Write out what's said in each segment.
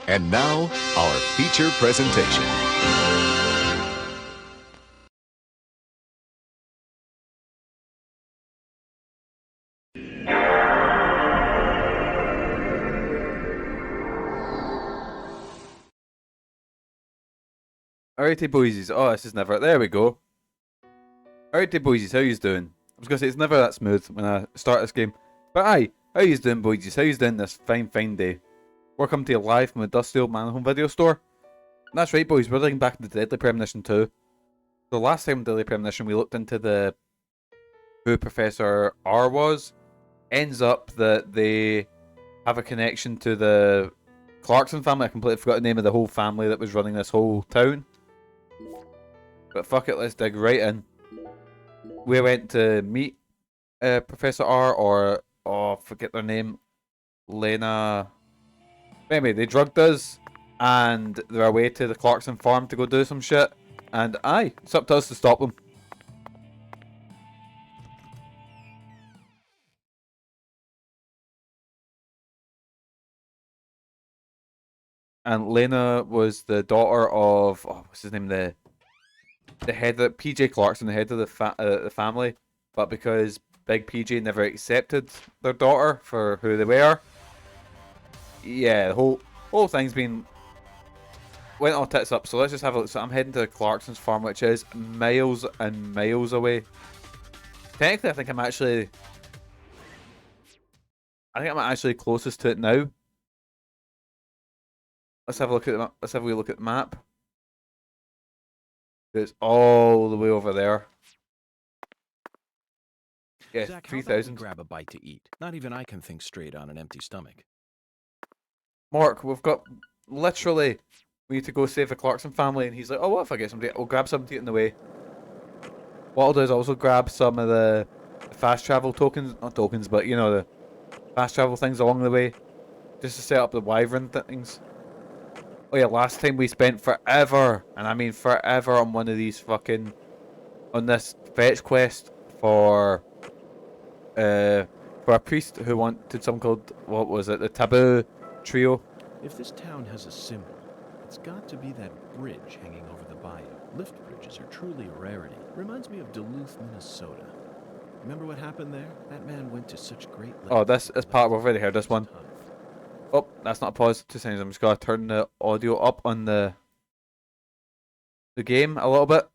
And now, our feature presentation. Alrighty boysies, oh this is never, there we go. Alrighty boysies, how yous doing? I was gonna say it's never that smooth when I start this game. But aye, how yous doing boysies, how yous doing this fine day? Welcome to you live from the dusty old MANLON Home video store. And that's right boys, we're looking back into Deadly Premonition 2. So last time in Deadly Premonition we looked into who Professor R was. Ends up that they have a connection to the Clarkson family. I completely forgot the name of the whole family that was running this whole town. But fuck it, let's dig right in. We went to meet Professor R, or forget their name, Lena. Anyway, they drugged us, and they're away to the Clarkson farm to go do some shit. And aye, it's up to us to stop them. And Lena was the daughter of what's his name, the head of PJ Clarkson, the head of the family, but because Big PJ never accepted their daughter for who they were, yeah, the whole thing's been went all tits up. So let's just have a look. So I'm heading to the Clarkson's farm, which is miles and miles away. Technically, I think I'm actually closest to it now. Let's have a look at the, let's have a wee look at the map. It's all the way over there. Yeah, Zach, 3,000. grab a bite to eat. Not even I can think straight on an empty stomach. Mark, we've got literally, we need to go save the Clarkson family, and he's like, oh, what if I get somebody? I'll grab something to eat in the way. What I'll do is also grab some of the fast travel tokens, not tokens, but you know, the fast travel things along the way, just to set up the wyvern things. Oh yeah, last time we spent forever, and I mean forever, on one of these fucking, on this fetch quest for a priest who wanted something called, what was it, the taboo trio. If this town has a symbol, it's got to be that bridge hanging over the bayou. Lift bridges are truly a rarity. Reminds me of Duluth, Minnesota. Remember what happened there? That man went to such great lengths. Oh, this is part, we've already heard this one. Oh, that's not a pause. 2 seconds. I'm just gonna turn the audio up on the game a little bit.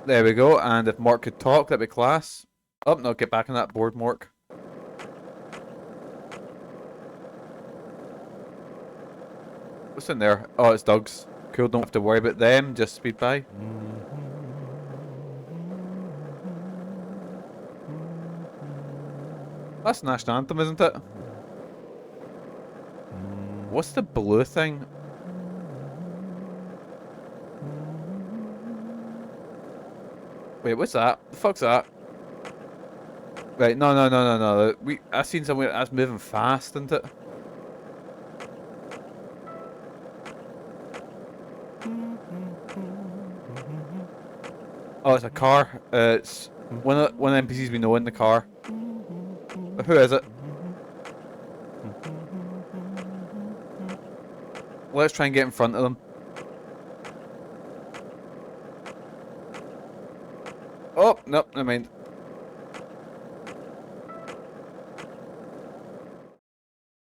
There we go. And if Mork could talk, that'd be class. Oh no, get back on that board, Mork. What's in there? Oh, it's dogs. Cool. Don't have to worry about them. Just speed by. That's the national anthem, isn't it? What's the blue thing? Wait, what's that? The fuck's that? Right, no. I seen somewhere that's moving fast, isn't it? Oh, it's a car. It's one of the NPCs we know in the car. Who is it? Let's try and get in front of them. Oh, nope, never mind.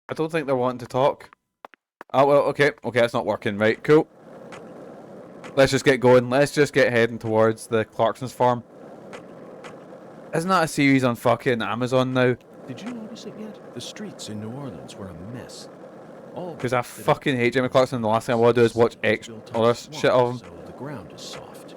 I don't think they're wanting to talk. Oh, well, okay, that's not working. Right, cool. Let's just get going. Let's just get heading towards the Clarksons farm. Isn't that a series on fucking Amazon now? Did you notice it yet? The streets in New Orleans were a mess. Because I fucking hate Jimmy Clarkson. The last thing I want to do is watch other shit of him. So the ground is soft.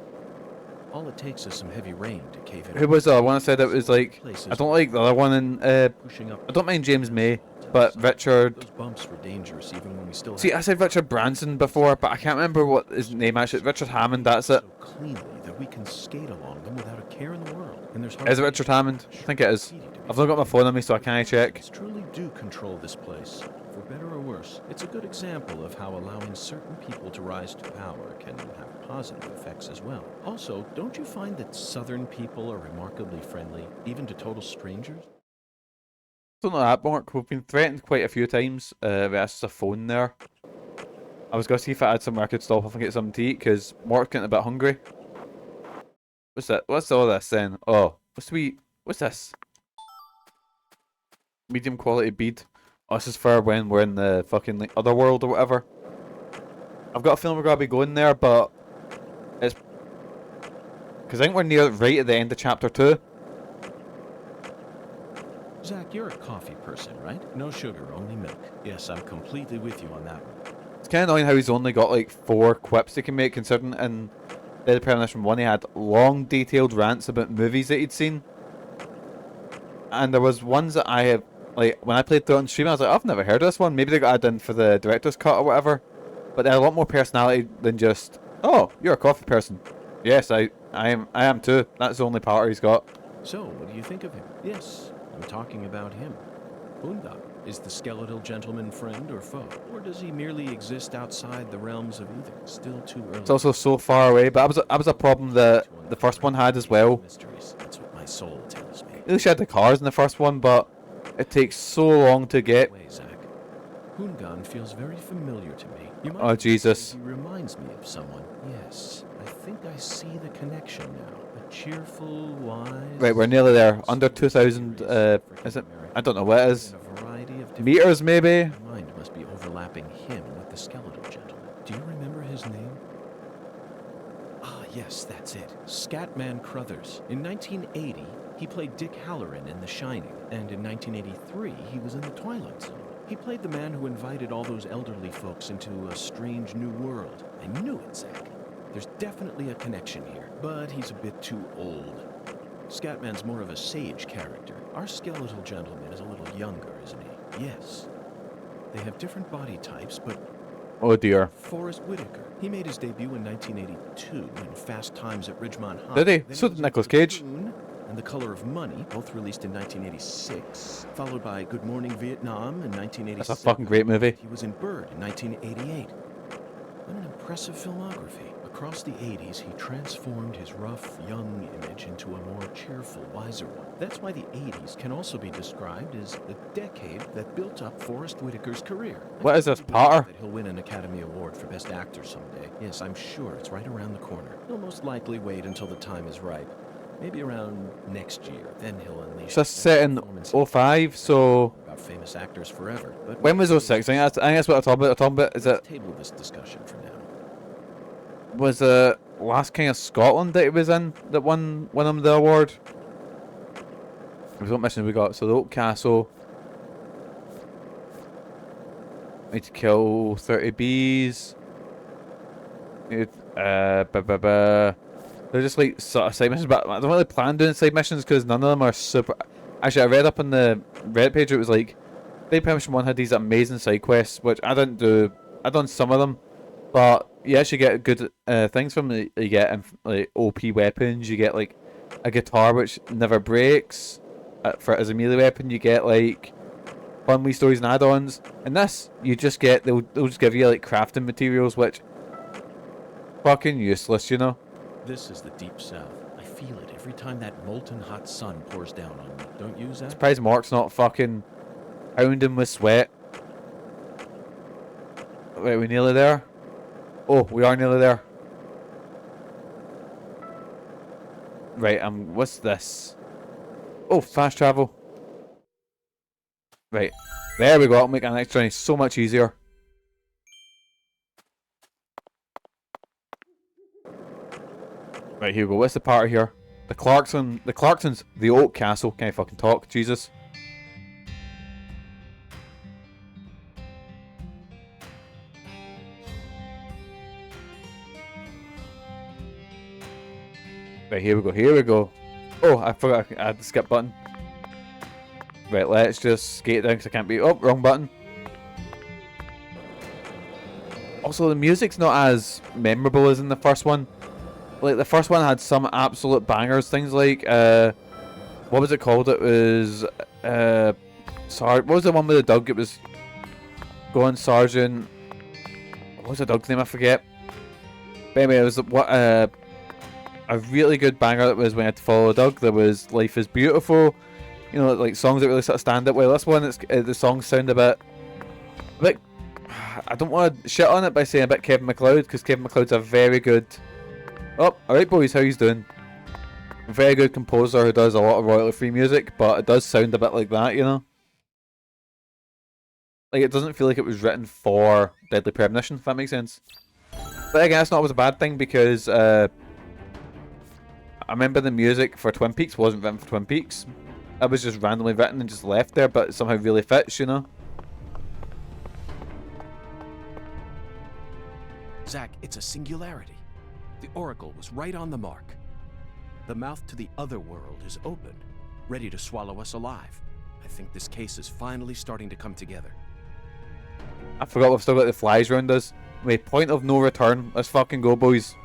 All it takes is some heavy rain to cave it. Who was the other one I said it was like? I don't like the other one in. Pushing up. I don't mind James May, but Richard. Those bumps were dangerous even when we still. See, I said Richard Branson before, but I can't remember what his name actually. Richard Hammond. That's it. So cleanly that we can skate along them without a care in the world. And there's Is it Richard Hammond? I think it is. I've not got my phone on me, so I can't check. Truly do control this place. For better or worse, it's a good example of how allowing certain people to rise to power can have positive effects as well. Also, don't you find that Southern people are remarkably friendly, even to total strangers? Don't know that, Mork. We've been threatened quite a few times. There's just a phone there. I was going to see if I had somewhere I could stop off and get something to eat, because Mork's getting a bit hungry. What's that? What's all this then? Oh, what's this? Medium quality bead. Oh, this is for when we're in the fucking like, other world or whatever. I've got a feeling we're going to be going there, but it's... because I think we're right at the end of chapter 2. Zach, you're a coffee person, right? No sugar, only milk. Yes, I'm completely with you on that one. It's kind of annoying how he's only got like 4 quips he can make, considering in Deadly Premonition 1 he had long detailed rants about movies that he'd seen. And there was ones that I have, like, when I played through it on stream, I was like, I've never heard of this one. Maybe they got added in for the director's cut or whatever. But they had a lot more personality than just, oh, you're a coffee person. Yes, I am too. That's the only part he's got. So, what do you think of him? Yes, I'm talking about him. Unga, is the skeletal gentleman friend or foe? Or does he merely exist outside the realms of either? Still too early. It's also so far away, but that was a problem that the first one had as well. Mysteries. That's what my soul tells me. At least you had the cars in the first one, but it takes so long to get. Wait, Zach. Hungan feels very familiar to me. You might Oh, Jesus. He reminds me of someone. Yes, I think I see the connection now. A cheerful, wise... Right, we're nearly there. Under 2,000, is it? I don't know what it is. A variety of different... Meters, maybe? My mind must be overlapping him with the skeletal gentleman. Do you remember his name? Ah, yes, that's it. Scatman Crothers. In 1980, he played Dick Halloran in The Shining, and in 1983, he was in The Twilight Zone. He played the man who invited all those elderly folks into a strange new world. I knew it, Zach. There's definitely a connection here, but he's a bit too old. Scatman's more of a sage character. Our skeletal gentleman is a little younger, isn't he? Yes. They have different body types, but... Oh dear. Forrest Whitaker. He made his debut in 1982 in Fast Times at Ridgemont High. Did he? Then So was did in Nicolas Cage. Platoon and The Color of Money, both released in 1986, followed by Good Morning Vietnam in 1987. That's a fucking great movie. He was in Bird in 1988. What an impressive filmography. Across the 80s, he transformed his rough, young image into a more cheerful, wiser one. That's why the 80s can also be described as the decade that built up Forrest Whitaker's career. What is this, I believe Potter? that he'll win an Academy Award for Best Actor someday. Yes, I'm sure it's right around the corner. He'll most likely wait until the time is ripe. Maybe around next year. Then he'll unleash... So that's set in 05, so... about famous actors forever. But When was 06? I think that's what I'm talking about. Is let's it... table this discussion for now. Was the Last King of Scotland that he was in that won him the award? What mission we got? So the Oak Castle. Need to kill 30 bees. Need they're just like sort of side missions, but I don't really plan doing side missions because none of them are super. Actually, I read up on the Reddit page. It was like Deadly Premonition 1 had these amazing side quests, which I didn't do. I done some of them, but you actually get good things from them. You get like OP weapons. You get like a guitar which never breaks for as a melee weapon. You get like fun wee stories and add-ons. And this, you just get they'll just give you like crafting materials, which fucking useless, you know. This is the Deep South. I feel it every time that molten hot sun pours down on me. Don't you, Zach? Surprised Mork's not fucking pounding with sweat. Right, we nearly there? Oh, we are nearly there. Right, what's this? Oh, fast travel. Right, there we go. I'll make our next journey so much easier. Right, here we go. What's the part here? The Clarksons, the Oak Castle. Can I fucking talk? Jesus. Right, here we go, here we go. Oh, I forgot I had the skip button. Right, let's just skate down because I can't be... Oh, wrong button. Also, the music's not as memorable as in the first one. Like, the first one had some absolute bangers. Things like, what was it called? It was, sorry, what was the one with the dog? It was Go on, Sergeant. What was the dog's name? I forget. But anyway, it was a really good banger that was when I had to follow a dog. There was Life is Beautiful. You know, like songs that really sort of stand out. Well, this one, the songs sound a bit. I don't want to shit on it by saying a bit Kevin MacLeod, because Kevin MacLeod's a very good. Oh, alright, boys, how you doing? Very good composer who does a lot of royalty-free music, but it does sound a bit like that, you know? Like, it doesn't feel like it was written for Deadly Premonition, if that makes sense. But again, that's not always a bad thing, because I remember the music for Twin Peaks wasn't written for Twin Peaks. It was just randomly written and just left there, but it somehow really fits, you know? Zach, it's a singularity. The Oracle was right on the mark. The mouth to the other world is open, ready to swallow us alive. I think this case is finally starting to come together. I forgot we've still got the flies round us. Wait, point of no return. Let's fucking go, boys.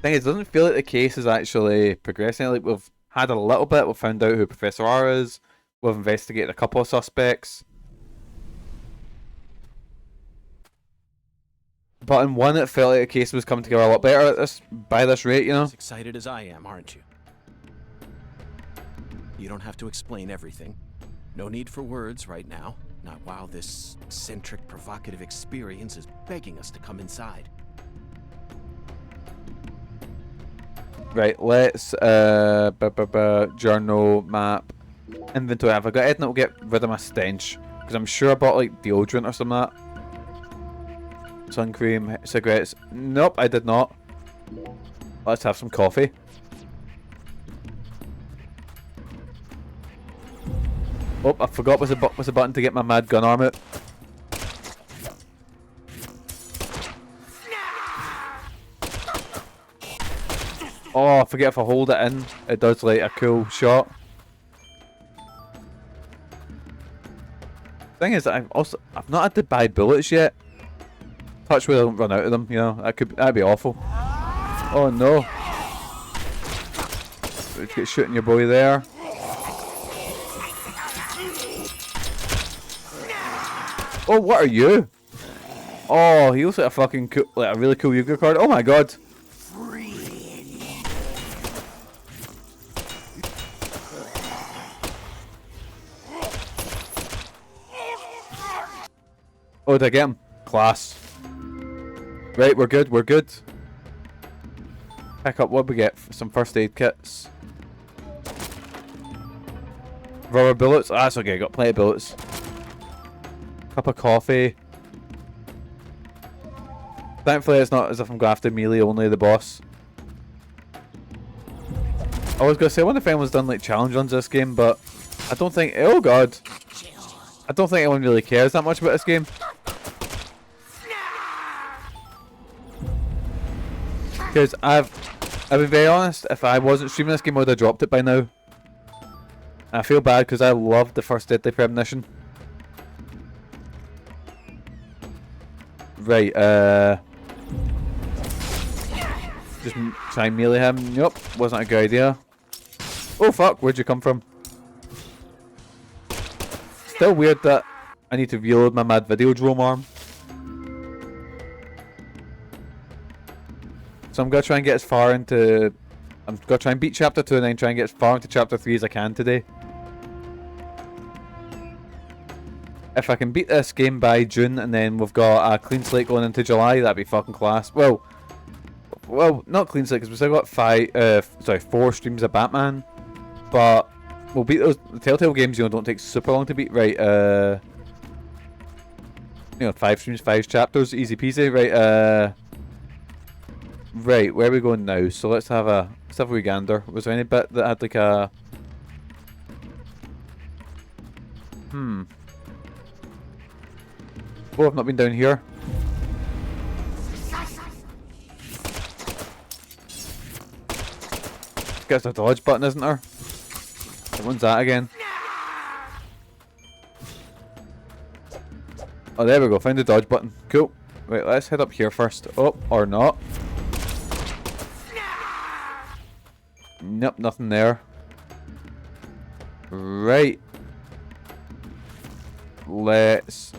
Thing is, it doesn't feel like the case is actually progressing. Like, we've had a little bit. We've found out who Professor R is. We've investigated a couple of suspects. But in one, it felt like the case was coming together a lot better at by this rate, you know? As excited as I am, aren't you? You don't have to explain everything. No need for words right now. Not while this eccentric, provocative experience is begging us to come inside. Right, let's journal, map, inventory. Have I got anything that'll get rid of my stench? Because I'm sure I bought like deodorant or something like that. Sun cream, cigarettes. Nope, I did not. Let's have some coffee. Oh, I forgot was a button to get my mad gun arm out. Oh, I forget if I hold it in, it does like a cool shot. Thing is, I've not had to buy bullets yet. Touch wood, I don't run out of them. You know, that'd be awful. Oh no! Let's get shooting your boy there. Oh, what are you? Oh, he looks like a fucking cool, like a really cool Yu-Gi-Oh card. Oh my god! Oh, did I get him? Class. Right, we're good, we're good. Pick up what we get. Some first aid kits. Rubber bullets. Ah, that's okay, got plenty of bullets. Cup of coffee. Thankfully, it's not as if I'm going after melee only the boss. I was going to say, I wonder if anyone's done like challenge runs this game, but I don't think. Oh god. I don't think anyone really cares that much about this game. Because I'll be very honest, if I wasn't streaming this game, I would have dropped it by now. I feel bad because I loved the first Deadly Premonition. Right, just try and melee him. Nope, wasn't a good idea. Oh fuck, where'd you come from? Still weird that I need to reload my mad Videodrome arm. So I'm going to try and get as far into... I'm going to try and beat Chapter 2 and then try and get as far into Chapter 3 as I can today. If I can beat this game by June and then we've got a clean slate going into July, that'd be fucking class. Well, not clean slate because we've still got 4 streams of Batman. But we'll beat those. The Telltale games, you know, don't take super long to beat. Right, you know, 5 streams, 5 chapters, easy peasy. Right, right, where are we going now? So let's have a wee gander. Was there any bit that had like a... Oh, I've not been down here. There's a dodge button, isn't there? When's that again? Oh, there we go. Found the dodge button. Cool. Wait, let's head up here first. Oh, or not. Nope, nothing there. Right. Let's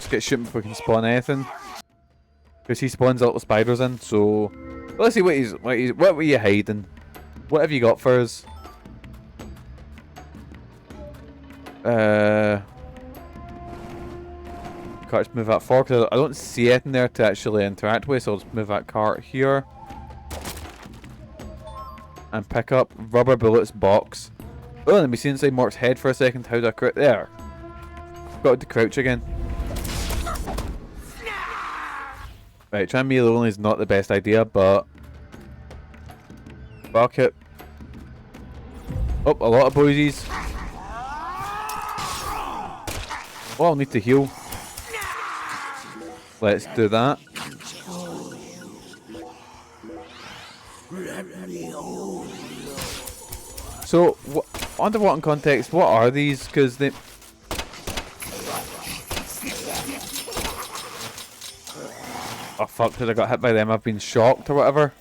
get shooting before we can spawn anything. Because he spawns little spiders in, so let's see what were you hiding? What have you got for us? Can't just move that forward because I don't see it in there to actually interact with, so I'll just move that cart here. And pick up rubber bullets box. Oh, let me see inside Mork's head for a second. How do I crouch? There. Got to crouch again. Right, trying me alone is not the best idea, but fuck it. Oh, a lot of boysies. Oh, I'll need to heal. Let's do that. So, under what in context, what are these? Because they... Oh fuck, did I got hit by them? I've been shocked or whatever.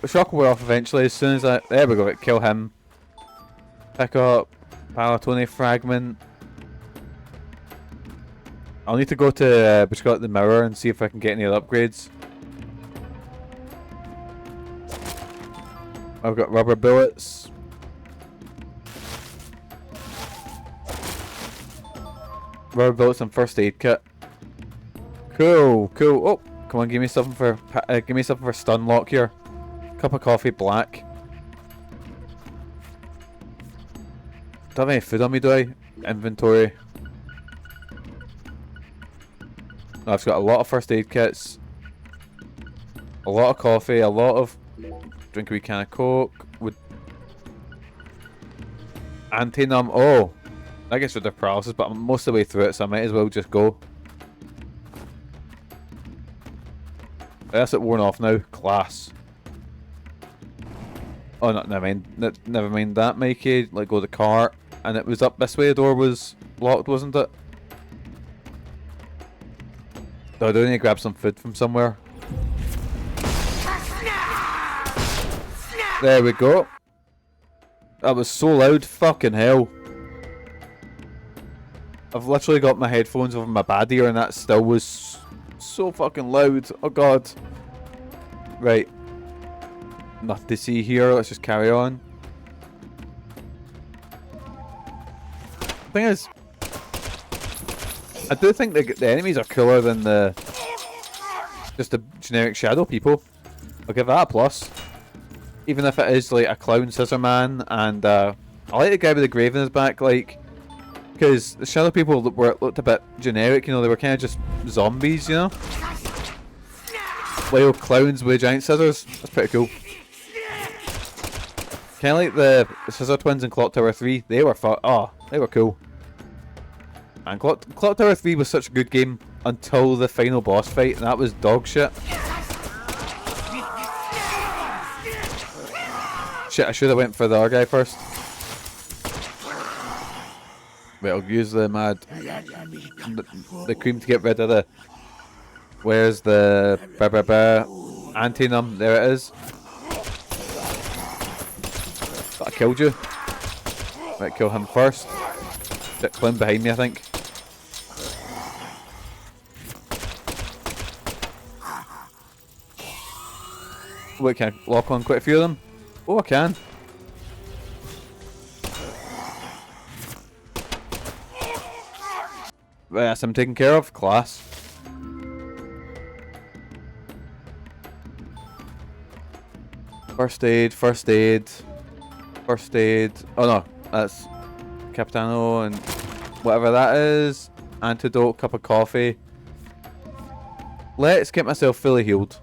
Shock will wear off eventually as soon as I... There we go, kill him. Pick up Palatone fragment. I'll need to go to the mirror and see if I can get any other upgrades. I've got rubber bullets. Rubber bullets and first aid kit. Cool, cool. Oh, come on, give me something for stun lock here. Cup of coffee, black. Don't have any food on me, do I? Inventory. No, I've got a lot of first aid kits. A lot of coffee, a lot of... Drink a wee can of Coke. Would... Anti-numb. Oh! That gets rid of paralysis, but I'm most of the way through it, so I might as well just go. That's it worn off now. Class. Oh, no, never mind. Never mind that, Mikey. Let go of the cart. And it was up this way. The door was locked, wasn't it? So I do need to grab some food from somewhere. There we go. That was so loud. Fucking hell. I've literally got my headphones over my bad ear and that still was so fucking loud. Oh god. Right. Nothing to see here. Let's just carry on. The thing is, I do think the enemies are cooler than just the generic shadow people. I'll give that a plus. Even if it is like a clown scissor man, and I like the guy with the grave in his back, like, because the shadow people looked a bit generic, you know, they were kind of just zombies, you know? Little clowns with giant scissors. That's pretty cool. Kind of like the Scissor Twins in Clock Tower 3. They were they were cool. And Clock Tower 3 was such a good game until the final boss fight, and that was dog shit. Shit, I should have went for the other guy first. Wait, I'll use the cream to get rid of the... Where's the... Anti-numb? There it is. Thought I killed you. Might kill him first. That clown behind me, I think. Wait, can I lock on quite a few of them? Oh, I can. Right, that's him taken care of. Class. First aid, first aid. First aid. Oh no, that's Capitano and whatever that is. Antidote, cup of coffee. Let's get myself fully healed.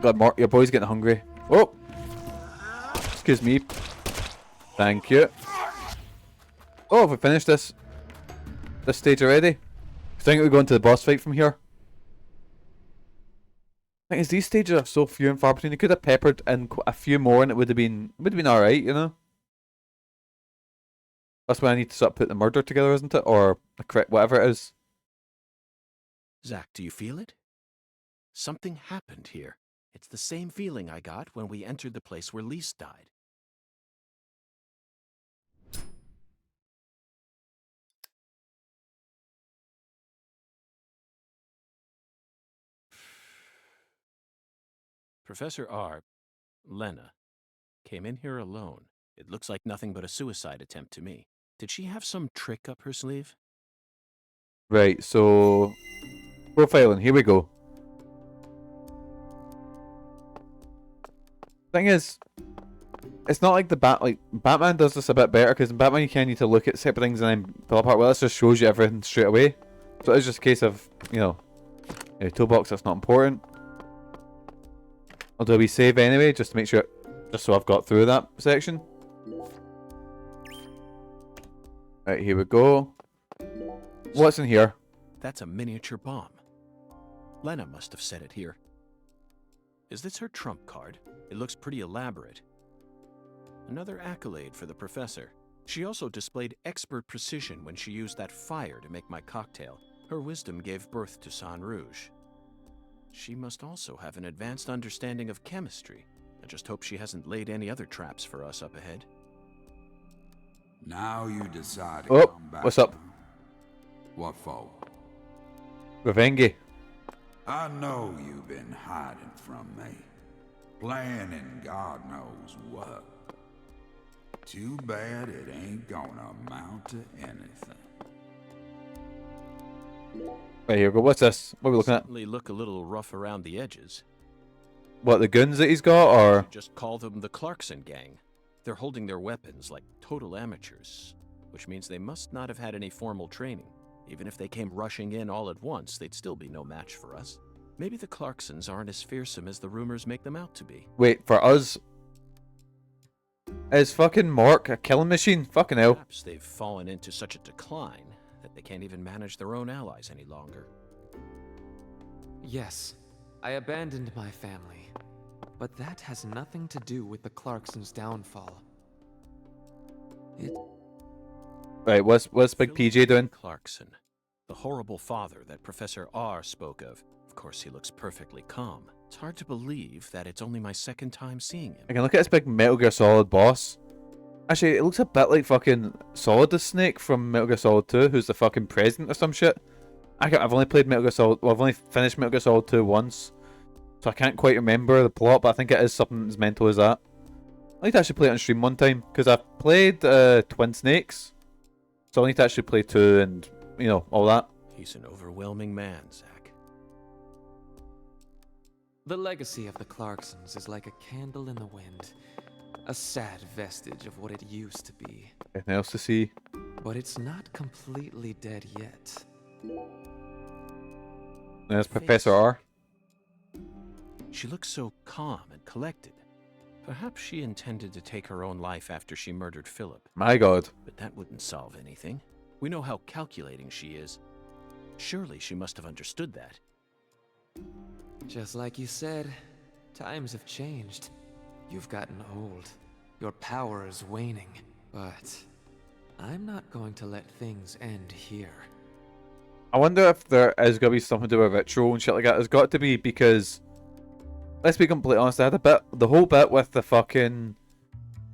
God, Mark, your boy's getting hungry. Oh! Excuse me. Thank you. Oh, have we finished this stage already? I think we're going to the boss fight from here. I think these stages are so few and far between. You could have peppered in a few more, and it would have been alright, you know. That's why I need to sort of put the murder together, isn't it? Or the correct whatever it is. Zach, do you feel it? Something happened here. It's the same feeling I got when we entered the place where Lise died. Professor R, Lena, came in here alone. It looks like nothing but a suicide attempt to me. Did she have some trick up her sleeve? Right, so profiling, here we go. Thing is, it's not like Batman does this a bit better, because in Batman you kind of need to look at separate things and then pull apart. Well, this just shows you everything straight away. So it's just a case of, you know, toolbox, that's not important. I'll do a wee save anyway, just to make sure, just so I've got through that section. Right, here we go. What's in here? That's a miniature bomb. Lena must have set it here. Is this her trump card? It looks pretty elaborate. Another accolade for the professor. She also displayed expert precision when she used that fire to make my cocktail. Her wisdom gave birth to Sang Rouge. She must also have an advanced understanding of chemistry. I just hope she hasn't laid any other traps for us up ahead. Now you decide to Oh, come back. what's up? What for? Revenge. I know you've been hiding from me. Planning God knows what. Too bad it ain't gonna amount to anything. Right, here we go. What's this? What are we looking at? Certainly look a little rough around the edges. What, the guns that he's got, or? Just call them the Clarkson gang. They're holding their weapons like total amateurs, which means they must not have had any formal training. Even if they came rushing in all at once, they'd still be no match for us. Maybe the Clarksons aren't as fearsome as the rumors make them out to be. Wait, for us? Is fucking Mork a killing machine? Fucking hell. Perhaps they've fallen into such a decline that they can't even manage their own allies any longer. Yes, I abandoned my family, but that has nothing to do with the Clarksons' downfall. Right, what's Big Philip PJ doing? Clarkson, the horrible father that Professor R spoke of. Of course, he looks perfectly calm. It's hard to believe that it's only my second time seeing him. I can look at this big Metal Gear Solid boss. Actually, it looks a bit like fucking Solid the Snake from Metal Gear Solid 2, who's the fucking president or some shit. I've only played Metal Gear Solid, well, I've only finished Metal Gear Solid 2 once, so I can't quite remember the plot, but I think it is something as mental as that. I need to actually play it on stream one time, because I've played Twin Snakes, so I need to actually play 2 and, you know, all that. He's an overwhelming man, Zach. The legacy of the Clarksons is like a candle in the wind. A sad vestige of what it used to be. Anything else to see? But it's not completely dead yet. There's Professor R. She looks so calm and collected. Perhaps she intended to take her own life after she murdered Philip. My god. But that wouldn't solve anything. We know how calculating she is. Surely she must have understood that. Just like you said, times have changed. You've gotten old. Your power is waning. But I'm not going to let things end here. I wonder if there is going to be something to do with ritual and shit like that. There's got to be, because let's be completely honest, I had the whole bit with the fucking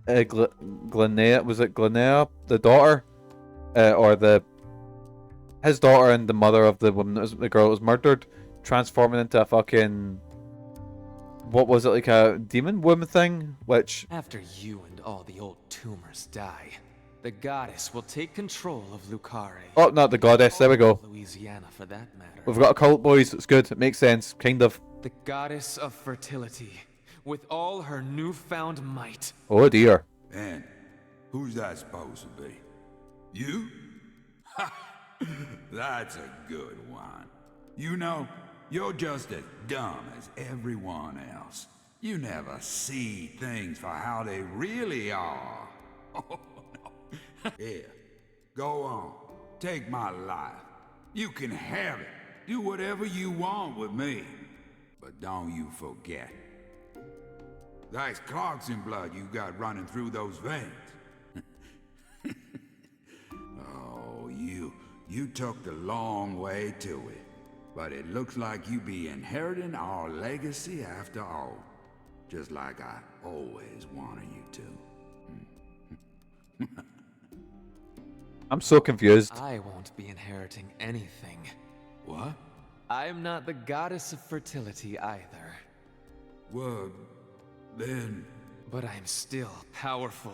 Glenea, was it Glenea, the daughter, or his daughter and the mother of the woman, the girl that was murdered, transforming into a fucking, what was it, like a demon woman thing, which... After you and all the old tumors die, the goddess will take control of Lucare. Oh, not the goddess, there we go. Louisiana, for that matter. We've got a cult, boys, it's good, it makes sense, kind of. The goddess of fertility, with all her newfound might. Oh dear. And who's that supposed to be? You? Ha! That's a good one. You know, you're just as dumb as everyone else. You never see things for how they really are. Oh, no. Here, go on. Take my life. You can have it. Do whatever you want with me. But don't you forget. That's Clarkson blood you got running through those veins. Oh, you took the long way to it. But it looks like you be inheriting our legacy after all. Just like I always wanted you to. I'm so confused. I won't be inheriting anything. What? I'm not the goddess of fertility either. Well, then... But I'm still powerful.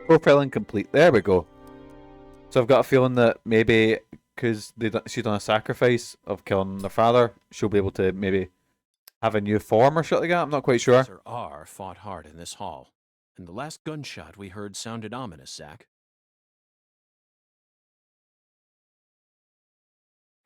Profiling complete. There we go. So I've got a feeling that maybe because she's done a sacrifice of killing their father, she'll be able to maybe have a new form or shit like that. I'm not quite sure. Sir R fought hard in this hall, and the last gunshot we heard sounded ominous, Zach.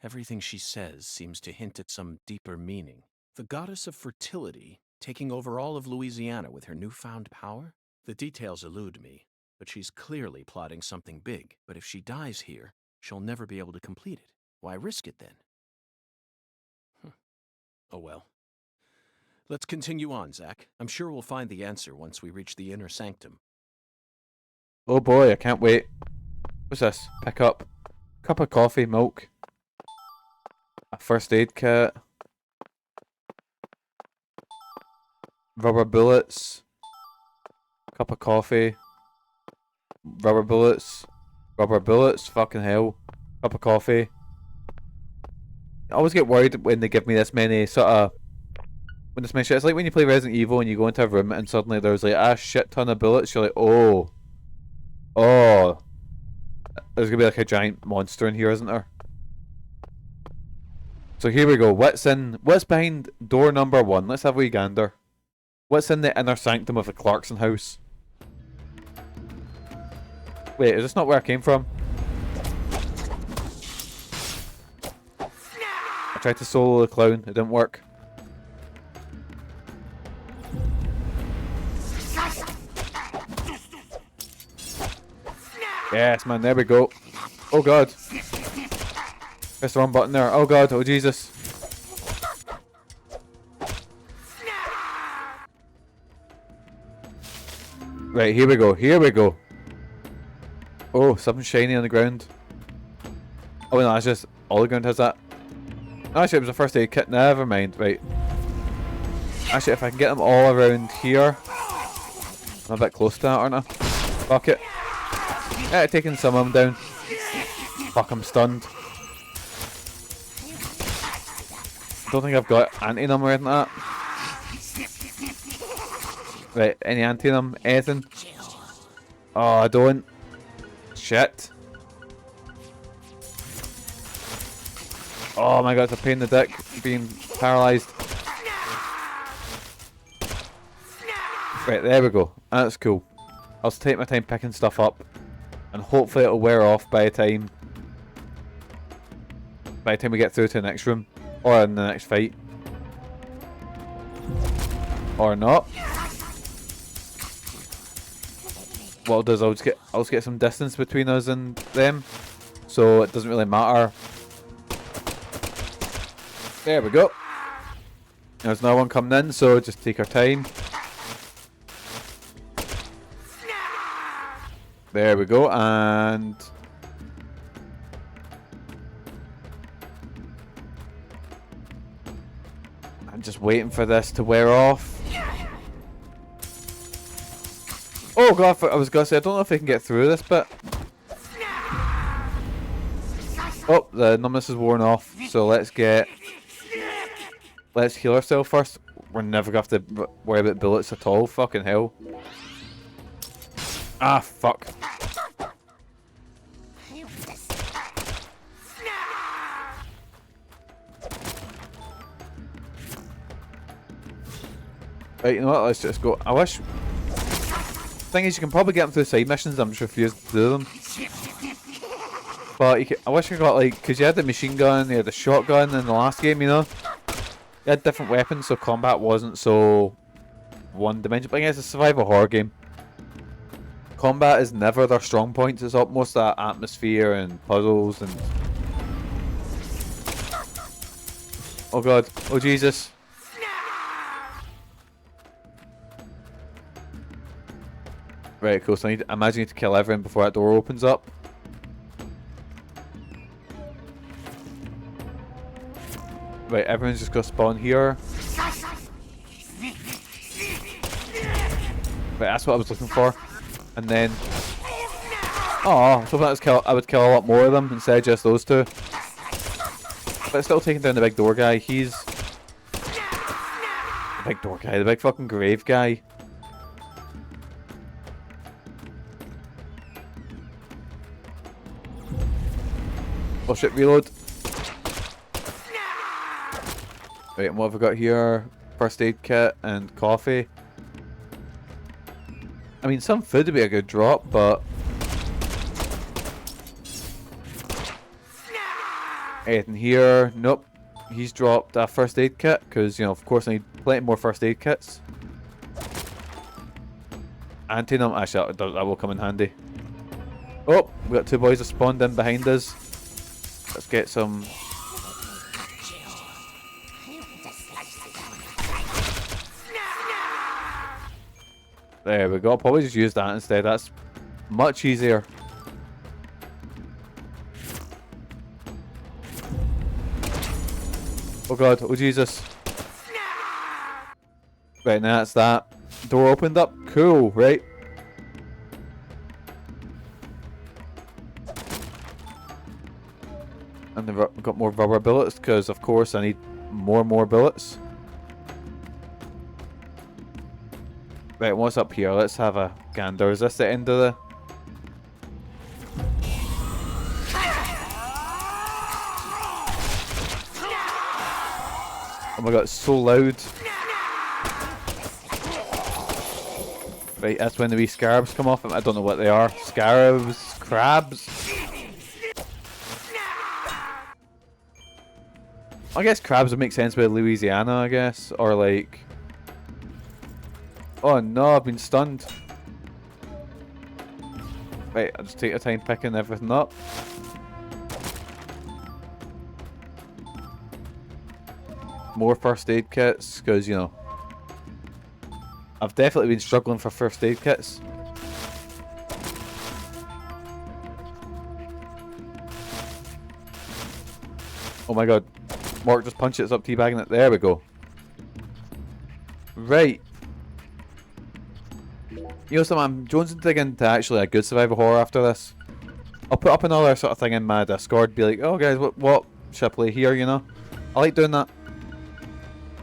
Everything she says seems to hint at some deeper meaning. The goddess of fertility taking over all of Louisiana with her newfound power? The details elude me, but she's clearly plotting something big. But if she dies here, she'll never be able to complete it. Why risk it then? Oh well. Let's continue on, Zach. I'm sure we'll find the answer once we reach the inner sanctum. Oh boy, I can't wait. What's this? Pick up. Cup of coffee, milk. A first aid kit. Rubber bullets. Cup of coffee. Rubber bullets. Rubber bullets. Fucking hell. Cup of coffee. I always get worried when they give me this many sort of... When this many shit. It's like when you play Resident Evil and you go into a room and suddenly there's like a shit ton of bullets. You're like, oh. Oh. There's gonna be like a giant monster in here, isn't there? So here we go. What's behind door number 1? Let's have a wee gander. What's in the inner sanctum of the Clarkson house? Wait, is this not where I came from? I tried to solo the clown. It didn't work. Yes, man. There we go. Oh, God. Press the wrong button there. Oh, God. Oh, Jesus. Right, here we go. Here we go. Oh, something shiny on the ground. Oh, no, that's just... All the ground has that. Actually, it was a first aid kit. Never mind. Right. Actually, if I can get them all around here... I'm a bit close to that, aren't I? Fuck it. Yeah, taking some of them down. Fuck, I'm stunned. Don't think I've got anti-num or anything like that. Right, any anti-num? Anything? Oh, I don't. Shit. Oh my god, it's a pain in the dick being paralysed. Right, there we go. That's cool. I'll take my time picking stuff up. And hopefully it'll wear off by the time we get through to the next room. Or in the next fight. Or not. What I'll do is I'll just get some distance between us and them. So it doesn't really matter. There we go. There's no one coming in, so just take our time. There we go, and... I'm just waiting for this to wear off. Oh god, I was gonna say, I don't know if I can get through this bit. Oh, the numbness is worn off, so let's heal ourselves first. We're never gonna have to worry about bullets at all, fucking hell. Ah, fuck. Right, you know what, let's just go. I wish... Thing is, you can probably get them through side missions, I'm just refusing to do them. But you can, I wish I got like... Because you had the machine gun, you had the shotgun in the last game, you know? You had different weapons, so combat wasn't so... one-dimensional. But I guess it's a survival horror game. Combat is never their strong points, it's up most of that atmosphere and puzzles and... Oh god, oh Jesus. Right, cool, so I imagine you need to kill everyone before that door opens up. Right, everyone's just gonna spawn here. Right, that's what I was looking for. And then... Oh, so I would kill a lot more of them instead of just those two. But it's still taking down the big door guy. He's... The big door guy, the big fucking grave guy. Oh shit, reload. Right, and what have we got here? First aid kit and coffee. I mean, some food would be a good drop, but... Anything here? Nope. He's dropped a first aid kit, because, you know, of course I need plenty more first aid kits. Antinum, actually, that will come in handy. Oh, we got two boys that spawned in behind us. Let's get some... There we go, I'll probably just use that instead, that's much easier. Oh god, oh Jesus. Right, now that's that. Door opened up, cool, right? And I've got more rubber bullets, because of course I need more bullets. Right, what's up here? Let's have a gander. Is this the end of the... Oh my god, it's so loud. Right, that's when the wee scarabs come off. I don't know what they are. Scarabs? Crabs? I guess crabs would make sense with Louisiana, I guess. Or like... Oh no, I've been stunned. Right, I'll just take your time picking everything up. More first aid kits, because, you know, I've definitely been struggling for first aid kits. Oh my god. Mork just punched it, it's up teabagging it. There we go. Right. You know something, I'm jonesing to dig into actually a good survival horror after this. I'll put up another sort of thing in my Discord, be like, oh guys, what should I play here, you know? I like doing that.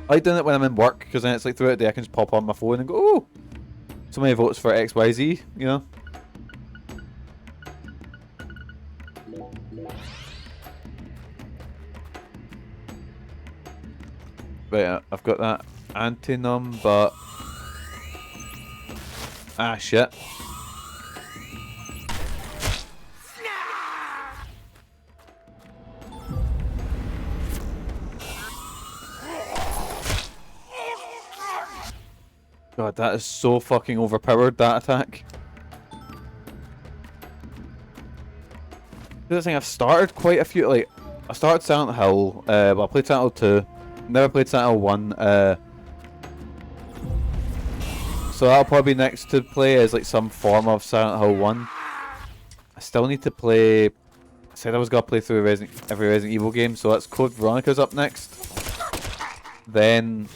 I like doing it when I'm in work, because then it's like throughout the day I can just pop on my phone and go, oh! So many votes for XYZ, you know? Right, I've got that antinum, but... Ah, shit. God, that is so fucking overpowered, that attack. The other thing, I've started quite a few, like, I started Silent Hill, well, I played Silent Hill 2, never played Silent Hill 1, so that'll probably be next to play as like some form of Silent Hill 1. I still need to play, I said I was going to play through every Resident Evil game, so that's Code Veronica's up next. Then,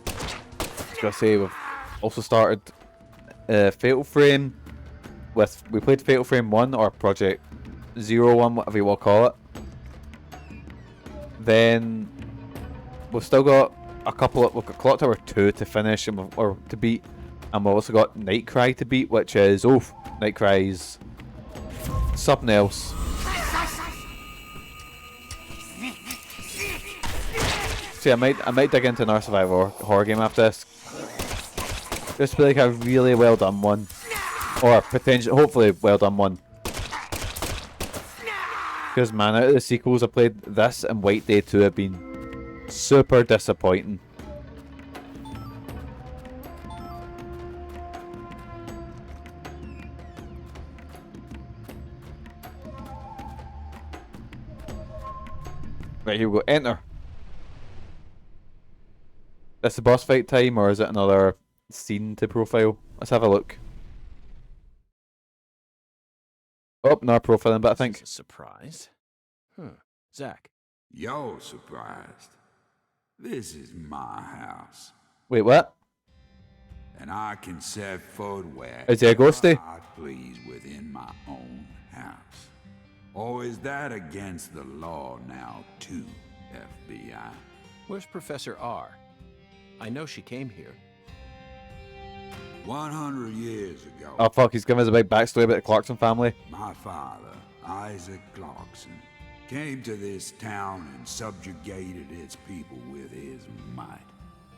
I was going to say, we've also started Fatal Frame. We played Fatal Frame 1, or Project 01, whatever you want to call it. Then, we've still got a couple of, we've got Clock Tower 2 to finish, or to beat. And we've also got Nightcry to beat, which is, Nightcry's something else. See, I might dig into another survival horror game after this. Just to be like a really well done one. Or potentially, hopefully well done one. Because man, out of the sequels I played, this and White Day 2 have been super disappointing. Right, here we go. Enter. Is the boss fight time, or is it another scene to profile? Let's have a look. Oh, no profiling, but I think... This is a surprise. Huh. Zach. You're surprised. This is my house. Wait, what? and I can set foot where Is he a ghosty? I please within my own house. Or is that against the law now too, FBI? Where's Professor R? I know she came here. 100 years ago, Oh fuck, he's giving us a big backstory about the Clarkson family. my father, Isaac Clarkson, came to this town and subjugated its people with his might.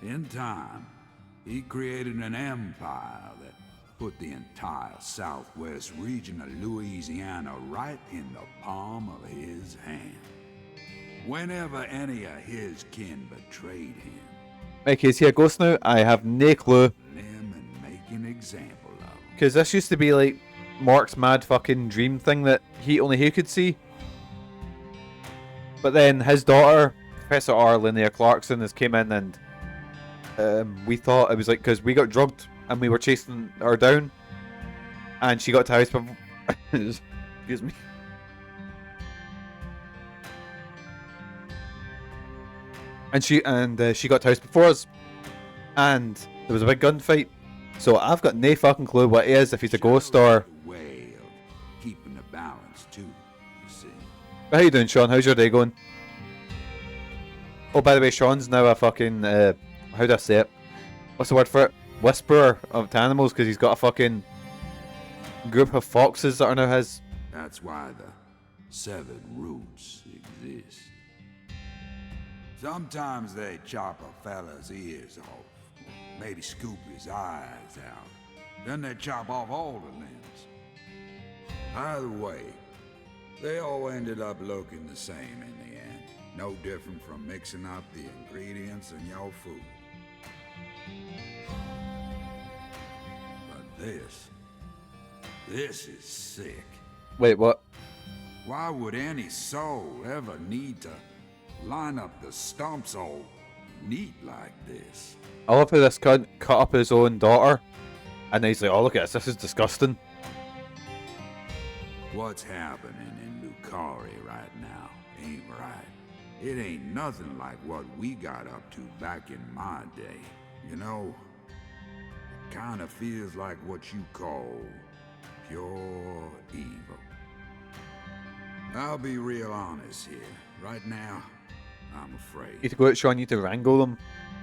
In time, he created an empire that put the entire southwest region of Louisiana right in the palm of his hand. Whenever any of his kin betrayed him, Okay, is he a ghost now? I have no clue. limb and make an example of him. Because this used to be like Mork's mad fucking dream thing that only he could see. But then his daughter, Professor R. Linnea Clarkson, has came in and we thought it was like because we got drugged and we were chasing her down, and she got to house. Excuse me. And she got to house before us, and there was a big gunfight. So I've got no fucking clue what he is, if he's a ghost or. Way of keeping the balance too, you see. How you doing, Sean? How's your day going? Oh, by the way, Sean's now a fucking how do I say it? What's the word for it? Whisperer of to animals, because he's got a fucking group of foxes that are now his. That's why the severed roots exist. Sometimes they chop a fella's ears off, maybe scoop his eyes out. Then they chop off all the limbs. Either way, they all ended up looking the same in the end. No different from mixing up the ingredients in your food. But this is sick. Wait, what? Why would any soul ever need to line up the stumps all neat like this? I love how this cunt cut up his own daughter, and he's like, "Oh, look at this. This is disgusting." What's happening in Lucari right now ain't right. It ain't nothing like what we got up to back in my day. You know, it kind of feels like what you call pure evil. I'll be real honest here. Right now, I'm You afraid. need to go out, Sean. You need to wrangle them.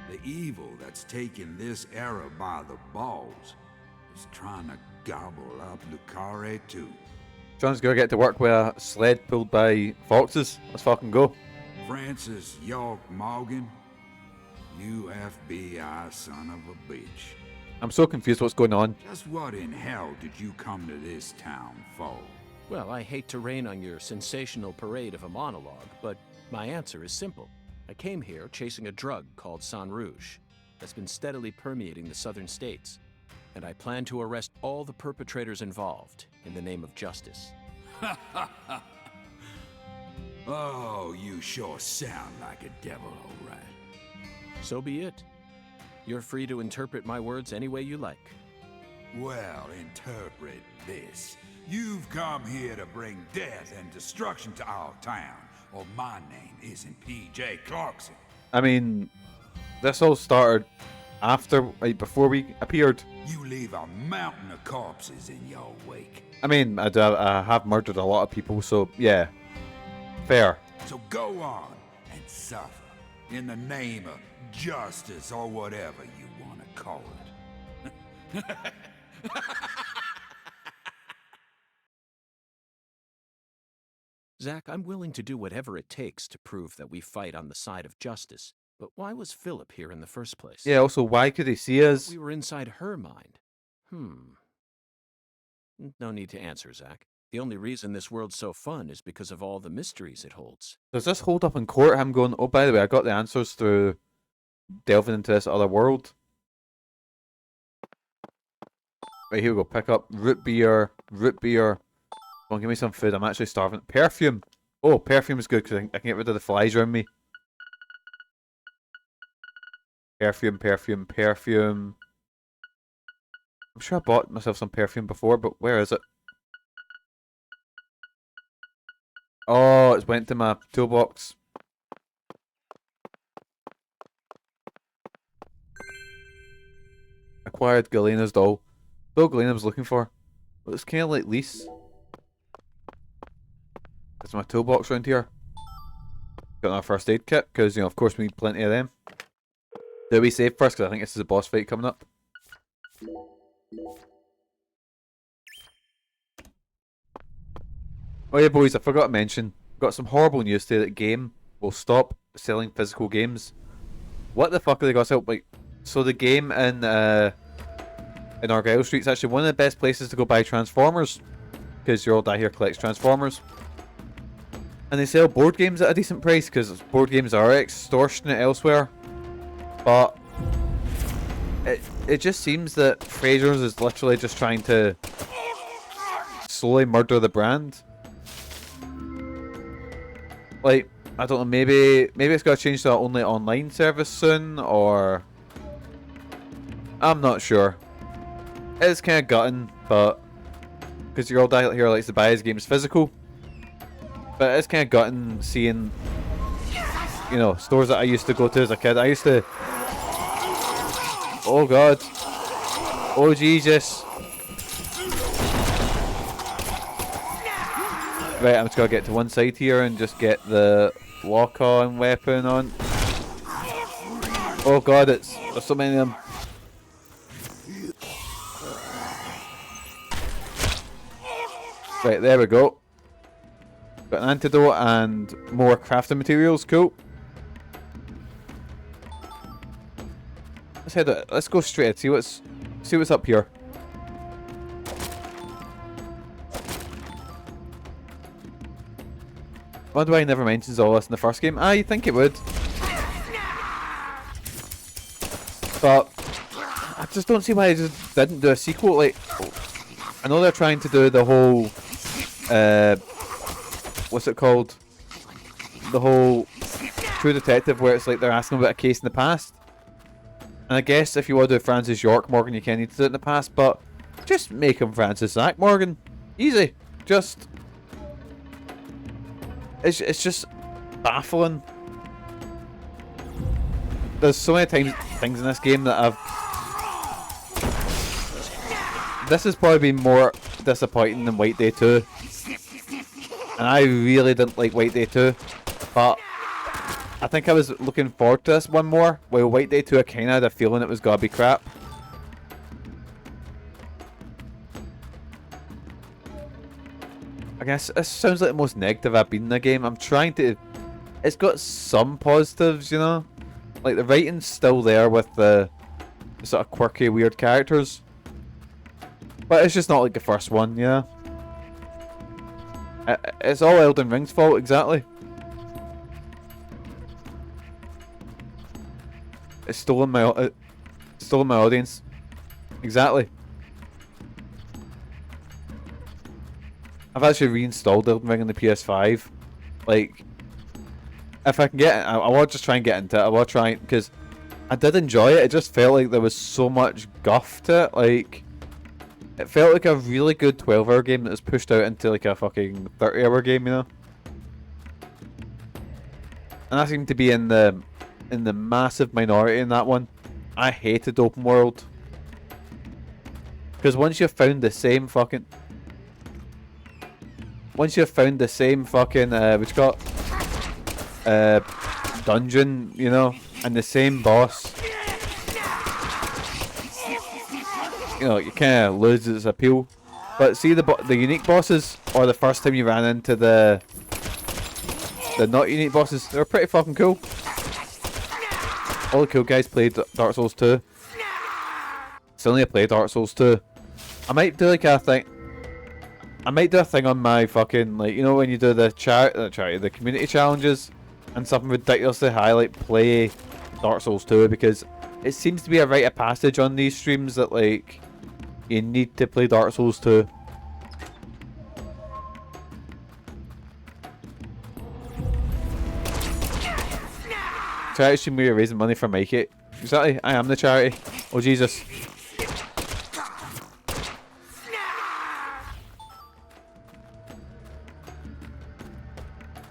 The evil that's taken this era by the balls is trying to gobble up Lucari too. Sean's gonna get to work with a sled pulled by foxes. Let's fucking go. Francis York Morgan, you FBI son of a bitch. I'm so confused what's going on. Just what in hell did you come to this town for? Well, I hate to rain on your sensational parade of a monologue, but my answer is simple. I came here chasing a drug called Sang Rouge that's been steadily permeating the southern states, and I plan to arrest all the perpetrators involved in the name of justice. Oh, you sure sound like a devil, all right. So be it. You're free to interpret my words any way you like. Well, interpret this. You've come here to bring death and destruction to our town, or my name isn't P.J. Clarkson. I mean, this all started after, like, before we appeared. You leave a mountain of corpses in your wake. I mean, I have murdered a lot of people, so yeah, fair. So go on and suffer in the name of justice or whatever you want to call it. Zach, I'm willing to do whatever it takes to prove that we fight on the side of justice. But why was Philip here in the first place? Yeah. Also, why could he see us? We were inside her mind. No need to answer, Zach. The only reason this world's so fun is because of all the mysteries it holds. Does this hold up in court? Him going, oh, by the way, I got the answers through delving into this other world. Right, here we go. Pick up root beer, root beer. Come on, give me some food. I'm actually starving. Perfume. Oh, perfume is good because I can get rid of the flies around me. Perfume, perfume, perfume. I'm sure I bought myself some perfume before, but where is it? Oh, it's went to my toolbox. acquired Galena's doll. Doll Galena was looking for. Looks kind of like Lise. There's my toolbox around here. Got our first aid kit, because, you know, of course we need plenty of them. Do we save first, because I think this is a boss fight coming up. Oh yeah, boys, I forgot to mention. Got some horrible news today that Game will stop selling physical games. What the fuck are they going to sell? Like, so the Game in Argyle Street is actually one of the best places to go buy Transformers, because your old dad here collects Transformers. And they sell board games at a decent price, because board games are extortionate elsewhere. But it just seems that Fraser's is literally just trying to slowly murder the brand. Like, I don't know, maybe it's got to change to only online service soon, or I'm not sure. It's kind of gutting, but because your old dad here likes to buy his games physical. But it's kind of gutting seeing, you know, stores that I used to go to as a kid. I used to... Oh god. Oh Jesus. Right, I'm just gonna get to one side here and just get the lock-on weapon on. Oh god, there's so many of them. Right, there we go. Got an antidote and more crafting materials, cool. Let's head out. Let's go straight, see what's up here. Wonder why he never mentions all this in the first game. Ah, you'd think it would. But I just don't see why they just didn't do a sequel. Like, I know they're trying to do the whole what's it called? The whole True Detective, where it's like they're asking about a case in the past. And I guess if you want to do Francis York Morgan, you can need to do it in the past, but just make him Francis Zach Morgan. Easy. Just... It's just baffling. There's so many things in this game that I've... This has probably been more disappointing than White Day 2. And I really didn't like White Day 2. But I think I was looking forward to this one more. While White Day 2, I kind of had a feeling it was going to be crap. I guess this sounds like the most negative I've been in the game. I'm trying to... It's got some positives, you know? Like, the writing's still there with the sort of quirky, weird characters. But it's just not like the first one, yeah? It's all Elden Ring's fault, exactly. It's stolen my audience. Exactly. I've actually reinstalled Elden Ring on the PS5. Like, if I can get it, I will just try and get into it. I will try, because I did enjoy it. It just felt like there was so much guff to it. Like, it felt like a really good 12-hour game that was pushed out into like a fucking 30-hour game, you know? And I seem to be in the massive minority in that one. I hated open world. Because once you've found the same fucking... what you got? Dungeon, you know, and the same boss. You know, you kind of lose its appeal. But see the unique bosses, or the first time you ran into the not unique bosses, they were pretty fucking cool. All the cool guys played Dark Souls 2. Still need to play Dark Souls 2. I might do like a thing. I might do a thing on my fucking, like, you know when you do the the community challenges, and something ridiculously high, like play Dark Souls 2, because it seems to be a rite of passage on these streams that, like, you need to play Dark Souls 2. Charity stream where you're raising money for Mikey. Exactly, I am the charity. Oh Jesus.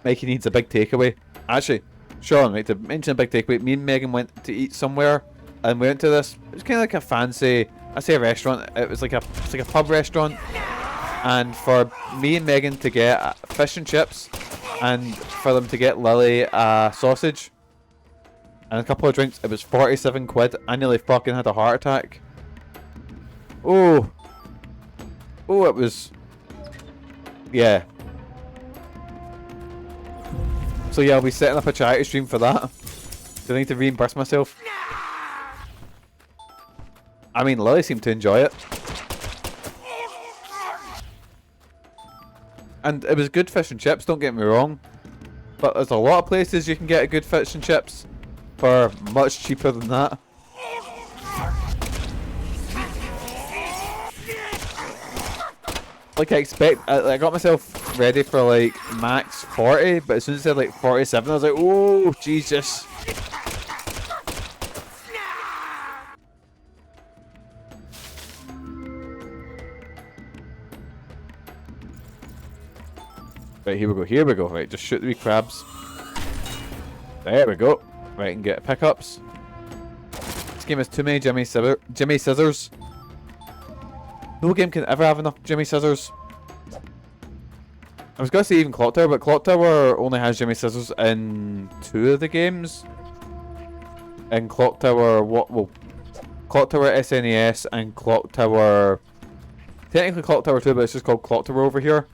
Mikey needs a big takeaway. Actually, Sean, right, to mention a big takeaway, me and Megan went to eat somewhere and we went to this. It was kind of like a fancy, I say a restaurant. It was like a pub restaurant. And for me and Megan to get fish and chips, and for them to get Lily a sausage and a couple of drinks, it was 47 quid. I nearly fucking had a heart attack. Oh, it was, yeah. So yeah, I'll be setting up a charity stream for that. Do I need to reimburse myself? I mean, Lily seemed to enjoy it. And it was good fish and chips, don't get me wrong. But there's a lot of places you can get a good fish and chips for much cheaper than that. Like I got myself ready for like max 40, but as soon as it said like 47, I was like, oh, Jesus. Right, here we go. Right, just shoot the wee crabs. There we go. Right, and get pickups. This game has too many Jimmy Scissors. No game can ever have enough Jimmy Scissors. I was gonna say even Clock Tower, but Clock Tower only has Jimmy Scissors in 2 of the games. In Clock Tower, Clock Tower SNES and Clock Tower... Technically Clock Tower 2, but it's just called Clock Tower over here.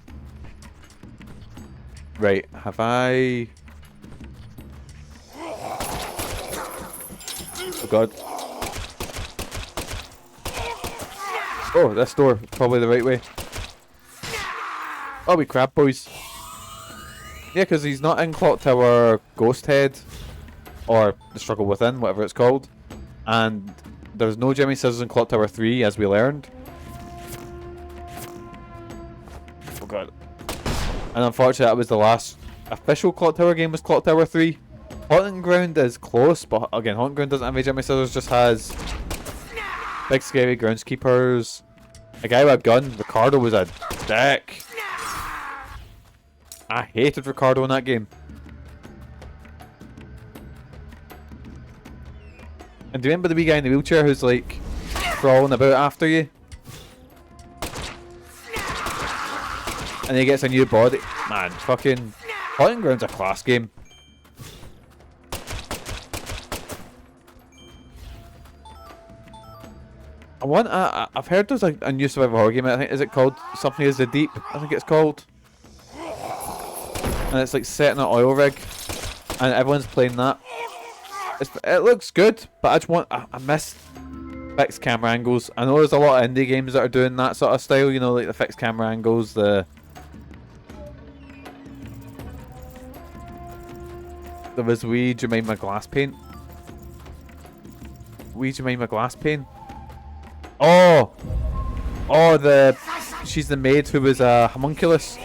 Right, have I... Oh god. Oh, this door, probably the right way. Oh, we crab boys. Yeah, because he's not in Clock Tower Ghost Head, or The Struggle Within, whatever it's called. And there's no Jimmy Scissors in Clock Tower 3, as we learned. Oh god. And unfortunately, that was the last official Clock Tower game, was Clock Tower 3. Haunting Ground is close, but again, Haunting Ground doesn't have any Jimmy Scissors, just has big scary groundskeepers. A guy with a gun. Ricardo was a dick. I hated Ricardo in that game. And do you remember the wee guy in the wheelchair who's like crawling about after you? And he gets a new body. Man, fucking Haunting Ground's a class game. I've heard there's a new survival horror game. I think, is it called something as the Deep? I think it's called. And it's like set in an oil rig, and everyone's playing that. It looks good, but I miss fixed camera angles. I know there's a lot of indie games that are doing that sort of style. You know, like the fixed camera angles, There was wee Jemima glass paint. Oh, she's the maid who was a homunculus,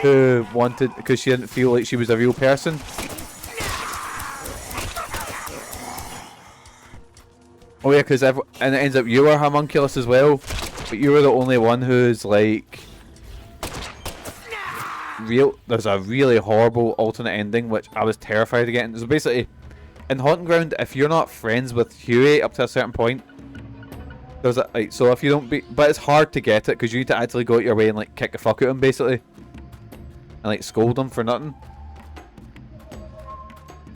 who wanted, because she didn't feel like she was a real person. Oh yeah, because and it ends up you were a homunculus as well, but you were the only one who's like real. There's a really horrible alternate ending which I was terrified of getting. So basically, in Haunting Ground, if you're not friends with Huey up to a certain point, there's a like, so if you don't be, but it's hard to get it because you need to actually go out your way and like kick the fuck out of him basically, and like scold him for nothing.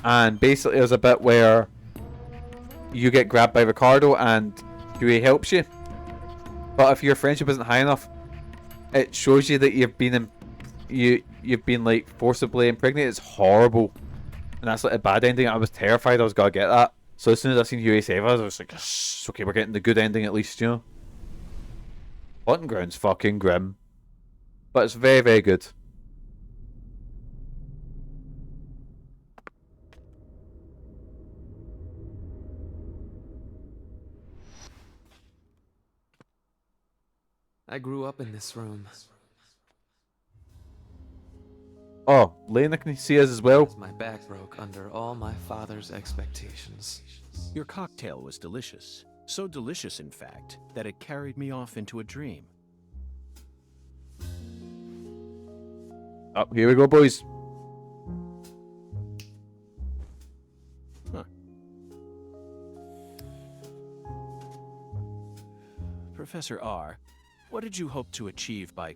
And basically, there's a bit where you get grabbed by Ricardo and Huey helps you, but if your friendship isn't high enough, it shows you that you've been like forcibly impregnated. It's horrible, and that's like a bad ending. I was terrified I was gonna get that. So as soon as I seen Huey save us, I was like, yes, okay, we're getting the good ending at least, you know. Haunting Ground's fucking grim, but it's very, very good. I grew up in this room. Oh, Lena can see us as well. My back broke under all my father's expectations. Your cocktail was delicious. So delicious, in fact, that it carried me off into a dream. Oh, here we go, boys. Huh. Professor R, what did you hope to achieve by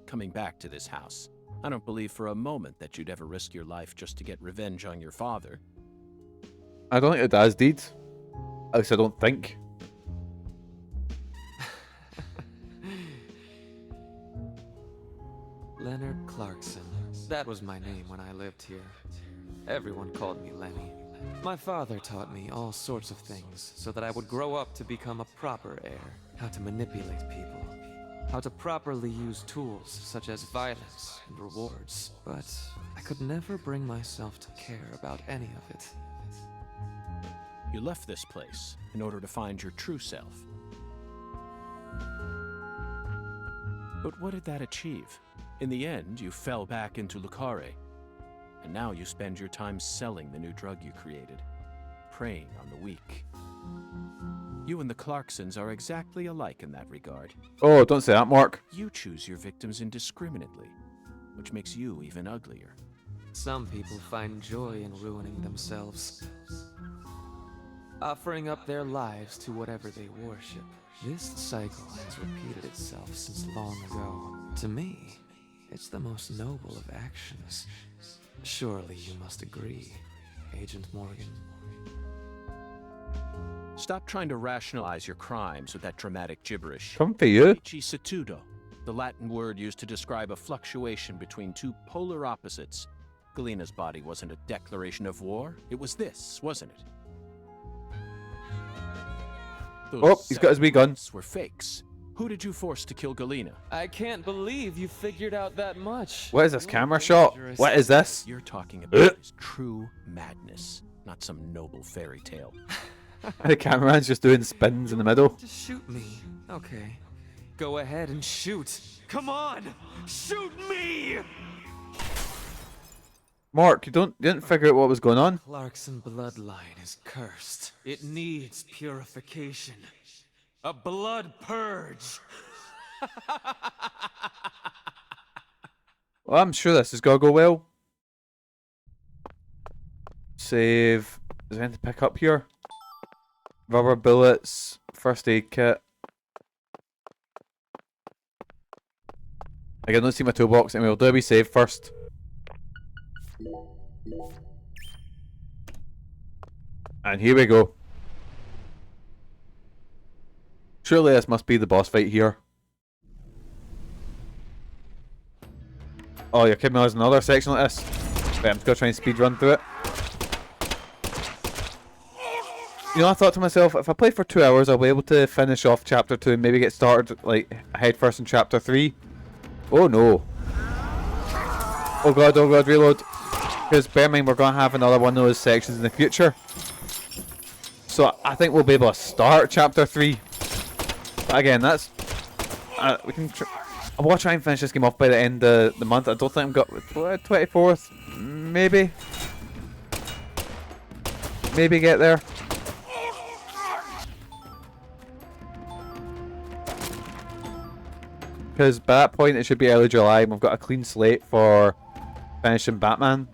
coming back to this house? I don't believe for a moment that you'd ever risk your life just to get revenge on your father. I don't think it does, did. At least I don't think. Leonard Clarkson. That was my name when I lived here. Everyone called me Lenny. My father taught me all sorts of things so that I would grow up to become a proper heir. How to manipulate people. How to properly use tools such as violence and rewards. But I could never bring myself to care about any of it. You left this place in order to find your true self. But what did that achieve? In the end, you fell back into Le Carre. And now you spend your time selling the new drug you created, preying on the weak. You and the Clarksons are exactly alike in that regard. Oh, don't say that, Mark. You choose your victims indiscriminately, which makes you even uglier. Some people find joy in ruining themselves, offering up their lives to whatever they worship. This cycle has repeated itself since long ago. To me, it's the most noble of actions. Surely you must agree, Agent Morgan. Stop trying to rationalize your crimes with that dramatic gibberish. Come for you. Vicissitudo, the Latin word used to describe a fluctuation between two polar opposites. Galina's body wasn't a declaration of war. It was this, wasn't it? Oh, he's got his wee gun. Those were fakes. Who did you force to kill Galina? I can't believe you figured out that much. What is this camera shot? What is this? You're talking about is true madness, not some noble fairy tale. The cameraman's just doing spins in the middle. Just shoot me. Okay. Go ahead and shoot. Come on! Shoot me! Mark, you didn't figure out what was going on? Clarkson bloodline is cursed. It needs purification. A blood purge. Well, I'm sure this is gonna go well. Save. Is there anything to pick up here? Rubber bullets, first aid kit. Again, don't see my toolbox. Anyway, we'll do a wee save first. And here we go. Surely this must be the boss fight here. Oh, you're kidding me, there's another section like this. Wait, I'm just gonna try and speed run through it. You know, I thought to myself, if I play for 2 hours, I'll be able to finish off chapter 2 and maybe get started, like, head first in chapter 3. Oh no. Oh god, reload. Because bear in mind, we're gonna have another one of those sections in the future. So I think we'll be able to start chapter 3. But again, that's... we can... I will try and finish this game off by the end of the month. I don't think I've got... 24th? Maybe? Maybe get there. Because by that point it should be early July and we've got a clean slate for finishing Batman.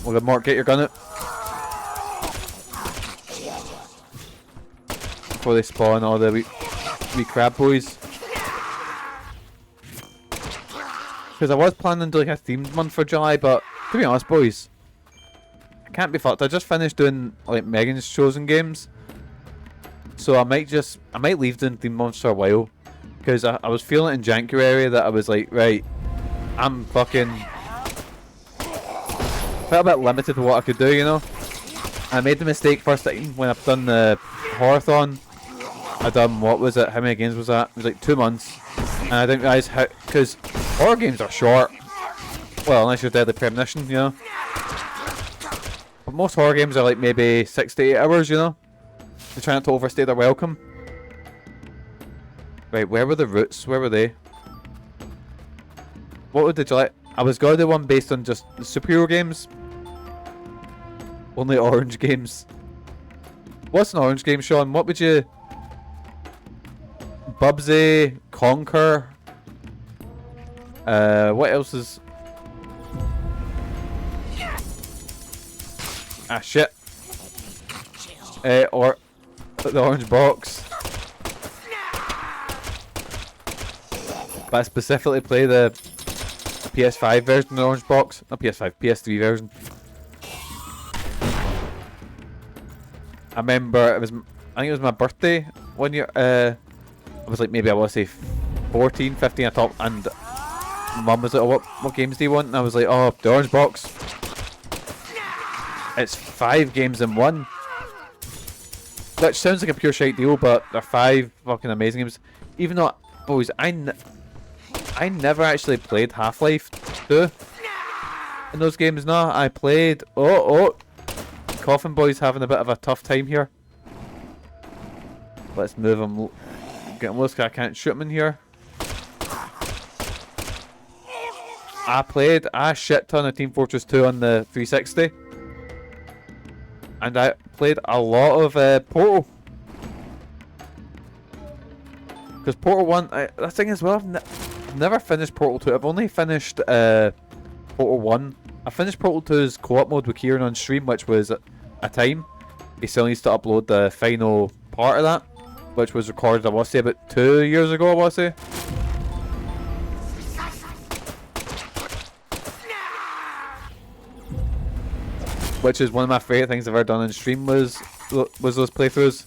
Well, good, Mark, get your gun out. Before they spawn all the wee crab boys. Because I was planning to do like a themed month for July, but to be honest, boys, I can't be fucked. I just finished doing like Megan's Chosen games. So I might leave doing themed months for a while. Because I was feeling in January that I was like, right, I'm fucking... felt a bit limited to what I could do, you know. I made the mistake first time when I've done the Horathon. I done, what was it, how many games was that? It was like 2 months. And I didn't realise how, because horror games are short. Well, unless you're Deadly Premonition, you know. But most horror games are like maybe 6 to 8 hours, you know. They try not to overstay their welcome. Right, where were the roots? Where were they? What would the July... I was going to do one based on just the superhero games. Only orange games. What's an orange game, Sean? What would you... Bubsy, Conquer. What else is... Ah, shit. Or... the orange box. But I specifically play the PS5 version of the orange box. Not PS5, PS3 version. I remember I think it was my birthday one year. I was like, maybe I want to say 14, 15 at top, and Mum was like, oh, what games do you want? And I was like, oh, the orange box. It's 5 games in one. Which sounds like a pure shite deal, but they're 5 fucking amazing games. Even though, boys, I never actually played Half-Life 2 in those games. No, I played... Oh, Coffin Boy's having a bit of a tough time here. Let's move him. Get him loose because I can't shoot him in here. I played a shit ton of Team Fortress 2 on the 360. And I played a lot of Portal. Because Portal 1, the thing is, well, I've never finished Portal 2. I've only finished Portal 1. I finished Portal 2's co-op mode with Kieran on stream, which was a time. He still needs to upload the final part of that, which was recorded, I want to say, about 2 years ago, I want to say. Which is one of my favourite things I've ever done on stream was those playthroughs.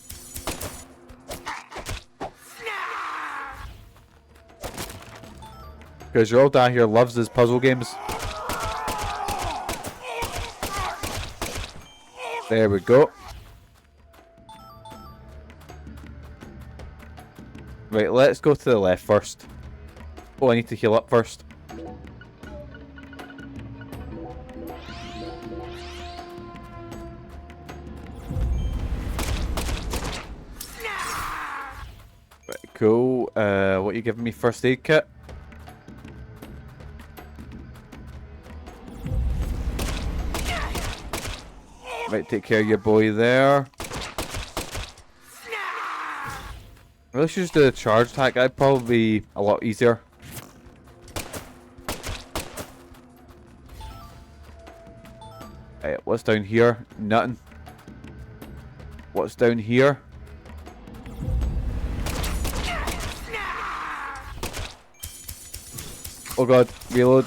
Because your old dad here loves his puzzle games. There we go. Right, let's go to the left first. Oh, I need to heal up first. Right, cool. What are you giving me? First aid kit? Right, take care of your boy there. Let's just do a charge attack. That'd probably be a lot easier. Right, what's down here? Nothing. What's down here? Oh god, reload.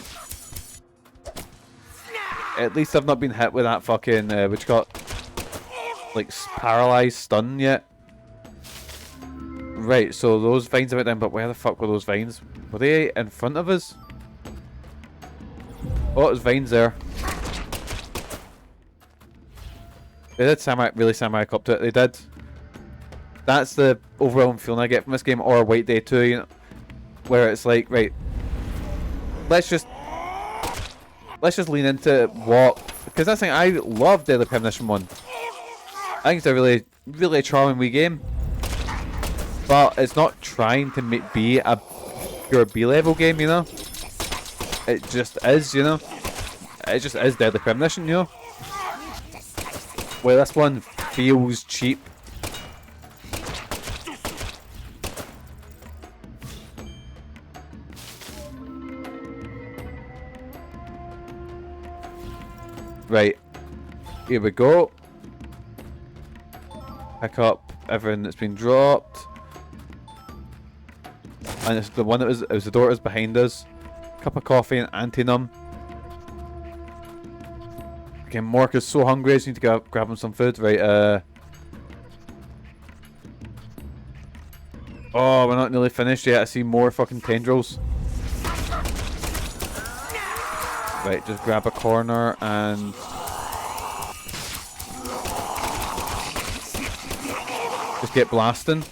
At least I've not been hit with that fucking, which got, like, paralyzed stun yet. Right, so those vines are out down, but where the fuck were those vines? Were they in front of us? Oh, there's vines there. They did really samurai up to it, they did. That's the overwhelming feeling I get from this game, or White Day 2, you know, where it's like, right, let's just lean into what, because that's the thing, I love Deadly Premonition 1. I think it's a really, really charming wee game. But it's not trying to be a pure B-level game, you know? It just is, you know? It just is Deadly Premonition, you know? Well, this one feels cheap. Right, here we go. Pick up everything that's been dropped. And it's the one that was the door that was behind us. Cup of coffee and anti-numb. Again, Mork is so hungry, I just need to go grab him some food. Right, oh, we're not nearly finished yet. I see more fucking tendrils. Right, just grab a corner and... just get blasting.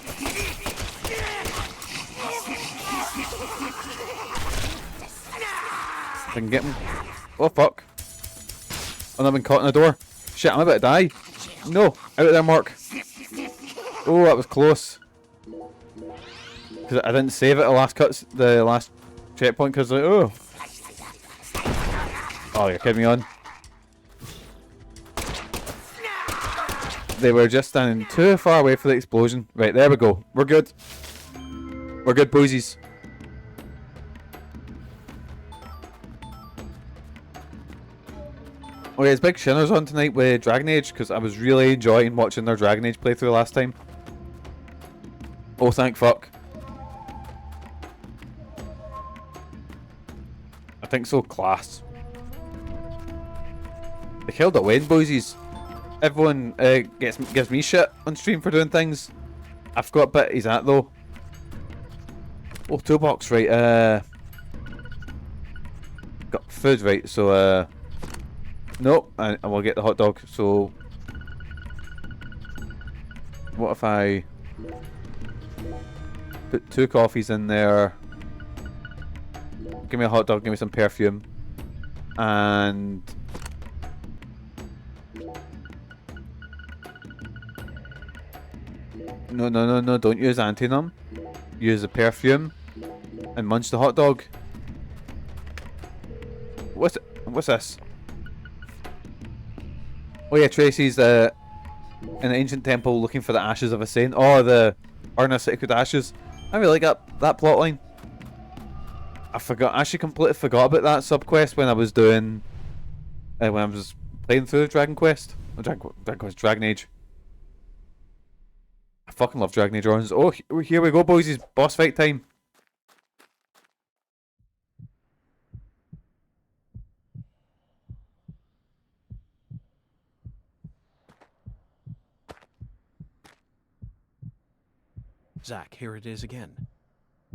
I can get him. Oh fuck. Oh, I've been caught in the door. Shit, I'm about to die. No, out of there, Mork. Oh, that was close. Because I didn't save it the last checkpoint because like, oh. Oh, you're kidding me on. They were just standing too far away for the explosion. Right, there we go. We're good. We're good, boysies. Okay, it's Big Shinner's on tonight with Dragon Age because I was really enjoying watching their Dragon Age playthrough last time. Oh, thank fuck. I think so. Class. They killed it when, boysies. Everyone gives me shit on stream for doing things. I forgot bit he's at though. Oh, toolbox, right. Got food, right? So nope. I will get the hot dog. So what if I put 2 coffees in there? Give me a hot dog. Give me some perfume, and no, don't use antinum. Use the perfume and munch the hot dog. What's this? Oh yeah, Tracy's in an ancient temple looking for the ashes of a saint. Oh, the urn of sacred ashes. I really like that plot line. I actually completely forgot about that subquest when I was doing when I was playing through Dragon Quest. Dragon Age. I fucking love Dragon Age Origins. Oh, here we go, boys. It's boss fight time. Zach, here it is again.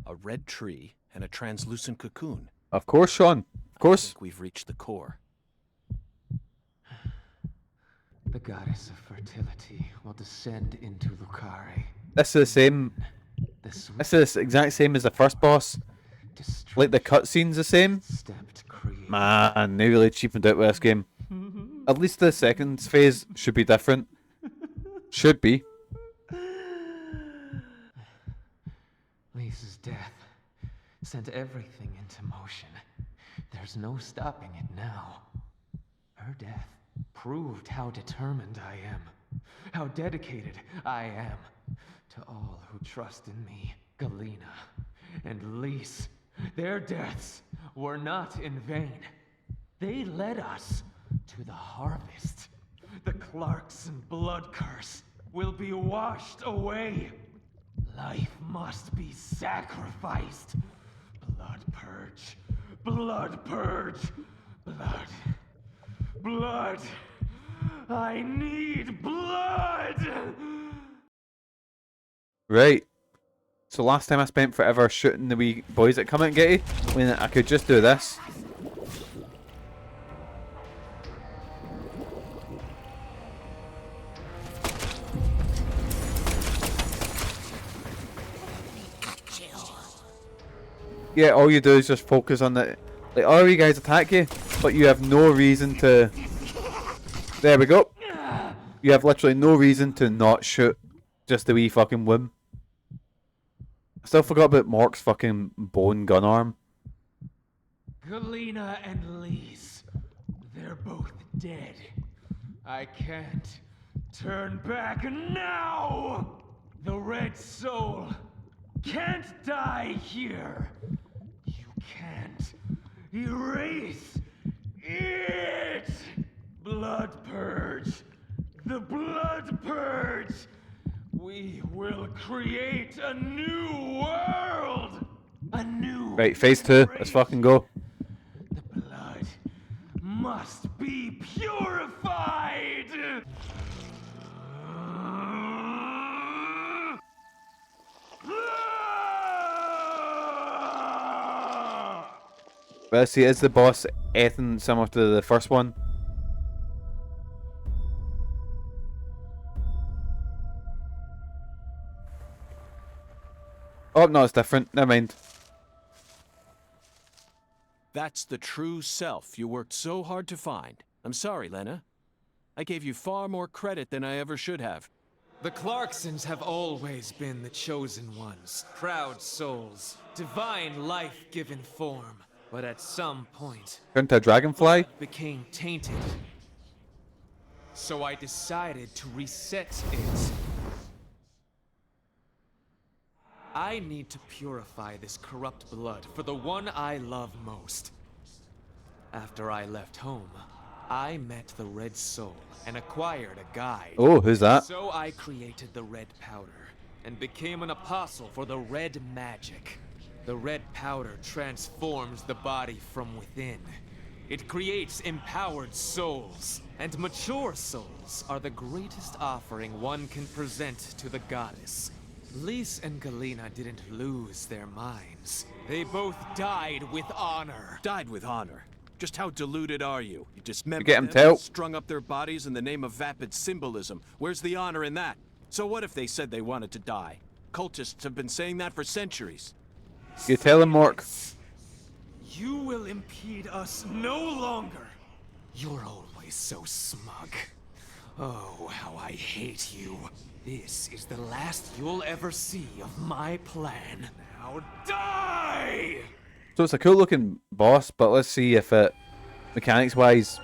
A red tree and a translucent cocoon. Of course, Sean. Of course. I think we've reached the core. The goddess of fertility will descend into Lucare. This is the same. This is the exact same as the first boss. Like the cutscene's the same. Man, they really cheapened out with this game. At least the second phase should be different. Should be. Lisa's death sent everything into motion. There's no stopping it now. Her death proved how determined I am, how dedicated I am to all who trust in me. Galena and Lise, their deaths were not in vain. They led us to the harvest. The Clarkson blood curse will be washed away. Life must be sacrificed. Blood purge. Blood purge. Blood. Blood. I need blood! Right. So last time I spent forever shooting the wee boys that come out and get you, when I could just do this. Yeah, all you do is just focus on the... Like, all you guys attack you, but you have no reason to... There we go. You have literally no reason to not shoot. Just the wee fucking whim. I still forgot about Mork's fucking bone gun arm. Galena and Lise, they're both dead. I can't turn back now! The Red Soul can't die here. You can't erase it! Blood purge! The blood purge! We will create a new world! A new Right, phase 2. Let's fucking go. The blood must be purified! Let's see, is the boss anything similar to the first one? Oh, no, it's different. Never mind. That's the true self you worked so hard to find. I'm sorry, Lena. I gave you far more credit than I ever should have. The Clarksons have always been the chosen ones, proud souls, divine life-given form. But at some point, Turn to a dragonfly? became tainted. So I decided to reset it. I need to purify this corrupt blood for the one I love most. After I left home, I met the Red Soul and acquired a guide. Oh, who's that? So I created the red powder and became an apostle for the red magic. The red powder transforms the body from within. It creates empowered souls, and mature souls are the greatest offering one can present to the goddess. Lys and Galena didn't lose their minds. They both died with honor. Died with honor? Just how deluded are you? You dismembered get 'em them, too. strung up their bodies in the name of vapid symbolism. Where's the honor in that? So what if they said they wanted to die? Cultists have been saying that for centuries. You tell him, Mork. You will impede us no longer. You're always so smug. Oh, how I hate you. This is the last you'll ever see of my plan. Now die! So it's a cool looking boss, but let's see if it, mechanics wise,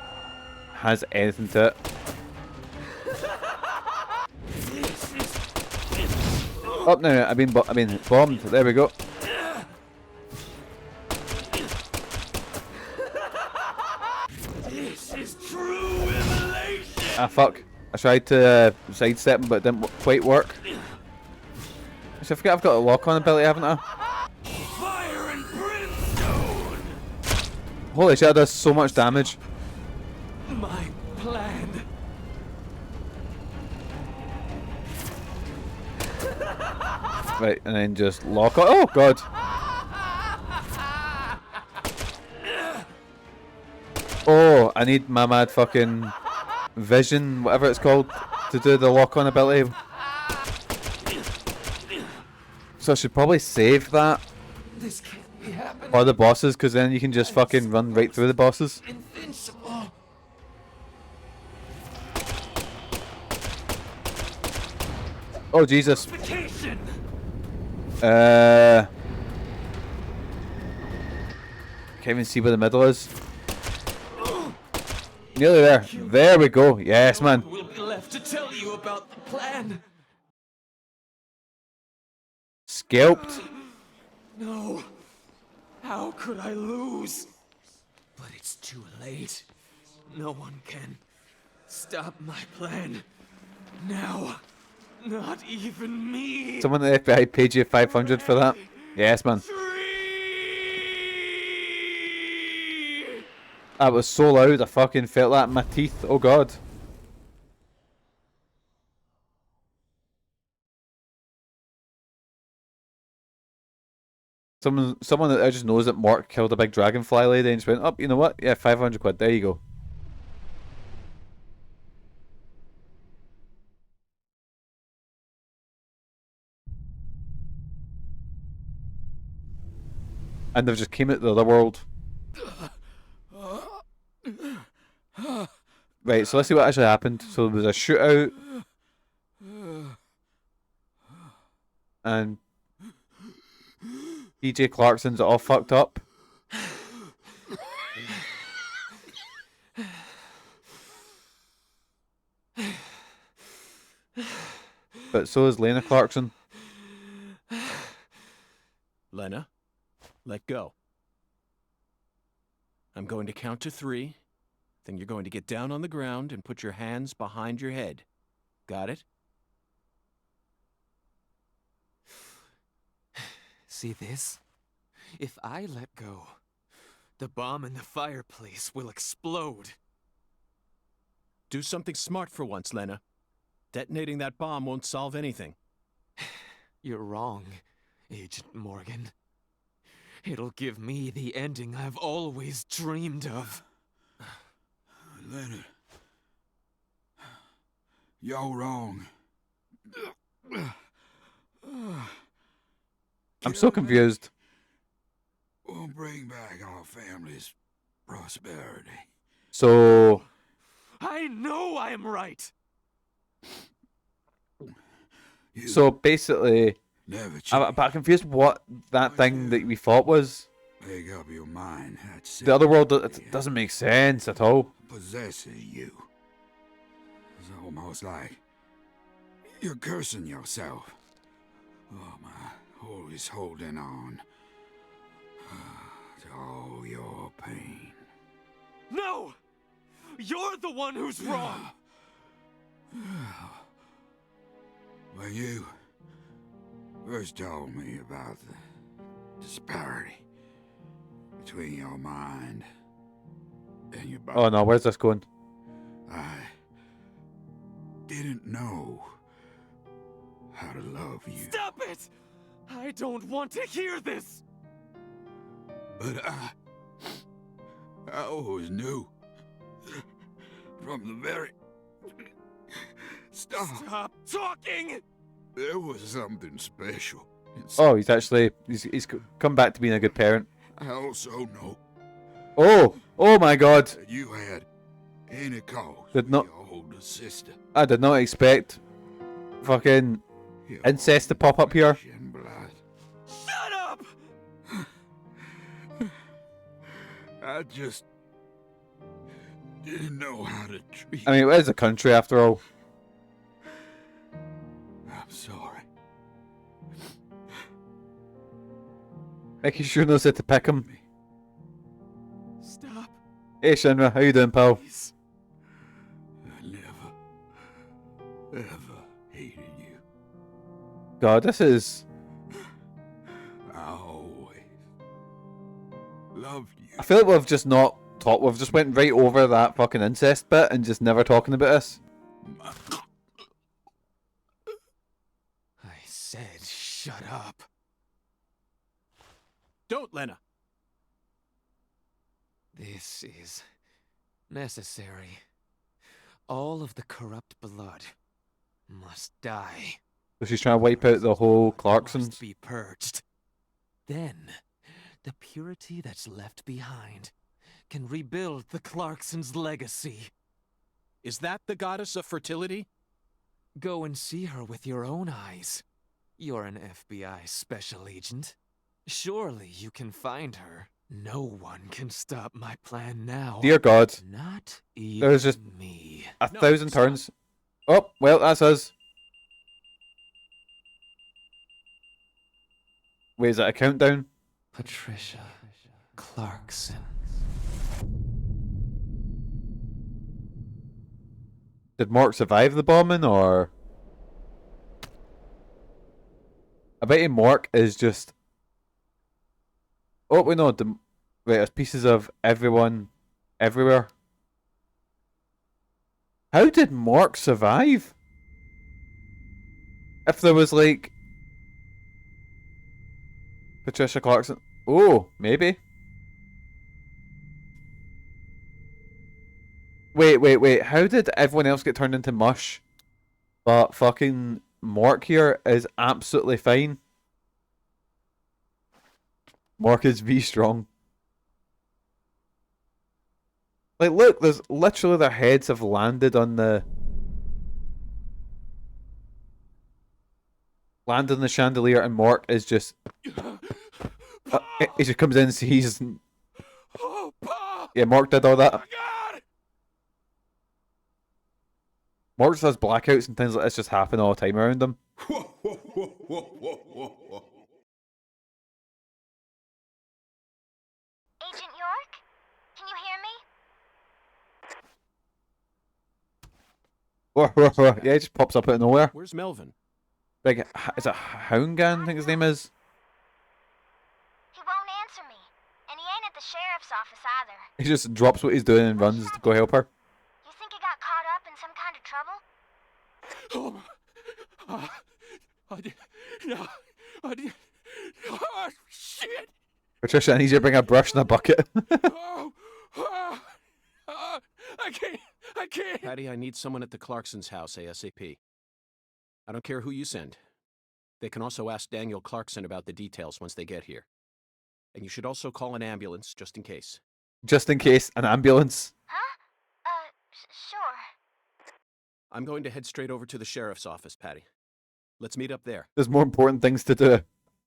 has anything to it. Up now, I've been bombed. There we go. This is true immolation! Ah fuck. I tried to sidestep him, but it didn't quite work. So I forget I've got a lock-on ability, haven't I? Fire and brimstone! Holy shit, that does so much damage. My plan. Right, and then just lock on. Oh god. Oh, I need my mad fucking vision, whatever it's called, to do the lock-on ability. So I should probably save that This can't be happening. for the bosses, because then you can just fucking run right through the bosses. Invincible. Oh Jesus. Vacation. Can't even see where the middle is. Nearly there. There we go. Yes, man. We'll be left to tell you about the plan. Scalped. No. How could I lose? But it's too late. No one can stop my plan. Now. Not even me. Someone at the FBI paid you 500 for that. Yes, man. That was so loud, I fucking felt that in my teeth. Oh god. Someone that just knows that Mork killed a big dragonfly lady and just went, oh, you know what? Yeah, 500 quid. There you go. And they've just came out the other world. Right, so let's see what actually happened. So there was a shootout. And DJ Clarksons all fucked up. But so is Lena Clarkson. Lena, let go. I'm going to count to 3. Then you're going to get down on the ground and put your hands behind your head. Got it? See this? If I let go, the bomb in the fireplace will explode. Do something smart for once, Lena. Detonating that bomb won't solve anything. You're wrong, Agent Morgan. It'll give me the ending I've always dreamed of. Leonard, you're wrong. I'm so confused. We'll bring back our family's prosperity. So I know I'm right! So basically, Never but I'm confused what that thing that we thought was. Make up your mind. That's The other world, it doesn't make sense at all. possesses you. It's almost like you're cursing yourself. Oh my, always holding on to all your pain. No! You're the one who's wrong! When you first told me about the disparity between your mind and your body. Oh no, where's this going? I didn't know how to love you. Stop it! I don't want to hear this! But I always knew from the very start. Stop talking! There was something special. Oh, he's come back to being a good parent. I also know Oh my God! that you had any cause Did with not- your older sister. I did not expect fucking Your incest to pop up here. flesh and blood. Shut up! I just didn't know how to treat I mean, it is a country after all. I'm sorry. Mickey sure knows how to pick him. Stop, Hey Shinra, how you doing, pal? please. I never, ever hated you. God, this is... I always loved you. I feel like we've just not talked. We've just went right over that fucking incest bit and just never talking about this. I said shut up. Don't, Lena. This is necessary. All of the corrupt blood must die. So she's trying to wipe out the whole Must Clarksons. be purged. Then, the purity that's left behind can rebuild the Clarksons' legacy. Is that the goddess of fertility? Go and see her with your own eyes. You're an FBI special agent. Surely you can find her. No one can stop my plan now. Dear God, Not even there's just me. 1,000 stop. turns. Oh, well, that's us. Wait, is that a countdown? Patricia Clarkson. Did Mork survive the bombing, or... I bet you Mork is just... Oh, wait, no. Wait, there's pieces of everyone everywhere. How did Mork survive? If there was, like... Patricia Clarkson... Oh, maybe. Wait. How did everyone else get turned into mush? But fucking Mork here is absolutely fine. Mork is V-strong. Like, look, there's literally their heads have landed on the... Landed on the chandelier, and Mork is just... he just comes in and sees... Oh, Pa! Yeah, Mork did all that. Oh, God! Mork just has blackouts and things like this just happen all the time around him. Whoa, whoa, whoa, whoa, whoa, whoa, whoa. Agent York? Can you hear me? Yeah, he just pops up out of nowhere. Where's Melvin? Like, is it Houngan, I think his name is? He won't answer me. And he ain't at the sheriff's office either. He just drops what he's doing and runs to go help her. You think he got caught up in some kind of trouble? I did. No. I did. Oh, shit! Patricia, I need you to bring a brush and a bucket. I can't. Patty, I need someone at the Clarksons' house ASAP. I don't care who you send. They can also ask Daniel Clarkson about the details once they get here. And you should also call an ambulance, just in case. Just in case, an ambulance. Huh? Sure. I'm going to head straight over to the sheriff's office, Patty. Let's meet up there. There's more important things to do.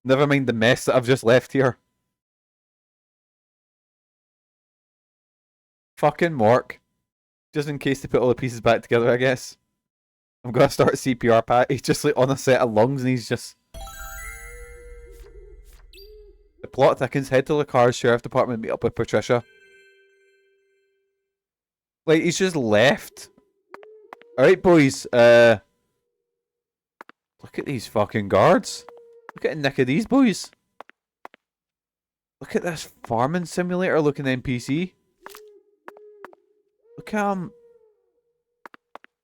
Never mind the mess that I've just left here. Fucking Mork. Just in case they put all the pieces back together, I guess. I'm gonna start CPR, Pat. He's just like on a set of lungs and he's just... The plot thickens. Head to the Carre Sheriff Department, meet up with Patricia. Like, he's just left. Alright, boys. Look at these fucking guards. Look at the nick of these boys. Look at this farming simulator looking NPC. Look at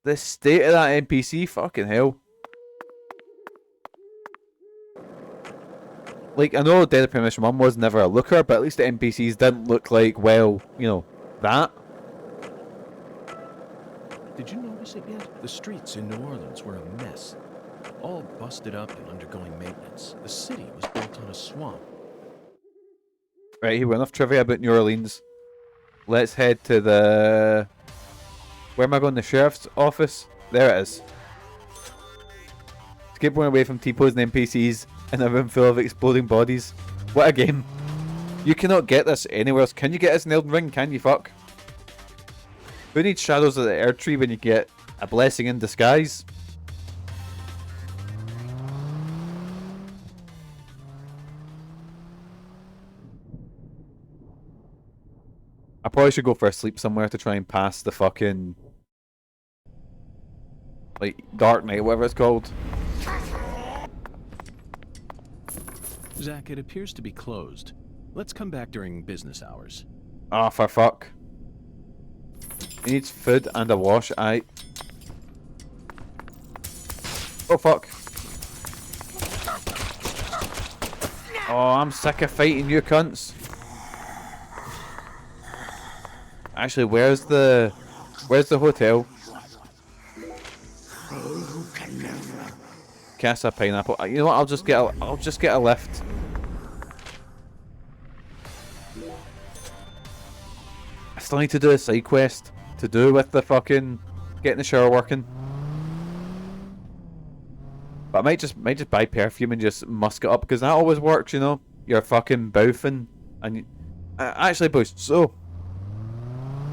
the state of that NPC. Fucking hell. Like, I know Deadly Premonition 1 was never a looker, but at least the NPCs didn't look like, well, you know, that. Did you notice it yet? The streets in New Orleans were a mess. All busted up and undergoing maintenance. The city was built on a swamp. Right, here we have enough trivia about New Orleans. Let's head to the... Where am I going? The sheriff's office? There it is. Escape one away from T-posing NPCs in a room full of exploding bodies. What a game. You cannot get this anywhere else. Can you get this in Elden Ring? Can you fuck? Who needs Shadows of the Air Tree when you get a blessing in disguise? I probably should go for a sleep somewhere to try and pass the fucking... like, Dark Knight, whatever it's called. Zach, it appears to be closed. Let's come back during business hours. Ah, for fuck. He needs food and a wash, aye. Oh, fuck. Oh, I'm sick of fighting you cunts. Actually, where's the hotel? Casa Pineapple. You know what? I'll just get a lift. I still need to do a side quest to do with the fucking getting the shower working. But I might just buy perfume and just musk it up because that always works, you know. You're fucking bouffing and actually, boys. So,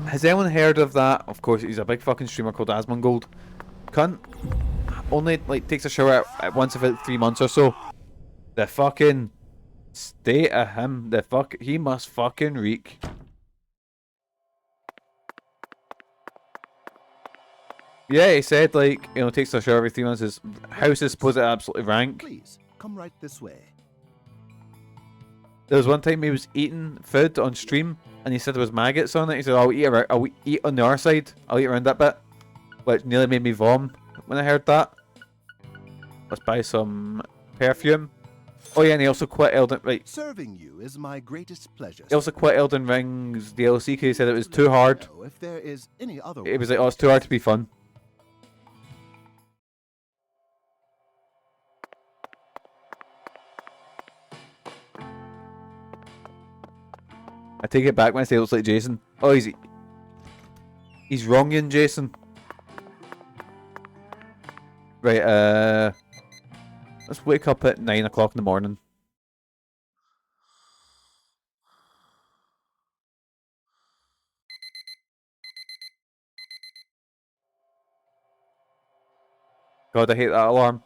has anyone heard of that? Of course, he's a big fucking streamer called Asmongold. Cunt only like takes a shower at once every 3 months or so. The fucking state of him. He must fucking reek. Yeah, he said like, you know, takes a shower every 3 months. His house is supposed to absolutely rank. Please, come right this way. There was one time he was eating food on stream and he said there was maggots on it. He said, I'll eat on the other side. I'll eat around that bit. Which nearly made me vom when I heard that. Let's buy some perfume. Oh yeah, and he also quit Elden... Right. Serving you is my greatest pleasure. He also quit Elden Ring's DLC because he said it was too hard. If there is any other It was like, oh, it's too hard to be fun. I take it back when I say it looks like Jason. Oh, he's wronging Jason. Right, let's wake up at 9 o'clock in the morning. God, I hate that alarm.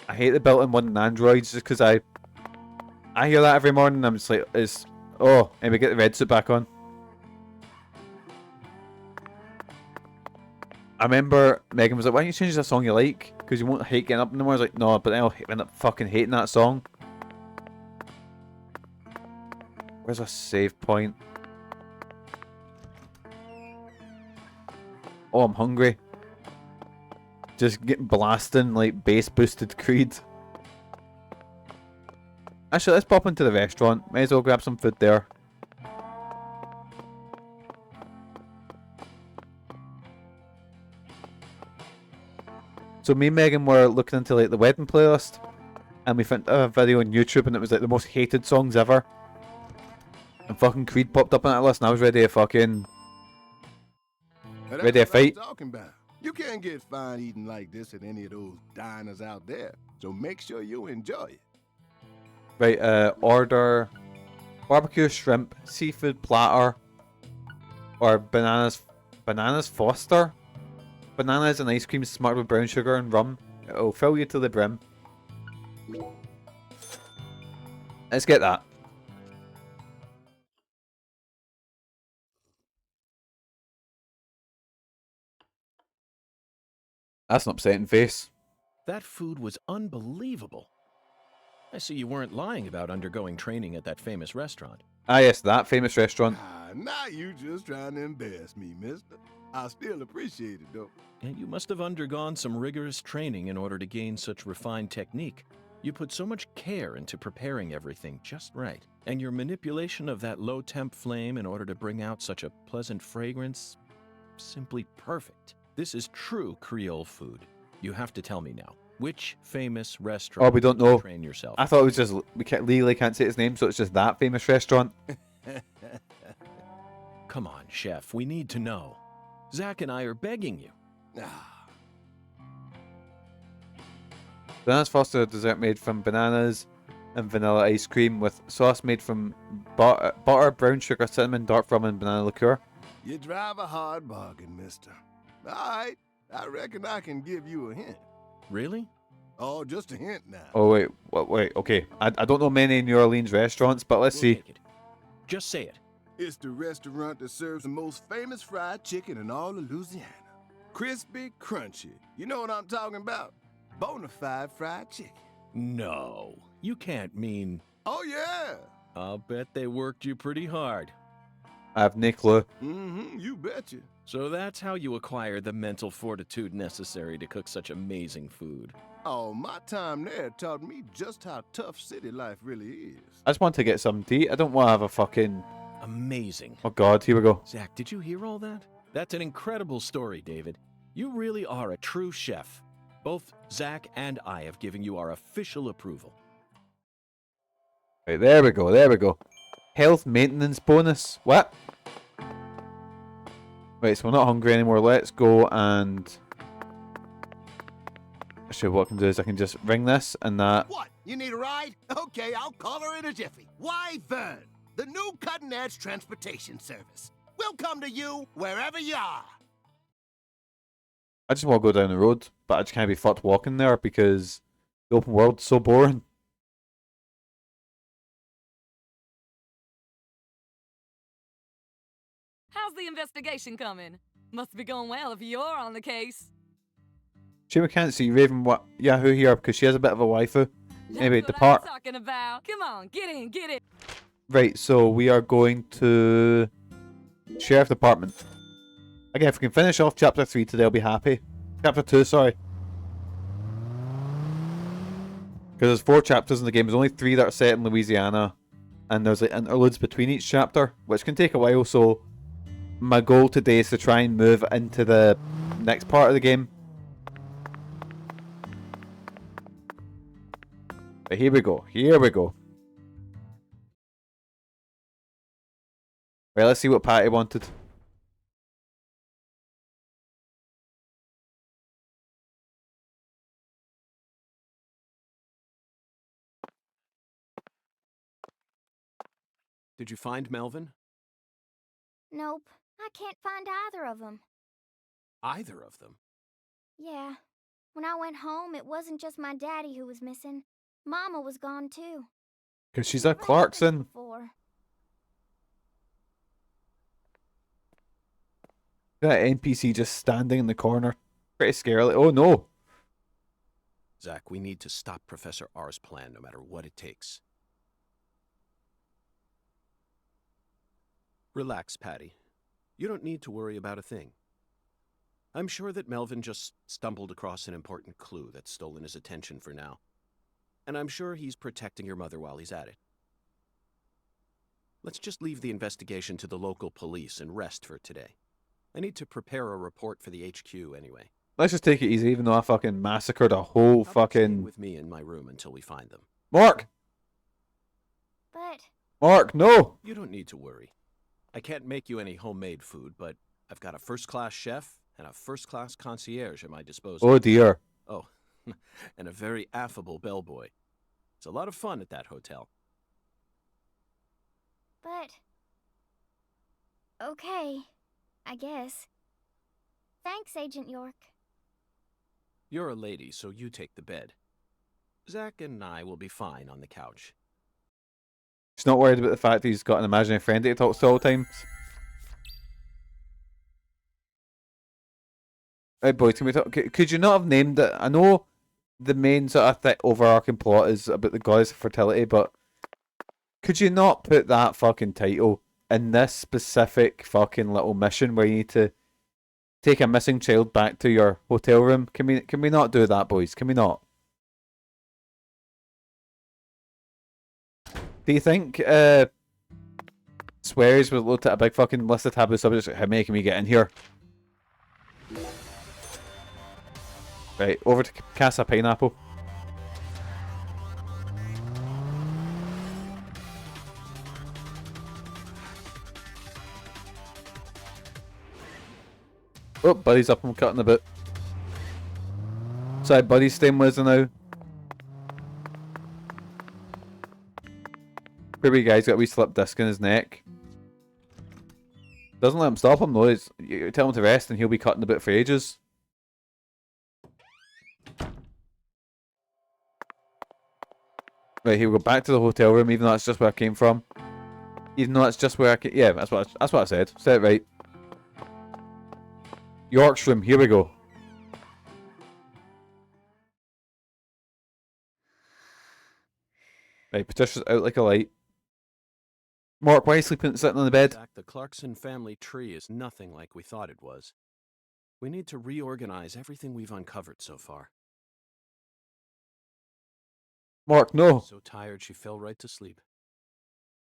I hate the built-in one in Androids just because I hear that every morning and I'm just like, oh, and we get the red suit back on. I remember Megan was like, why don't you change the song you like? Because you won't hate getting up in the morning. I was like, no, but then I'll end up fucking hating that song. Where's a save point? Oh, I'm hungry. Just getting blasting like bass boosted Creed. Actually, let's pop into the restaurant. May as well grab some food there. So me and Megan were looking into like the wedding playlist, and we found a video on YouTube, and it was like the most hated songs ever. And fucking Creed popped up on that list, and I was ready to fucking ready to fight. Talking about. You can't get fine eating like this at any of those diners out there, so make sure you enjoy it. Right, order barbecue shrimp, seafood platter, or bananas Foster. Bananas and ice cream smarted with brown sugar and rum. It'll fill you to the brim. Let's get that. That's an upsetting face. That food was unbelievable. I see you weren't lying about undergoing training at that famous restaurant. Ah, yes, that famous restaurant. Now you just trying to embarrass me, mister. I still appreciate it, though. And you must have undergone some rigorous training in order to gain such refined technique. You put so much care into preparing everything just right. And your manipulation of that low-temp flame in order to bring out such a pleasant fragrance, simply perfect. This is true Creole food. You have to tell me now, which famous restaurant Oh, we don't did you know. train yourself? I thought it was just, legally can't say its name, so it's just that famous restaurant. Come on, chef, we need to know. Zach and I are begging you. Bananas Foster dessert made from bananas and vanilla ice cream with sauce made from butter, brown sugar, cinnamon, dark rum, and banana liqueur. You drive a hard bargain, mister. All right, I reckon I can give you a hint. Really? Oh, just a hint now. Oh, wait, okay. I don't know many New Orleans restaurants, but let's We'll see. take it. Just say it. It's the restaurant that serves the most famous fried chicken in all of Louisiana. Crispy, crunchy. You know what I'm talking about? Bonafide fried chicken. No, you can't mean... Oh, yeah. I'll bet they worked you pretty hard. I have no clue. Mm-hmm, you betcha. So that's how you acquire the mental fortitude necessary to cook such amazing food. Oh, my time there taught me just how tough city life really is. I just want to get something to eat. I don't want to have a fucking... Amazing. Oh, God, here we go. Zach, did you hear all that? That's an incredible story, David. You really are a true chef. Both Zach and I have given you our official approval. Right, there we go. Health maintenance bonus. What? Right, so we're not hungry anymore. Let's go and... Actually, what I can do is I can just ring this and that. What? You need a ride? Okay, I'll call her in a jiffy. Why, Vern, the new cutting-edge transportation service. We'll come to you wherever you are. I just want to go down the road, but I just can't be fucked walking there because the open world's so boring. How's the investigation coming? Must be going well if you're on the case. Shame we can't see Raven Yahoo here because she has a bit of a waifu. Anyway, That's what depart. I'm talking about. Come on, get in, get in. Right, so we are going to Sheriff Department. Again, if we can finish off Chapter 3 today, I'll be happy. Chapter 2, sorry. Because there's 4 chapters in the game. There's only 3 that are set in Louisiana. And there's like interludes between each chapter, which can take a while, so my goal today is to try and move into the next part of the game. But here we go. Right, let's see what Patty wanted. Did you find Melvin? Nope, I can't find either of them. Either of them? Yeah, when I went home, it wasn't just my daddy who was missing. Mama was gone too. Because she's a Never happened Clarkson. before. That NPC just standing in the corner. Pretty scary. Oh no. Zach, we need to stop Professor R's plan no matter what it takes. Relax, Patty. You don't need to worry about a thing. I'm sure that Melvin just stumbled across an important clue that's stolen his attention for now. And I'm sure he's protecting your mother while he's at it. Let's just leave the investigation to the local police and rest for today. I need to prepare a report for the HQ anyway. Let's just take it easy, even though I fucking massacred a whole How about staying fucking... with me in my room until we find them? Mork! But Mork, no! You don't need to worry. I can't make you any homemade food, but I've got a first-class chef and a first-class concierge at my disposal. Oh dear. Oh, and a very affable bellboy. It's a lot of fun at that hotel. okay, I guess. Thanks, Agent York. You're a lady, so you take the bed. Zach and I will be fine on the couch. He's not worried about the fact that he's got an imaginary friend that he talks to all the time. Right, boys, can we talk? Could you not have named it? I know the main sort of overarching plot is about the goddess of fertility, but could you not put that fucking title in this specific fucking little mission where you need to take a missing child back to your hotel room? Can we not do that, boys? Can we not? Do you think Swears was looked at a big fucking list of taboo subjects like, how many can we get in here? Right, over to Casa Pineapple. Oh, Buddy's up and cutting a bit. Sorry, Buddy's staying with us now. Baby guy's got a wee slip disc in his neck. Doesn't let him stop him though. You tell him to rest and he'll be cutting a bit for ages. Right, he'll go back to the hotel room, even though that's just where I came from. Even though that's just where I came. Yeah, that's what I said. Said it right. York's room. Here we go. Right, Patricia's out like a light. Mork, why are you sitting on the bed? Zach, the Clarkson family tree is nothing like we thought it was. We need to reorganize everything we've uncovered so far. Mork, no. So tired she fell right to sleep.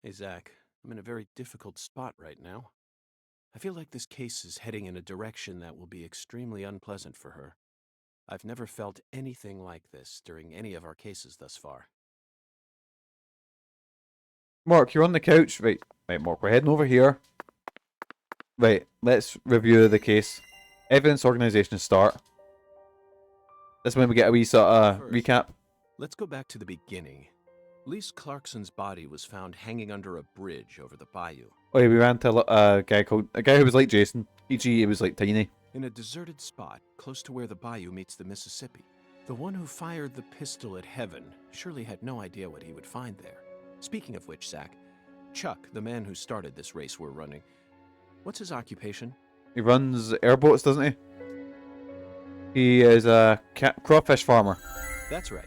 Hey, Zach, I'm in a very difficult spot right now. I feel like this case is heading in a direction that will be extremely unpleasant for her. I've never felt anything like this during any of our cases thus far. Mork, you're on the couch. Right, Mork, we're heading over here. Right, let's review the case. Evidence organization start. This is when we get a wee sort of recap. Let's go back to the beginning. Lise Clarkson's body was found hanging under a bridge over the bayou. Oh yeah, we ran to a guy who was like Jason. E.g., he was like tiny. In a deserted spot, close to where the bayou meets the Mississippi. The one who fired the pistol at Heaven surely had no idea what he would find there. Speaking of which, Zach, Chuck, the man who started this race we're running, what's his occupation? He runs airboats, doesn't he? He is a crawfish farmer. That's right.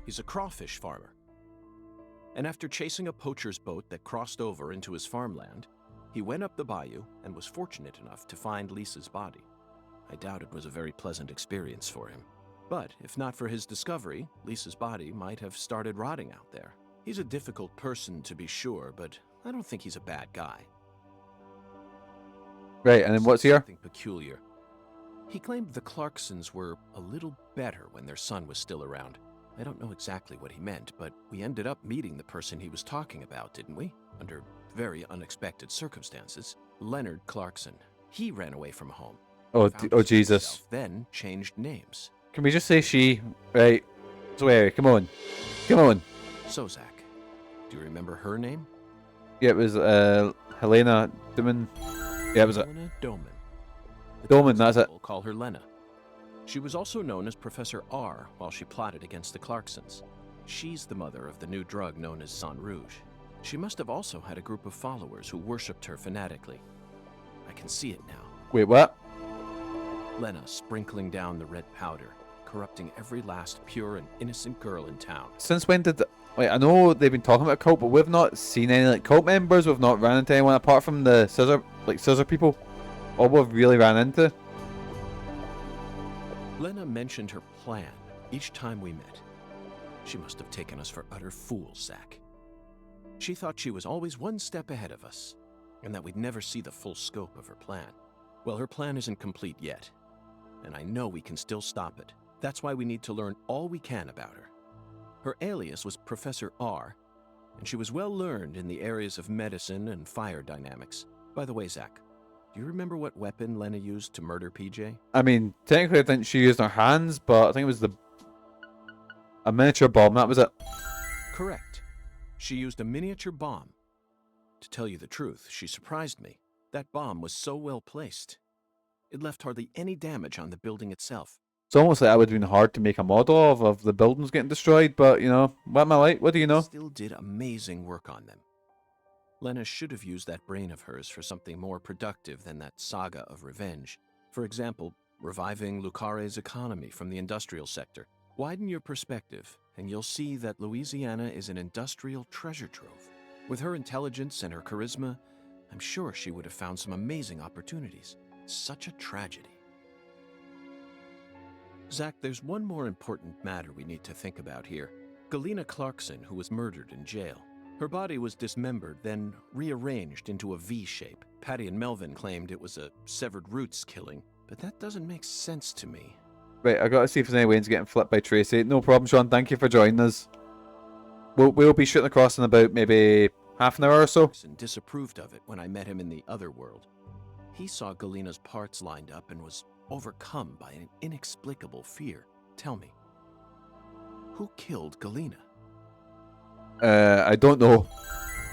He's a crawfish farmer. And after chasing a poacher's boat that crossed over into his farmland, he went up the bayou and was fortunate enough to find Lisa's body. I doubt it was a very pleasant experience for him. But if not for his discovery, Lisa's body might have started rotting out there. He's a difficult person to be sure, but I don't think he's a bad guy. Right, and then what's here? Something peculiar. He claimed the Clarksons were a little better when their son was still around. I don't know exactly what he meant, but we ended up meeting the person he was talking about, didn't we? Under very unexpected circumstances. Leonard Clarkson. He ran away from home. Oh Jesus. Himself, then changed names. Can we just say she? Right. Swear, come on. Come on. So, Zach, do you remember her name? Yeah, it was Helena Doman. Yeah, it was it. Helena Doman. Doman, that's it. We'll call her Lena. She was also known as Professor R while she plotted against the Clarksons. She's the mother of the new drug known as Sang Rouge. She must have also had a group of followers who worshipped her fanatically. I can see it now. Wait, what? Lena sprinkling down the red powder, corrupting every last pure and innocent girl in town. Since when did wait, I know they've been talking about cult, but we've not seen any like cult members. We've not ran into anyone apart from the scissor people. All we've really ran into. Lena mentioned her plan each time we met. She must have taken us for utter fools, Zach. She thought she was always one step ahead of us, and that we'd never see the full scope of her plan. Well, her plan isn't complete yet, and I know we can still stop it. That's why we need to learn all we can about her. Her alias was Professor R, and she was well learned in the areas of medicine and fire dynamics. By the way, Zach, do you remember what weapon Lena used to murder PJ? I mean, technically I think she used her hands, but I think it was a miniature bomb, that was it. Correct. She used a miniature bomb. To tell you the truth, she surprised me. That bomb was so well placed. It left hardly any damage on the building itself. It's almost like that would have been hard to make a model of the buildings getting destroyed, but, you know, what am I like? What do you know? Still did amazing work on them. Lena should have used that brain of hers for something more productive than that saga of revenge. For example, reviving Lucare's economy from the industrial sector. Widen your perspective, and you'll see that Louisiana is an industrial treasure trove. With her intelligence and her charisma, I'm sure she would have found some amazing opportunities. Such a tragedy. Zach, there's one more important matter we need to think about here. Galena Clarkson, who was murdered in jail. Her body was dismembered, then rearranged into a V shape. Patty and Melvin claimed it was a severed roots killing, but that doesn't make sense to me. Right, I gotta see if there's any way into getting flipped by Tracy. No problem, Sean. Thank you for joining us. We'll be shooting across in about maybe half an hour or so. Clarkson disapproved of it when I met him in the other world. He saw Galena's parts lined up and was overcome by an inexplicable fear. Tell me, who killed Galena? I don't know.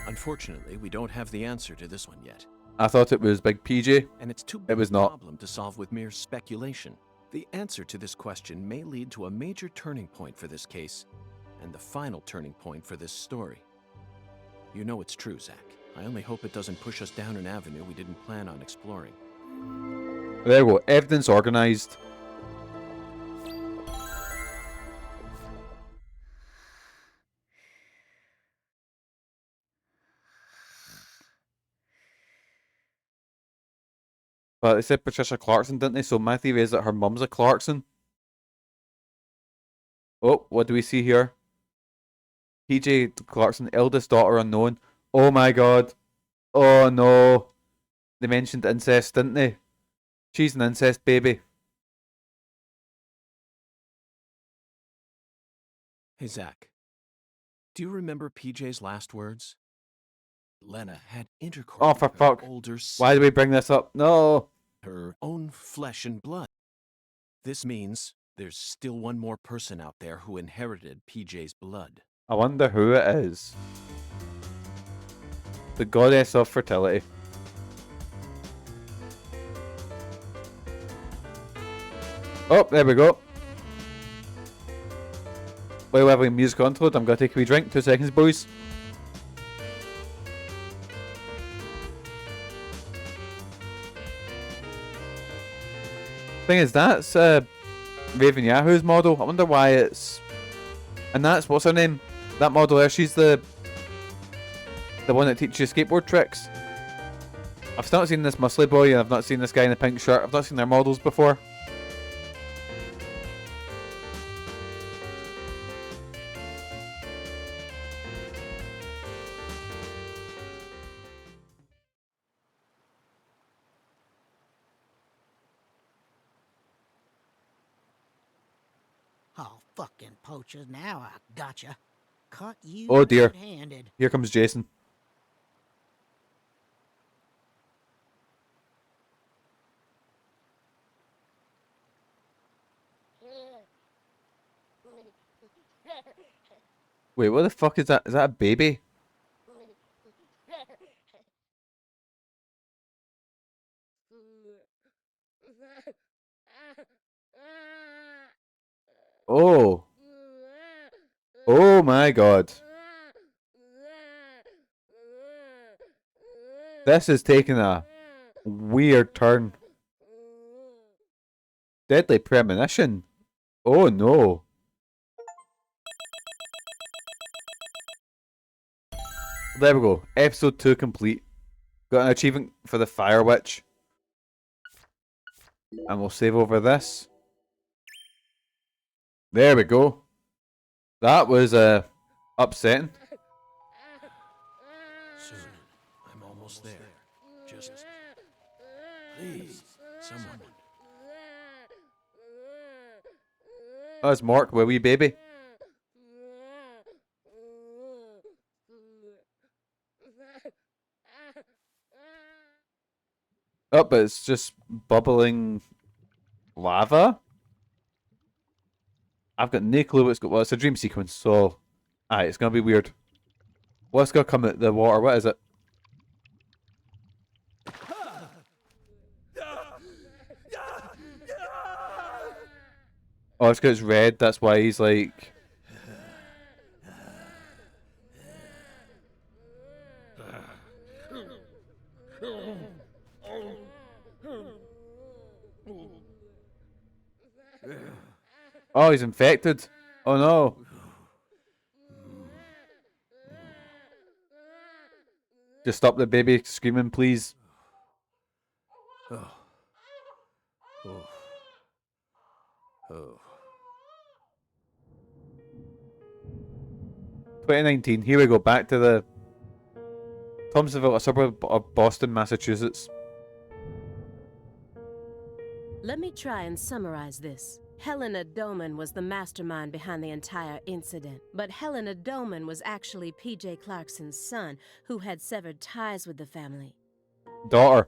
Unfortunately, we don't have the answer to this one yet. I thought it was Big PJ. And it's too It big was a not. problem to solve with mere speculation. The answer to this question may lead to a major turning point for this case, and the final turning point for this story. You know it's true, Zach. I only hope it doesn't push us down an avenue we didn't plan on exploring. There we go. Evidence organised. But they said Patricia Clarkson, didn't they? So my theory is that her mum's a Clarkson. Oh, what do we see here? PJ Clarkson, eldest daughter unknown. Oh my god. Oh no. They mentioned incest, didn't they? She's an incest baby. Hey, Zach. Do you remember PJ's last words? Lena had intercourse Oh, for with her fuck. older Why do sister, we bring this up? No. her own flesh and blood. This means there's still one more person out there who inherited PJ's blood. I wonder who it is. The goddess of fertility. Oh, there we go. While we're having music on to load, I'm going to take a wee drink. 2 seconds, boys. Thing is, that's Raven Yahoo's model. I wonder why it's... And that's, what's her name? That model there, she's the one that teaches you skateboard tricks. I've not seen this muscly boy, and I've not seen this guy in the pink shirt. I've not seen their models before. Oh, fucking poachers, now I gotcha. Caught you Oh dear. red-handed. Here comes Jason. Wait, what the fuck is that? Is that a baby? Oh. Oh my god. This is taking a weird turn. Deadly Premonition? Oh no. There we go. Episode 2 complete. Got an achievement for the Fire Witch. And we'll save over this. There we go. That was upsetting. Soon, I'm almost there. Just please, someone. That's Mork, wee baby. Oh, but it's just bubbling lava. I've got no clue what's got. Well, it's a dream sequence, so aye, it's gonna be weird. What's gonna come out the water? What is it? Oh, it's because it's red. That's why he's like. Oh, he's infected. Oh no. Just stop the baby screaming, please. Oh. Oh. Oh. 2019. Here we go. Back to the Thompsonville, a suburb of Boston, Massachusetts. Let me try and summarize this. Helena Doman was the mastermind behind the entire incident, but Helena Doman was actually P.J. Clarkson's son, who had severed ties with the family. Daughter.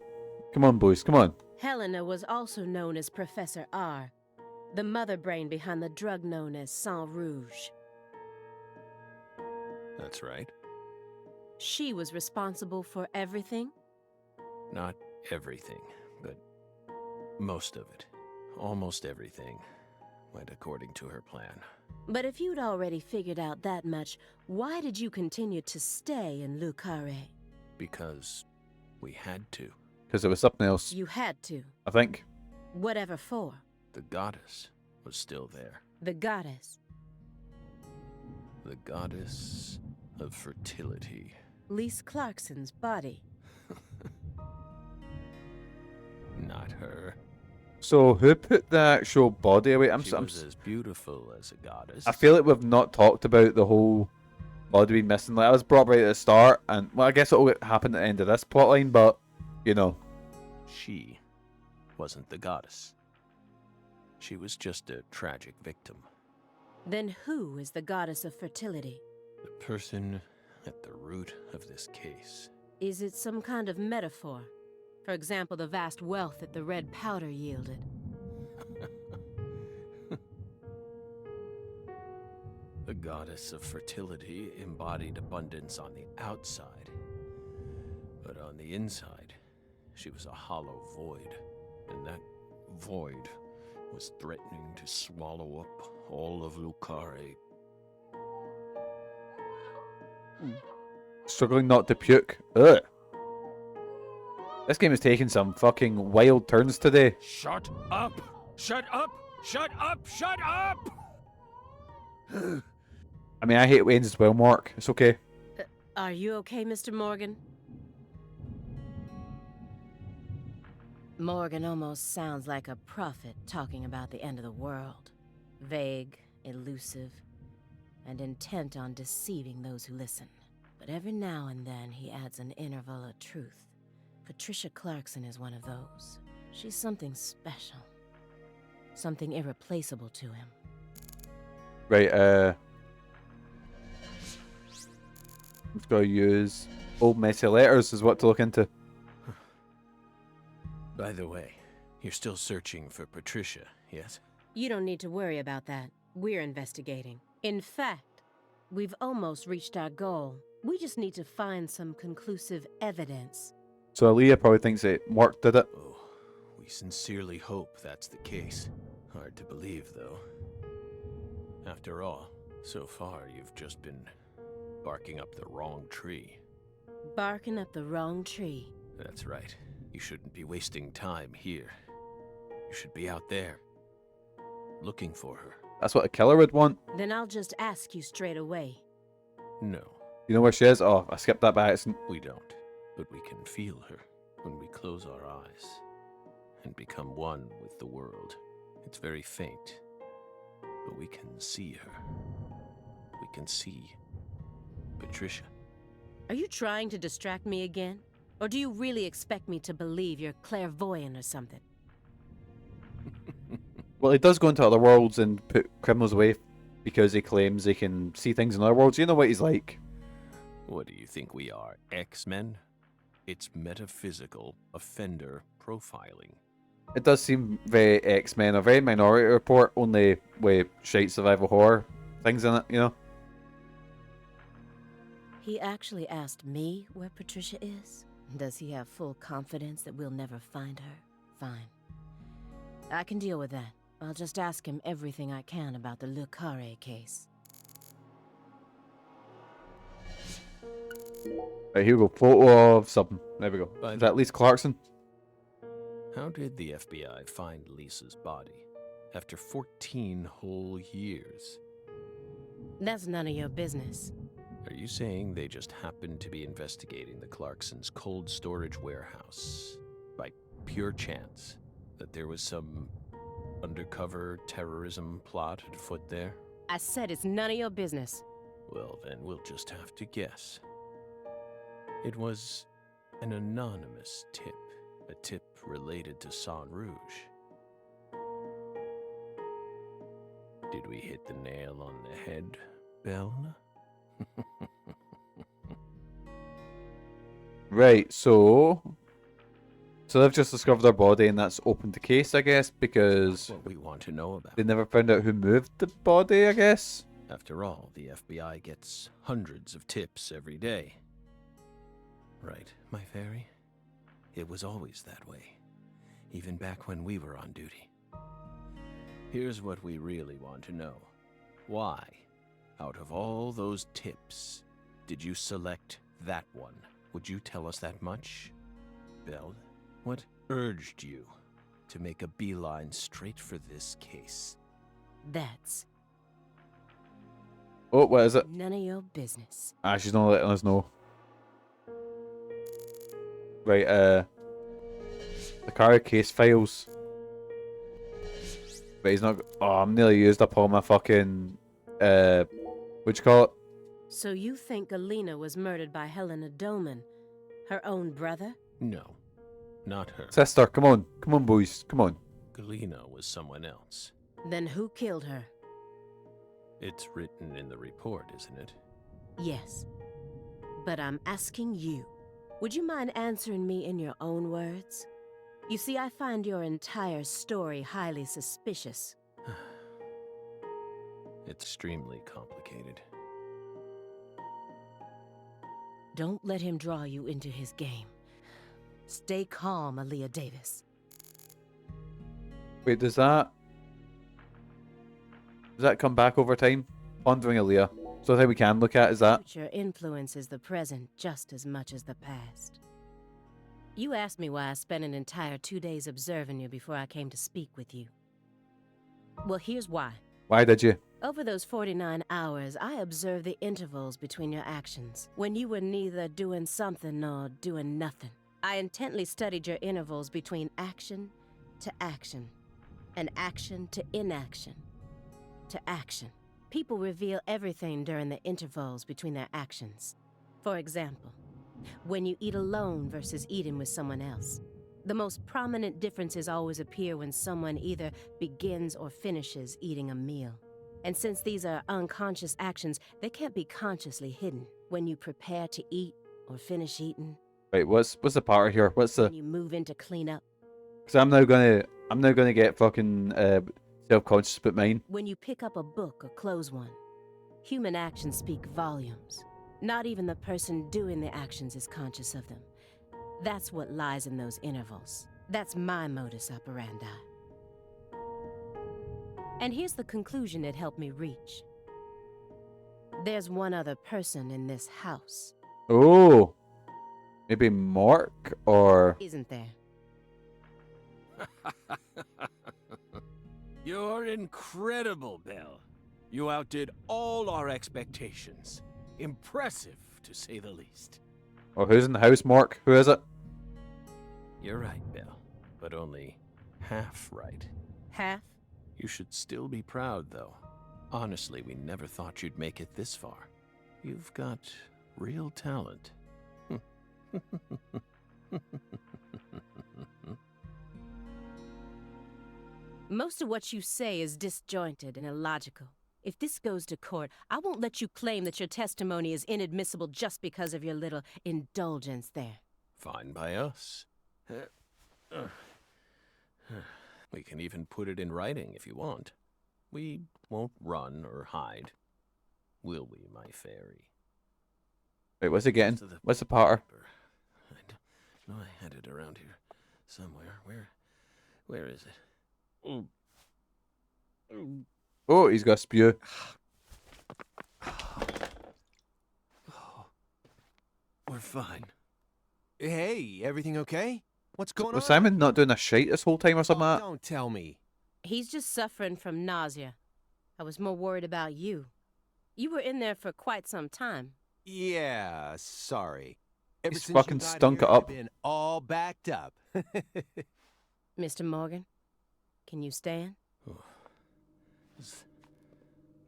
Come on, boys. Come on. Helena was also known as Professor R, the mother brain behind the drug known as Sang Rouge. That's right. She was responsible for everything? Not everything, but most of it. Almost everything went according to her plan. But if you'd already figured out that much, why did you continue to stay in Le Carre? Because we had to. Because there was something else. You had to. I think. Whatever for. The goddess was still there. The goddess. The goddess of fertility. Lise Clarkson's body. Not her. So who put the actual body away? She was as beautiful as a goddess. I feel like we've not talked about the whole body being missing. Like, I was brought right at the start, and well, I guess it'll happen at the end of this plotline, but you know. She wasn't the goddess. She was just a tragic victim. Then who is the goddess of fertility? The person at the root of this case. Is it some kind of metaphor? For example, the vast wealth that the red powder yielded. The goddess of fertility embodied abundance on the outside. But on the inside, she was a hollow void. And that void was threatening to swallow up all of Le Carre. Struggling not to puke. Ugh. This game is taking some fucking wild turns today. Shut up! Shut up! Shut up! Shut up! I mean, I hate Wayne's as well, Mark. It's okay. Are you okay, Mr. Morgan? Morgan almost sounds like a prophet talking about the end of the world. Vague, elusive, and intent on deceiving those who listen. But every now and then he adds an interval of truth. Patricia Clarkson is one of those. She's something special. Something irreplaceable to him. Right, let's go use old messy letters is what to look into. By the way, you're still searching for Patricia, yes? You don't need to worry about that. We're investigating. In fact, we've almost reached our goal. We just need to find some conclusive evidence. So Aaliyah probably thinks that Mork did it. Oh, we sincerely hope that's the case. Hard to believe, though. After all, so far you've just been barking up the wrong tree. Barking up the wrong tree? That's right. You shouldn't be wasting time here. You should be out there, looking for her. That's what a killer would want. Then I'll just ask you straight away. No. You know where she is? Oh, I skipped that by accident. We don't. But we can feel her when we close our eyes and become one with the world. It's very faint, but we can see her. We can see Patricia. Are you trying to distract me again? Or do you really expect me to believe you're clairvoyant or something? Well, he does go into other worlds and put criminals away because he claims he can see things in other worlds. You know what he's like. What do you think we are, X-Men? It's metaphysical offender profiling. It does seem very X-Men, a very Minority Report, only with shite survival horror things in it, you know? He actually asked me where Patricia is? Does he have full confidence that we'll never find her? Fine. I can deal with that. I'll just ask him everything I can about the Le Carre case. Right, here we go. Photo of something. There we go. By Is that Lise Clarkson? How did the FBI find Lisa's body? After 14 whole years. That's none of your business. Are you saying they just happened to be investigating the Clarksons' cold storage warehouse by pure chance? That there was some undercover terrorism plot afoot there? I said it's none of your business. Well, then we'll just have to guess. It was an anonymous tip. A tip related to Sang Rouge. Did we hit the nail on the head, Belle? Right, so they've just discovered her body, and that's opened the case, I guess, because What we want to know about. they never found out who moved the body, I guess. After all, the FBI gets hundreds of tips every day. Right, my fairy? It was always that way, even back when we were on duty. Here's what we really want to know. Why, out of all those tips, did you select that one? Would you tell us that much? Belle, what urged you to make a beeline straight for this case? That's Oh, what is it? none of your business. Ah, she's not letting us know. Right, the Carre case files. But he's not. Oh, I'm nearly used up all my fucking. What'd you call it? So you think Galena was murdered by Helena Doman, her own brother? No, not her. Sister, come on. Come on, boys. Come on. Galena was someone else. Then who killed her? It's written in the report, isn't it? Yes. But I'm asking you, would you mind answering me in your own words? You see, I find your entire story highly suspicious. It's extremely complicated. Don't let him draw you into his game. Stay calm, Aaliyah Davis. Wait, does that come back over time? Pondering Aaliyah. So I think we can look at is that. Future influences the present just as much as the past. You asked me why I spent an entire 2 days observing you before I came to speak with you. Well, here's why. Why did you? Over those 49 hours, I observed the intervals between your actions, when you were neither doing something nor doing nothing. I intently studied your intervals between action to action, and action to inaction, to action. People reveal everything during the intervals between their actions. For example, when you eat alone versus eating with someone else. The most prominent differences always appear when someone either begins or finishes eating a meal. And since these are unconscious actions, they can't be consciously hidden. When you prepare to eat or finish eating. Wait, what's the part here? What's the? When you move in to clean up. Because I'm now gonna get fucking self-conscious about mine. When you pick up a book or close one. Human actions speak volumes. Not even the person doing the actions is conscious of them. That's what lies in those intervals. That's my modus operandi. And here's the conclusion it helped me reach. There's one other person in this house. Oh, maybe Mork or. Isn't there? You're incredible, Belle. You outdid all our expectations. Impressive, to say the least. Oh, who's in the house, Mork? Who is it? You're right, Belle, but only half right. Half? You should still be proud, though. Honestly, we never thought you'd make it this far. You've got real talent. Most of what you say is disjointed and illogical. If this goes to court, I won't let you claim that your testimony is inadmissible just because of your little indulgence there. Fine by us. We can even put it in writing if you want. We won't run or hide. Will we, my fairy? Wait, what's it getting? What's the patter? I know I had it around here somewhere. Where is it? Oh, he's got a spew. We're fine. Hey, everything okay? What's going on? Was Simon not doing a shite this whole time or something like that? Don't tell me. He's just suffering from nausea. I was more worried about you. You were in there for quite some time. Yeah, sorry. Ever He's since fucking you got stunk here, it up. I've been all backed up. Mr. Morgan, can you stand? Oh. Is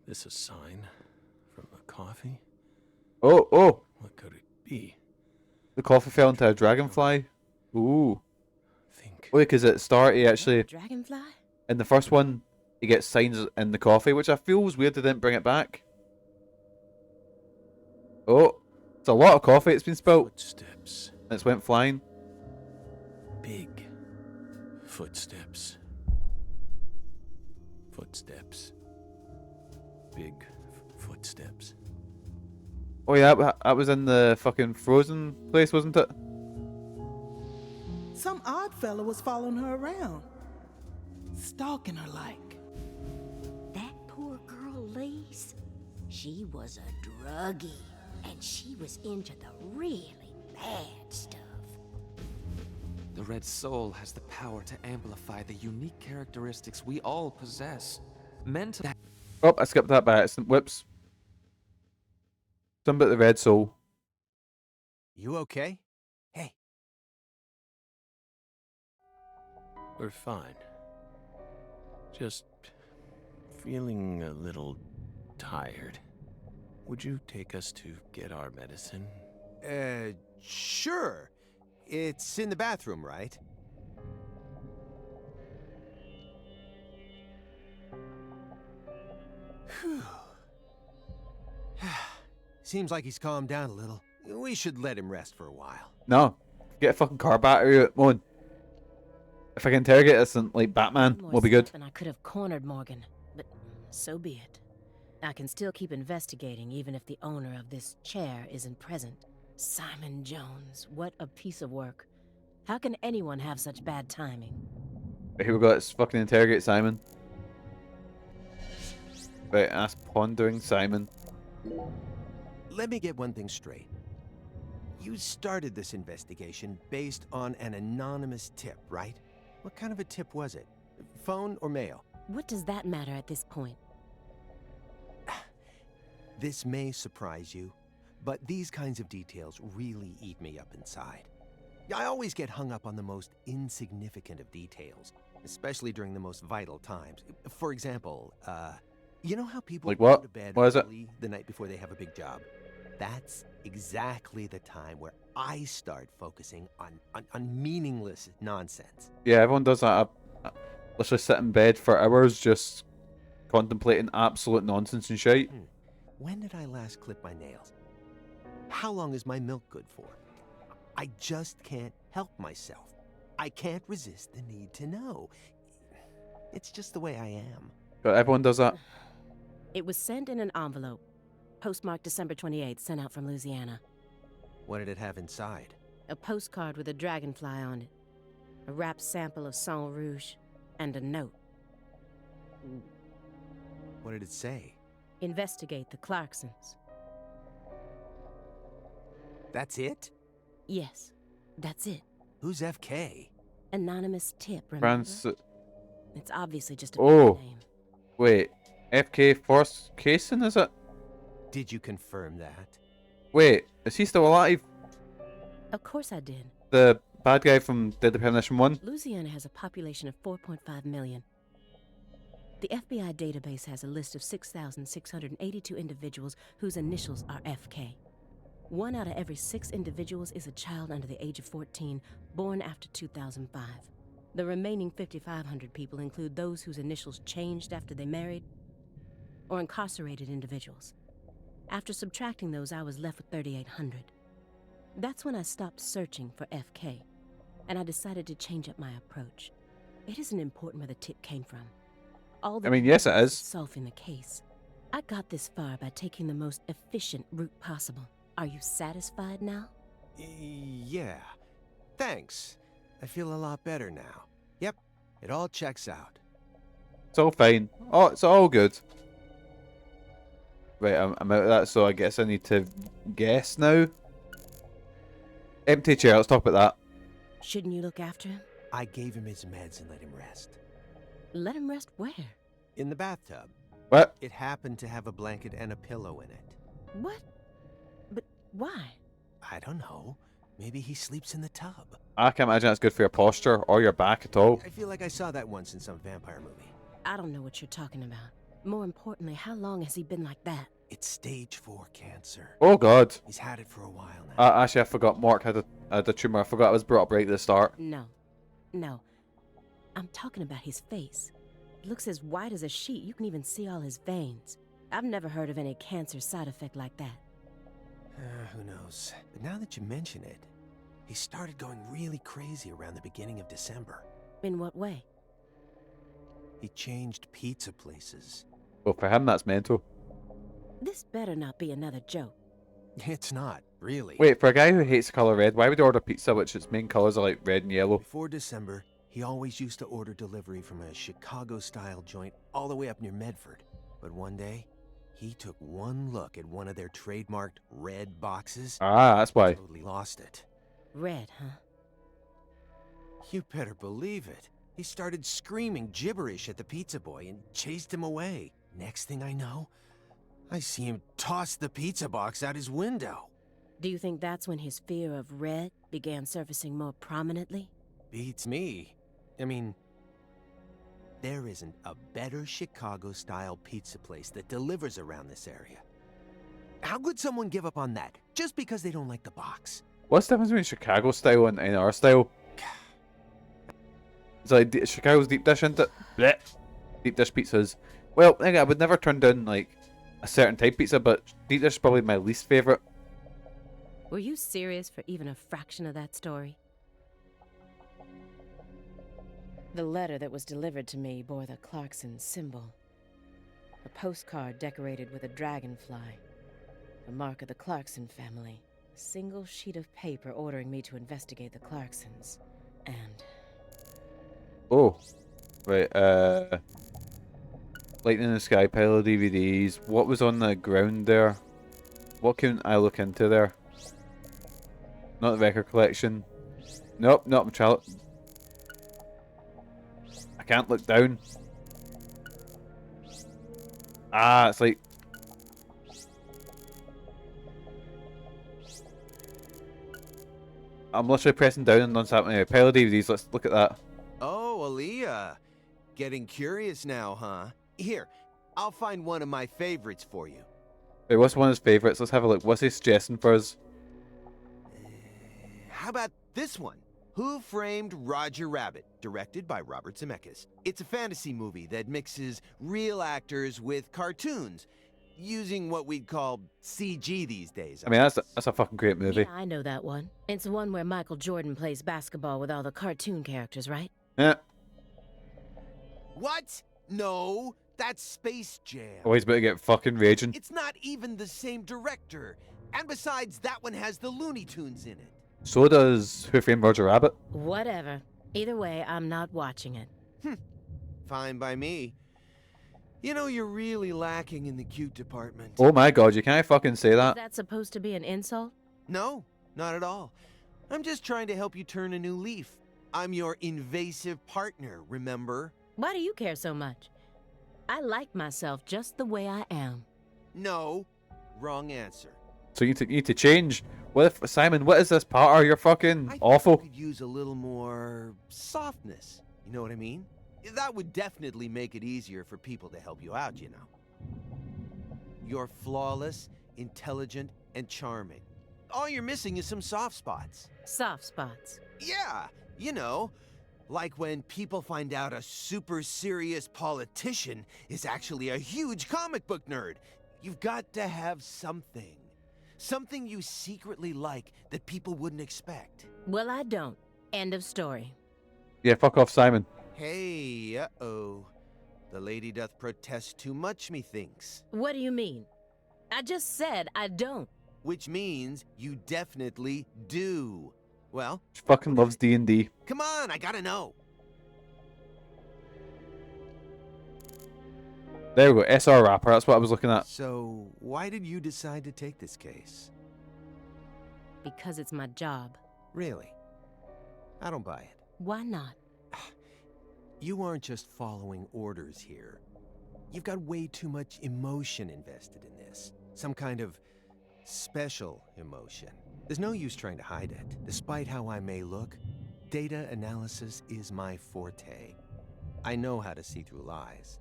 this a sign from the coffee? Oh, oh! What could it be? The coffee fell into a dragonfly. Ooh. Wait, because at the start he actually... Dragonfly? In the first one, he gets signs in the coffee, which I feel was weird they didn't bring it back. Oh, it's a lot of coffee it's been spilt. Footsteps. And it's went flying. Big footsteps. Footsteps. Big footsteps. Oh yeah, that was in the fucking Frozen place, wasn't it? Some odd fella was following her around. Stalking her like. That poor girl, Lise, she was a druggie, and she was into the really bad stuff. The Red Soul has the power to amplify the unique characteristics we all possess. Meant to... Oh, I skipped that by accident. Whoops. Something about the Red Soul. You okay? Hey. We're fine. Just feeling a little tired. Would you take us to get our medicine? Sure. It's in the bathroom, right? Whew. Seems like he's calmed down a little. We should let him rest for a while. No. Get a fucking car battery out, Moan. If I can interrogate this and like Batman, we'll be good. And I could have cornered Morgan, but so be it. I can still keep investigating even if the owner of this chair isn't present. Simon Jones, what a piece of work. How can anyone have such bad timing? Here we go, let's fucking interrogate Simon. Right, ask pondering Simon. Let me get one thing straight. You started this investigation based on an anonymous tip, right? What kind of a tip was it? Phone or mail? What does that matter at this point? This may surprise you, but these kinds of details really eat me up inside. I always get hung up on the most insignificant of details, especially during the most vital times. For example, you know how people like go what? to bed What is it? early the night before they have a big job? That's exactly the time where I start focusing on meaningless nonsense. Yeah, everyone does that. I literally sit in bed for hours just contemplating absolute nonsense and shit. When did I last clip my nails? How long is my milk good for? I just can't help myself. I can't resist the need to know. It's just the way I am. But everyone does that. It was sent in an envelope. Postmarked December 28th, sent out from Louisiana. What did it have inside? A postcard with a dragonfly on it. A wrapped sample of Sang Rouge. And a note. What did it say? Investigate the Clarksons. That's it? Yes, that's it. Who's FK? Anonymous tip, remember? It's obviously just a name. Wait. FK Force Cason, is it? Did you confirm that? Wait, is he still alive? Of course I did. The bad guy from Deadly Premonition 1? Louisiana has a population of 4.5 million. The FBI database has a list of 6,682 individuals whose initials are FK. 1 out of every 6 individuals is a child under the age of 14, born after 2005. The remaining 5,500 people include those whose initials changed after they married, or incarcerated individuals. After subtracting those, I was left with 3,800. That's when I stopped searching for FK, and I decided to change up my approach. It isn't important where the tip came from. All I mean, yes, it is. Solving the case. I got this far by taking the most efficient route possible. Are you satisfied now? Yeah. Thanks. I feel a lot better now. Yep, it all checks out. It's all fine. Oh, it's all good. Right, I'm out of that, so I guess I need to guess now. Empty chair, let's talk about that. Shouldn't you look after him? I gave him his meds and let him rest. Let him rest where? In the bathtub. What? It happened to have a blanket and a pillow in it. What? But why? I don't know. Maybe he sleeps in the tub. I can't imagine that's good for your posture or your back at all. I feel like I saw that once in some vampire movie. I don't know what you're talking about. More importantly, how long has he been like that? It's stage 4 cancer. Oh God. He's had it for a while now. Actually, I forgot Mork had a tumor. I forgot it was brought up right at the start. No. I'm talking about his face. It looks as white as a sheet. You can even see all his veins. I've never heard of any cancer side effect like that. Who knows? But now that you mention it, he started going really crazy around the beginning of December. In what way? He changed pizza places. Well, for him, that's mental. This better not be another joke. It's not, really. Wait, for a guy who hates the color red, why would he order pizza which its main colors are like red and yellow? Before December, he always used to order delivery from a Chicago-style joint all the way up near Medford. But one day, he took one look at one of their trademarked red boxes. That's why. Totally lost it. Red, huh? You better believe it. He started screaming gibberish at the pizza boy and chased him away. Next thing I know, I see him toss the pizza box out his window. Do you think that's when his fear of red began surfacing more prominently? Beats me. I mean, there isn't a better Chicago-style pizza place that delivers around this area. How could someone give up on that just because they don't like the box? What's the difference between Chicago style and our style? It's like Chicago's deep dish, isn't it? Blech. Deep dish pizzas. Well, I would never turn down like a certain type pizza, but deep dish is probably my least favorite. Were you serious for even a fraction of that story? The letter that was delivered to me bore the Clarksons symbol. A postcard decorated with a dragonfly. The mark of the Clarkson family. A single sheet of paper ordering me to investigate the Clarksons. And... Oh. Right, Lightning in the Sky, pile of DVDs. What was on the ground there? What can I look into there? Not the record collection. Nope, not child. I can't look down. It's like... I'm literally pressing down and nothing's happening. A pile of DVDs, let's look at that. Oh, Aaliyah. Getting curious now, huh? Here, I'll find one of my favorites for you. Wait, what's one of his favourites? Let's have a look. What's he suggesting for us? How about this one? Who Framed Roger Rabbit? Directed by Robert Zemeckis. It's a fantasy movie that mixes real actors with cartoons, using what we'd call CG these days. I mean, that's a fucking great movie. Yeah, I know that one. It's the one where Michael Jordan plays basketball with all the cartoon characters, right? Yeah. What? No, that's Space Jam. Oh, he's about to get fucking raging. It's not even the same director. And besides, that one has the Looney Tunes in it. So does Who Framed Roger Rabbit. Whatever. Either way, I'm not watching it. Fine by me. You know, you're really lacking in the cute department. Oh my god, you can't fucking say that. Is that supposed to be an insult? No, not at all. I'm just trying to help you turn a new leaf. I'm your invasive partner, remember? Why do you care so much? I like myself just the way I am. No, wrong answer. So you need to change. What if, Simon, what is this part? You're fucking awful. I could use a little more softness. You know what I mean? That would definitely make it easier for people to help you out, you know. You're flawless, intelligent, and charming. All you're missing is some soft spots. Soft spots? Yeah, you know, like when people find out a super serious politician is actually a huge comic book nerd. You've got to have something. Something you secretly like that people wouldn't expect. Well, I don't. End of story. Yeah, fuck off, Simon. Hey, uh-oh. The lady doth protest too much, methinks. What do you mean? I just said I don't. Which means you definitely do. Well? She fucking loves D&D. Come on, I gotta know. There we go, SR Rapper, that's what I was looking at. So, why did you decide to take this case? Because it's my job. Really? I don't buy it. Why not? You aren't just following orders here. You've got way too much emotion invested in this. Some kind of special emotion. There's no use trying to hide it. Despite how I may look, data analysis is my forte. I know how to see through lies.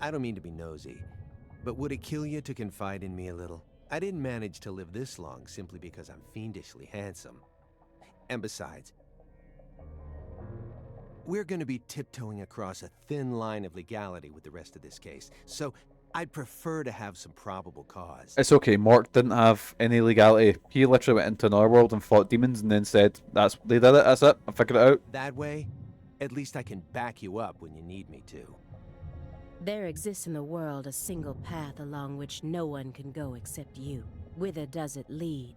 I don't mean to be nosy, but would it kill you to confide in me a little? I didn't manage to live this long simply because I'm fiendishly handsome. And besides, we're going to be tiptoeing across a thin line of legality with the rest of this case, so I'd prefer to have some probable cause. It's okay, Mork didn't have any legality. He literally went into another world and fought demons and then said, they did it, that's it, I figured it out. That way, at least I can back you up when you need me to. There exists in the world a single path along which no one can go except you. Whither does it lead?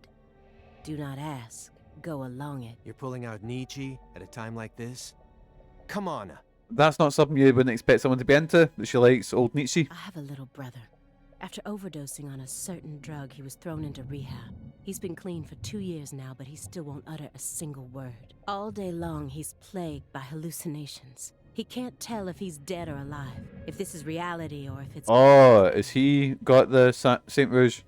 Do not ask, go along it. You're pulling out Nietzsche at a time like this? Come on. That's not something you wouldn't expect someone to be into, that she likes old Nietzsche. I have a little brother. After overdosing on a certain drug, he was thrown into rehab. He's been clean for 2 years now, but he still won't utter a single word. All day long, he's plagued by hallucinations. He can't tell if he's dead or alive, if this is reality or if it's... Oh, has he got the Saint Rouge?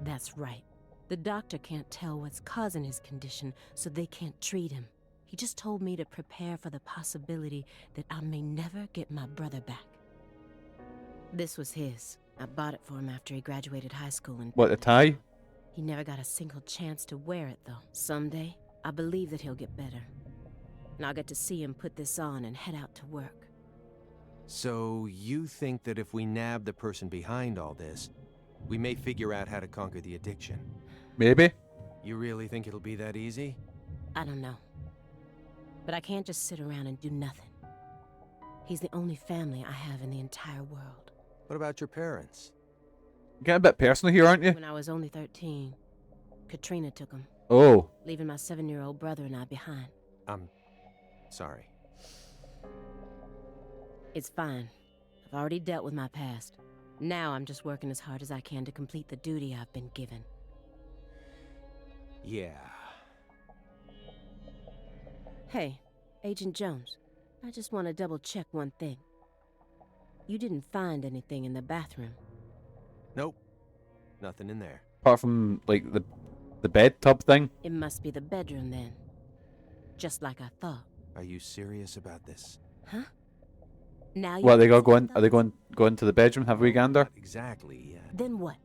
That's right. The doctor can't tell what's causing his condition, so they can't treat him. He just told me to prepare for the possibility that I may never get my brother back. This was his. I bought it for him after he graduated high school. And What, the tie? he never got a single chance to wear it, though. Someday, I believe that he'll get better. And I'll get to see him put this on and head out to work. So you think that if we nab the person behind all this, we may figure out how to conquer the addiction? Maybe. You really think it'll be that easy? I don't know. But I can't just sit around and do nothing. He's the only family I have in the entire world. What about your parents? Getting a bit personal here, aren't you? When I was only 13, Katrina took him. Oh. Leaving my 7-year-old brother and I behind. I'm sorry. It's fine. I've already dealt with my past. Now I'm just working as hard as I can to complete the duty I've been given. Yeah. Hey, Agent Jones. I just want to double-check one thing. You didn't find anything in the bathroom? Nope. Nothing in there. Apart from, like, the bed tub thing? It must be the bedroom, then. Just like I thought. Are you serious about this? Huh? Now What, they got going? Are they going to the bedroom? Have we gander? Not exactly yet. Then what?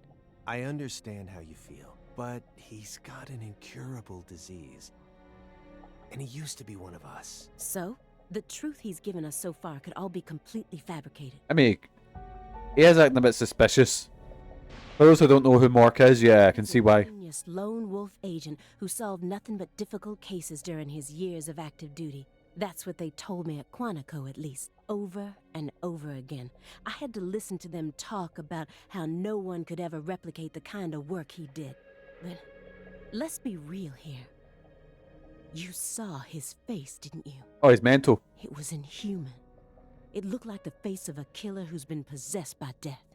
I understand how you feel, but he's got an incurable disease. And he used to be one of us. So? The truth he's given us so far could all be completely fabricated. I mean, he is acting a bit suspicious. For those who don't know who Mork is, yeah, I can see why. Genius lone wolf agent who solved nothing but difficult cases during his years of active duty. That's what they told me at Quantico, at least, over and over again. I had to listen to them talk about how no one could ever replicate the kind of work he did. But let's be real here. You saw his face, didn't you? Oh, he's mental. It was inhuman. It looked like the face of a killer who's been possessed by death.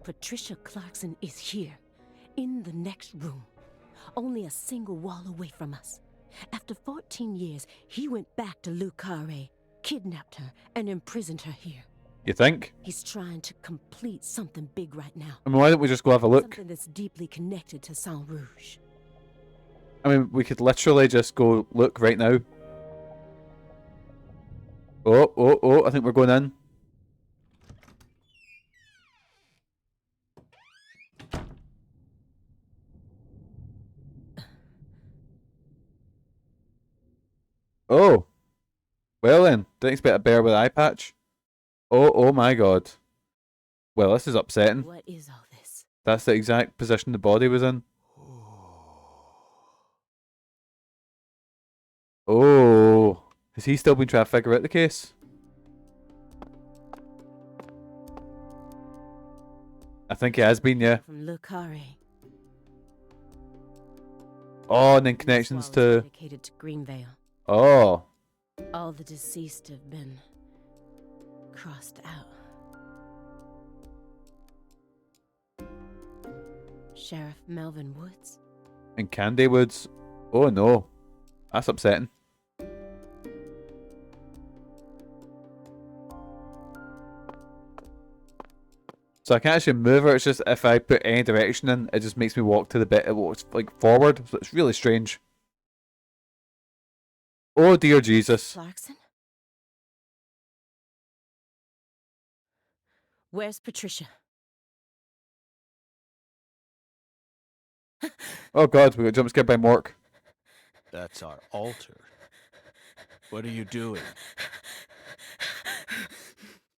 Patricia Clarkson is here, in the next room, only a single wall away from us. After 14 years, he went back to Carre, kidnapped her, and imprisoned her here. You think? He's trying to complete something big right now. I mean, why don't we just go have a look? Something that's deeply connected to Saint Rouge. I mean, we could literally just go look right now. Oh, I think we're going in. Oh. Well then, didn't expect a bear with an eye patch. Oh my god. Well, this is upsetting. What is all this? That's the exact position the body was in. Oh. Has he still been trying to figure out the case? I think he has been, yeah. From Carre. Oh, and then connections to... Dedicated to Greenvale. Oh. All the deceased have been crossed out. Sheriff Melvin Woods. And Candy Woods. Oh no. That's upsetting. So I can't actually move her, it's just if I put any direction in, it just makes me walk to the bit it walks like forward. So it's really strange. Oh dear Jesus. Clarkson? Where's Patricia? Oh god, we got jump scared by Mork. That's our altar. What are you doing?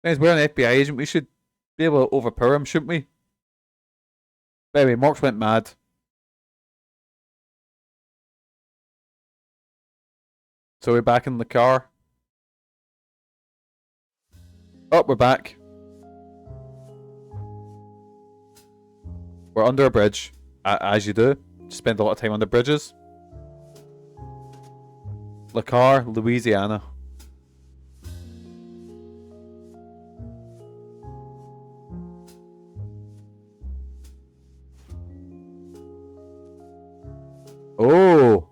Guys, we're an FBI agent, we should be able to overpower him, shouldn't we? Anyway, Mork's went mad. So we're back in the car. Oh, we're back. We're under a bridge, as you do. Spend a lot of time under bridges. Carre, Louisiana. Oh!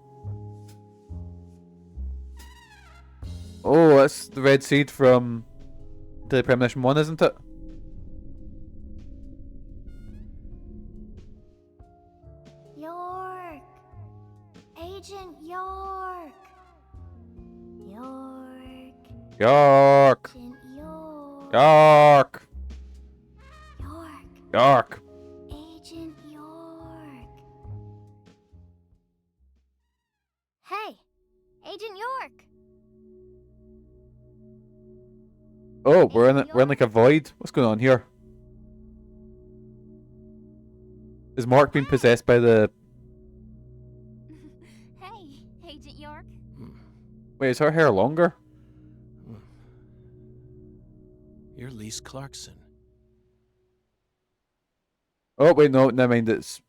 Oh, that's the red seed from Deadly Premonition 1, isn't it? York! Agent York! York! York! Agent York! York! York! York! Agent York! Hey! Agent York! Oh, we're in like a void. What's going on here? Is Mork being possessed by the... Hey, Agent York. Wait, is her hair longer? You're Lise Clarkson. Oh, wait, no, never mind. It's...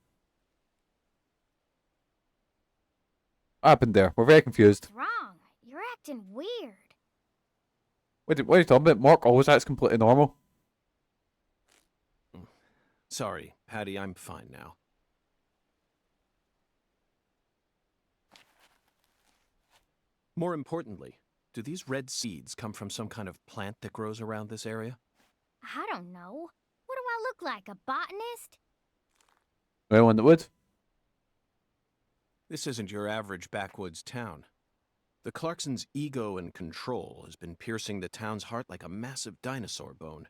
What happened there? We're very confused. What's wrong? You're acting weird. What are you talking about? Mork always acts completely normal. Sorry, Patty, I'm fine now. More importantly, do these red seeds come from some kind of plant that grows around this area? I don't know. What do I look like, a botanist? Anyone that would? This isn't your average backwoods town. The Clarksons' ego and control has been piercing the town's heart like a massive dinosaur bone.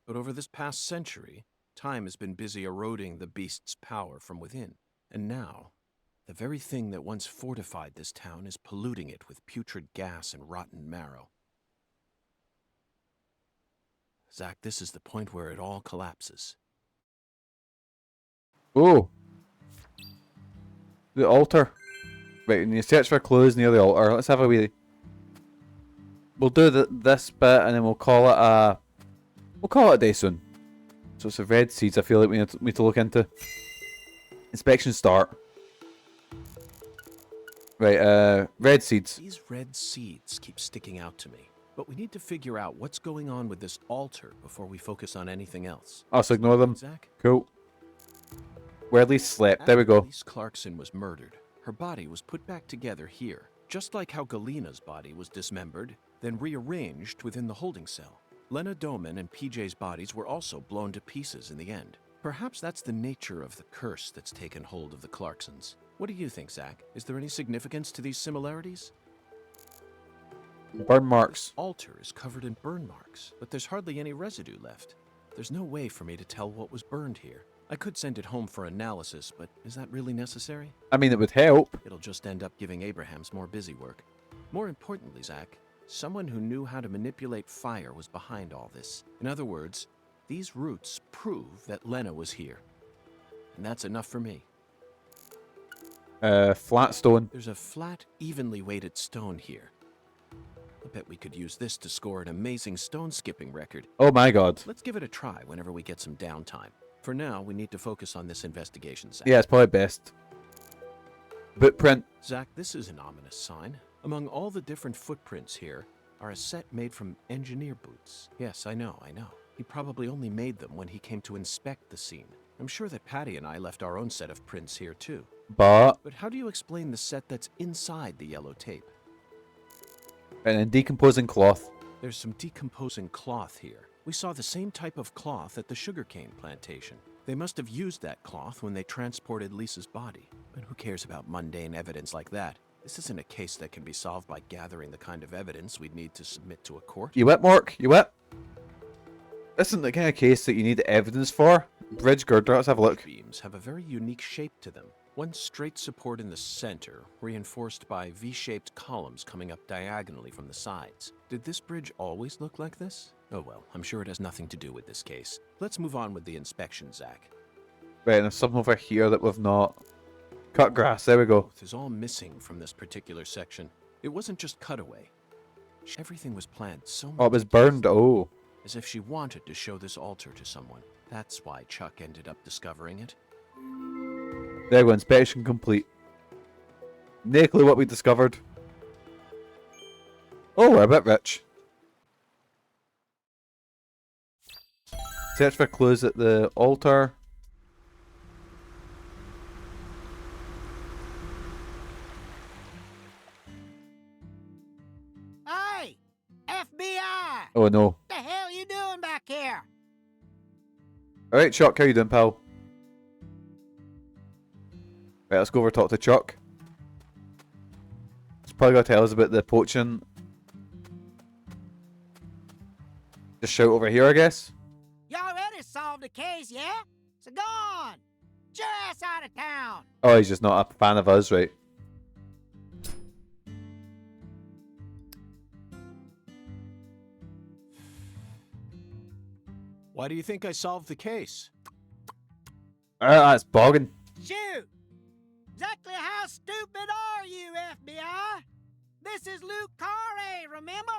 But over this past century, time has been busy eroding the beast's power from within. And now, the very thing that once fortified this town is polluting it with putrid gas and rotten marrow. Zach, this is the point where it all collapses. Oh. The altar. Right, and you search for clues near the altar. Let's have a wee... We'll do this bit and then we'll call it a... We'll call it a day soon. So it's the red seeds I feel like we need to look into. Inspection start. Right, red seeds. These red seeds keep sticking out to me. But we need to figure out what's going on with this altar before we focus on anything else. Oh, so ignore them. Zach? Cool. Where at least slept. There we go. Lise Clarkson was murdered. Her body was put back together here, just like how Galina's body was dismembered, then rearranged within the holding cell. Lena Doman and PJ's bodies were also blown to pieces in the end. Perhaps that's the nature of the curse that's taken hold of the Clarksons. What do you think, Zach? Is there any significance to these similarities? Burn marks. This altar is covered in burn marks, but there's hardly any residue left. There's no way for me to tell what was burned here. I could send it home for analysis, but is that really necessary? I mean, it would help. It'll just end up giving Abrahams more busy work. More importantly, Zach, someone who knew how to manipulate fire was behind all this. In other words, these roots prove that Lena was here. And that's enough for me. Flat stone. There's a flat, evenly weighted stone here. I bet we could use this to score an amazing stone skipping record. Oh my god. Let's give it a try whenever we get some downtime. For now, we need to focus on this investigation, Zach. Yeah, it's probably best. Footprint. Zach, this is an ominous sign. Among all the different footprints here are a set made from engineer boots. Yes, I know. He probably only made them when he came to inspect the scene. I'm sure that Patty and I left our own set of prints here too. But how do you explain the set that's inside the yellow tape? And then decomposing cloth. There's some decomposing cloth here. We saw the same type of cloth at the sugarcane plantation. They must have used that cloth when they transported Lisa's body. But who cares about mundane evidence like that? This isn't a case that can be solved by gathering the kind of evidence we'd need to submit to a court. You what, Mork? You what? This isn't the kind of case that you need evidence for. Bridge girder, let's have a look. Beams have a very unique shape to them. One straight support in the center, reinforced by V-shaped columns coming up diagonally from the sides. Did this bridge always look like this? Oh well, I'm sure it has nothing to do with this case. Let's move on with the inspection, Zach. Right, and there's something over here that we've not... Cut grass, there we go. It is all missing from this particular section. It wasn't just cutaway. Everything was planned so much. Oh, it was burned, oh. As if she wanted to show this altar to someone. That's why Chuck ended up discovering it. There we go, inspection complete. No clue what we discovered. Oh, we're a bit rich. Search for clues at the altar. Hey! FBI! Oh no. What the hell you doing back here? Alright, Chuck, how you doing, pal? Right, let's go over and talk to Chuck. He's probably going to tell us about the poaching. Just shout over here, I guess. You already solved the case, yeah? So go on! Get your ass out of town! Oh, he's just not a fan of us, right? Why do you think I solved the case? That's bogging. Shoot! Exactly how stupid are you, FBI? This is Luke Carre, remember?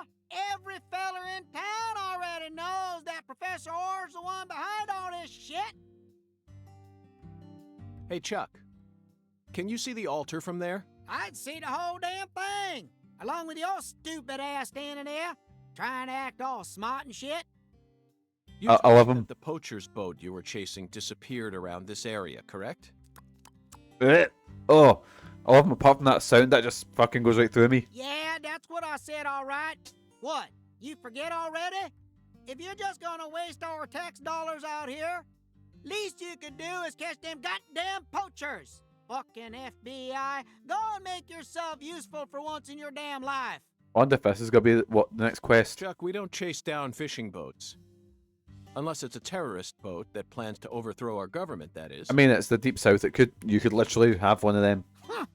Every feller in town already knows that Professor Orr's the one behind all this shit. Hey, Chuck. Can you see the altar from there? I'd see the whole damn thing, along with your stupid ass standing there, trying to act all smart and shit. You I love him. that the poacher's boat you were chasing disappeared around this area, correct? Oh, I love him. Apart from that sound that just fucking goes right through me. Yeah, that's what I said, all right. What, you forget already? If you're just gonna waste our tax dollars out here, least you could do is catch them goddamn poachers. Fucking FBI, go and make yourself useful for once in your damn life. I wonder if this is going to be what the next quest. Chuck, we don't chase down fishing boats. Unless it's a terrorist boat that plans to overthrow our government, that is. I mean, it's the deep south. You could literally have one of them. Huh.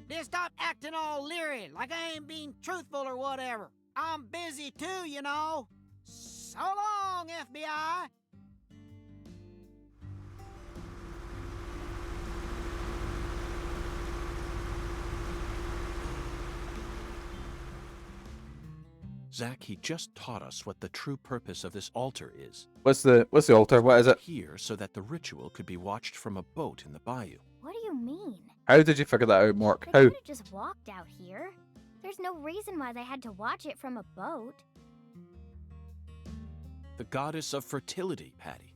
Then stop acting all leery, like I ain't being truthful or whatever. I'm busy too, you know. So long, FBI. Zach, he just taught us what the true purpose of this altar is. What's the altar? What is it? Here, so that the ritual could be watched from a boat in the bayou. What do you mean? How did you figure that out, Mork? They How? could have just walked out here. There's no reason why they had to watch it from a boat. The goddess of fertility, Patty.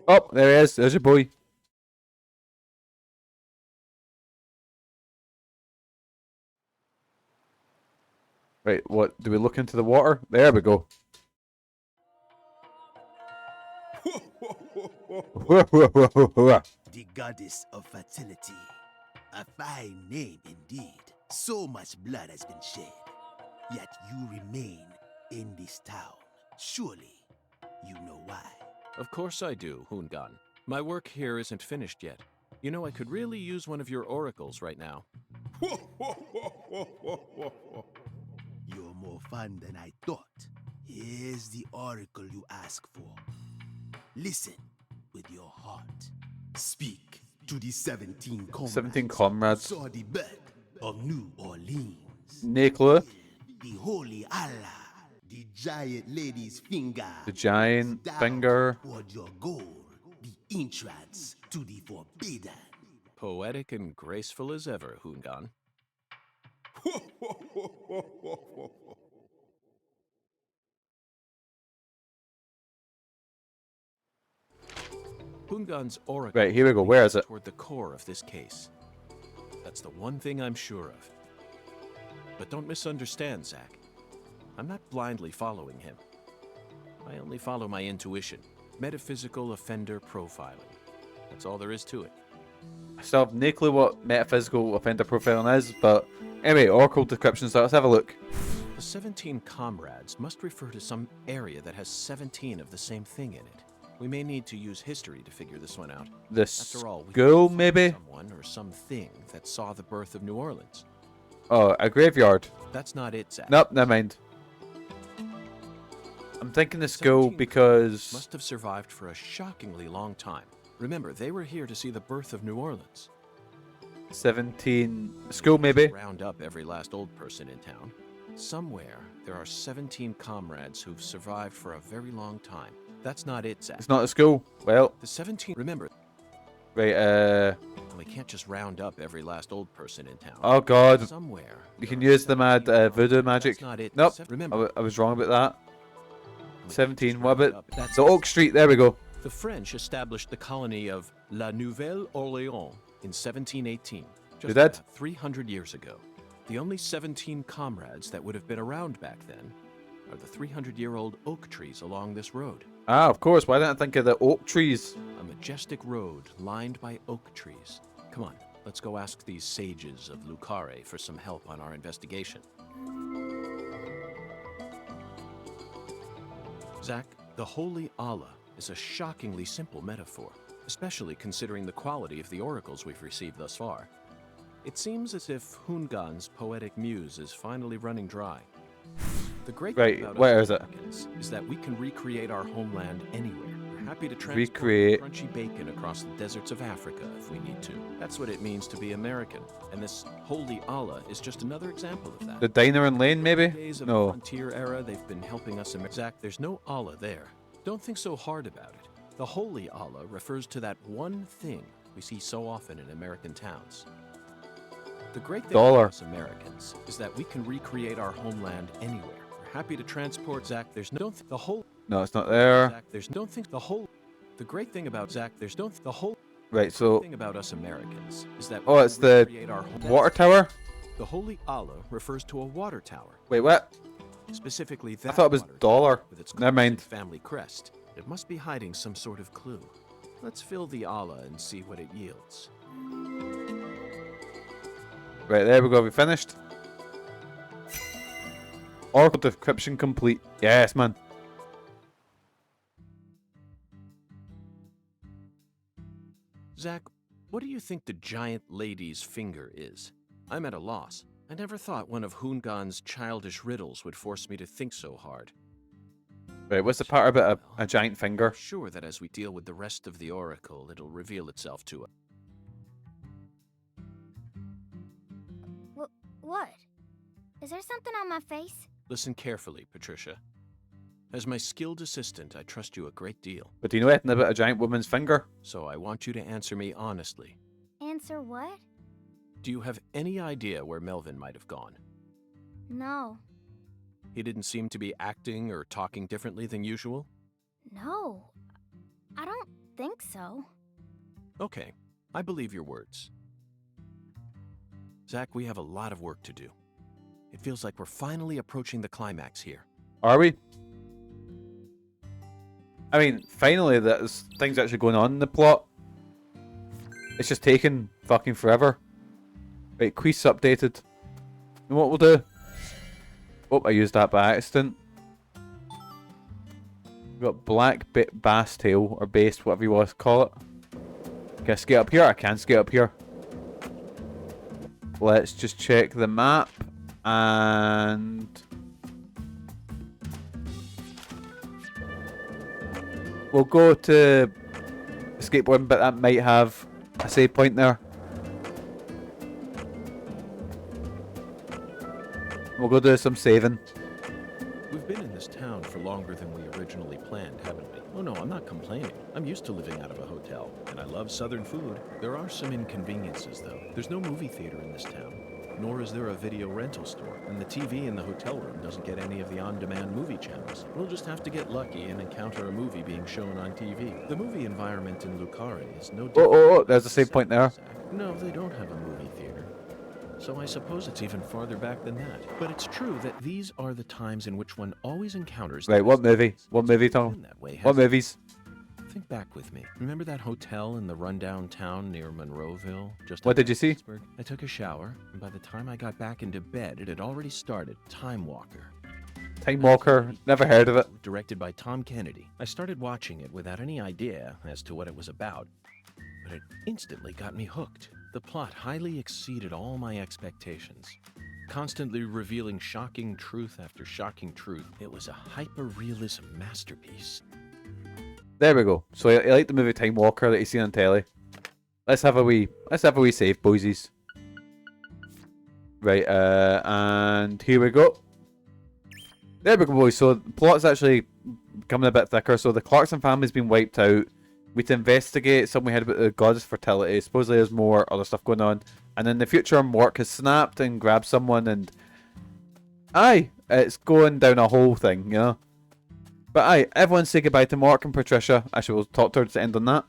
Oh, there he is. There's your boy. Right, what? Do we look into the water? There we go. The goddess of fertility. A fine name indeed. So much blood has been shed. Yet you remain in this town. Surely you know why. Of course I do, Hoongan. My work here isn't finished yet. You know, I could really use one of your oracles right now. You're more fun than I thought. Here's the oracle you ask for. Listen with your heart. Speak to the 17 comrades. 17 comrades. Saw the birth of New Orleans. No clue. The holy Allah. The giant lady's finger. The giant finger. Toward your goal. The entrance to the forbidden. Poetic and graceful as ever, Hoongan. Hungan's oracle. Right, here we go. Where is it? Toward the core of this case. That's the one thing I'm sure of. But don't misunderstand, Zach. I'm not blindly following him. I only follow my intuition. Metaphysical offender profiling. That's all there is to it. I still have no clue what metaphysical offender profiling is, but anyway, oracle description, so let's have a look. The 17 comrades must refer to some area that has 17 of the same thing in it. We may need to use history to figure this one out. The After all, we school, could maybe? find someone or something that saw the birth of New Orleans. Oh, a graveyard. That's not it, Zach. Nope, never mind. I'm thinking the school because... must have survived for a shockingly long time. Remember, they were here to see the birth of New Orleans. 17... School, maybe? Round up every last old person in town. Somewhere, there are 17 comrades who've survived for a very long time. That's not it, Zach. It's not a school. Well... The 17... Remember... Right, We can't just round up every last old person in town. Oh, God. Somewhere... You can use the mad voodoo magic. That's not it. Nope. Remember... I was wrong about that. 17. What about... The Oak Street. There we go. The French established the colony of La Nouvelle-Orléans in 1718. Just about 300 years ago. The only 17 comrades that would have been around back then are the 300-year-old oak trees along this road. Ah, of course. Why didn't I think of the oak trees? A majestic road lined by oak trees. Come on, let's go ask these sages of Carre for some help on our investigation. Zach, the Holy Allah is a shockingly simple metaphor, especially considering the quality of the oracles we've received thus far. It seems as if Hungan's poetic muse is finally running dry. The great thing about where us is it? Americans is that we can recreate our homeland anywhere. We're happy to transport Recreate. crunchy bacon across the deserts of Africa if we need to. That's what it means to be American, and this Holy Allah is just another example of that. The diner in Lane, maybe? Days of the No. frontier era, they've been helping us. Zach, there's no Allah there. Don't think so hard about it. The Holy Allah refers to that one thing we see so often in American towns. The great thing about us Americans is that we can recreate our homeland anywhere. We're happy to transport. Zach, there's no the whole. No, it's not there. Zach, there's don't think the whole. The great thing about Zach, there's don't the whole. Right, so... The thing about us Americans is that oh, it's the water tower? The Holy Allah refers to a water tower. Wait, what? Specifically that I thought it was dollar. with its Never mind. family crest. It must be hiding some sort of clue. Let's fill the Allah and see what it yields. Right, there we go. We finished. Oracle description complete. Yes, man. Zach, what do you think the giant lady's finger is? I'm at a loss. I never thought one of Hungan's childish riddles would force me to think so hard. Right, what's the part about a giant finger? I'm sure that as we deal with the rest of the oracle, it'll reveal itself to us. What? Is there something on my face? Listen carefully, Patricia. As my skilled assistant, I trust you a great deal. But do you know anything about a giant woman's finger? So I want you to answer me honestly. Answer what? Do you have any idea where Melvin might have gone? No. He didn't seem to be acting or talking differently than usual? No. I don't think so. Okay, I believe your words. Zach, we have a lot of work to do. It feels like we're finally approaching the climax here. Are we? I mean, finally, there's things actually going on in the plot. It's just taking fucking forever. Right, quest updated. And what we'll do... Oh, I used that by accident. We've got black bass tail, or bass, whatever you want to call it. Can I skate up here? I can skate up here. Let's just check the map. And... we'll go to skateboarding, but that might have a save point there. We'll go do some saving. We've been in this town for longer than we originally planned, haven't we? Oh no, I'm not complaining. I'm used to living out of a hotel, and I love southern food. There are some inconveniences, though. There's no movie theater in this town. nor is there a video rental store, and the TV in the hotel room doesn't get any of the on-demand movie channels. We'll just have to get lucky and encounter a movie being shown on TV. The movie environment in Lucari is no different. Oh, there's the same point there. No, they don't have a movie theater. So I suppose it's even farther back than that. But it's true that these are the times in which one always encounters... Right, what movie? What movie, Tom? What movies? Think back with me. Remember that hotel in the rundown town near Monroeville? What did you see? I took a shower, and by the time I got back into bed, it had already started. Time Walker. Time Walker? Never heard of it. Directed by Tom Kennedy. I started watching it without any idea as to what it was about, but it instantly got me hooked. The plot highly exceeded all my expectations. Constantly revealing shocking truth after shocking truth, it was a hyper-realism masterpiece. There we go. So you like the movie Time Walker that you see on telly? Let's have a wee save, boysies. Right, and here we go. There we go, boys. So the plot's actually becoming a bit thicker. So the Clarkson family's been wiped out. We to investigate something we heard about the goddess fertility. Supposedly there's more other stuff going on. And in the future, Mork has snapped and grabbed someone, and aye, it's going down a whole thing, you know. But aye, everyone say goodbye to Mork and Patricia. Actually, we'll talk towards the end on that.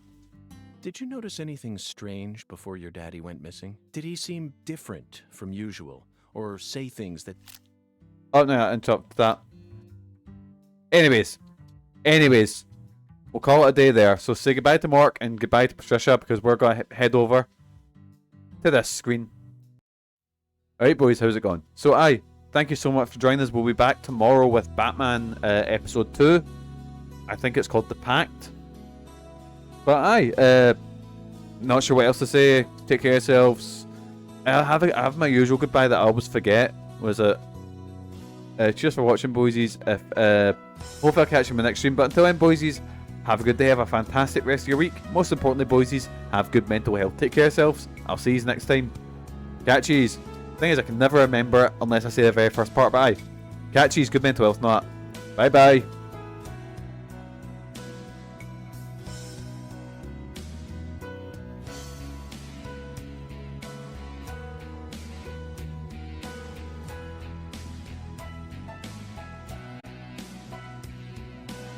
Did you notice anything strange before your daddy went missing? Did he seem different from usual, or say things that... Oh no, I interrupted that. Anyways, we'll call it a day there. So say goodbye to Mork and goodbye to Patricia, because we're going to head over to this screen. Alright boys, how's it going? So aye, thank you so much for joining us. We'll be back tomorrow with Batman episode 2. I think it's called The Pact. But aye, not sure what else to say. Take care of yourselves. I have my usual goodbye that I always forget. Was it? Cheers for watching, boysies. Hopefully I'll catch you in the next stream. But until then, boysies, have a good day. Have a fantastic rest of your week. Most importantly, boysies, have good mental health. Take care of yourselves. I'll see you next time. Catchies. Thing is, I can never remember it unless I say the very first part. But aye, catchies, good mental health, not. Bye bye.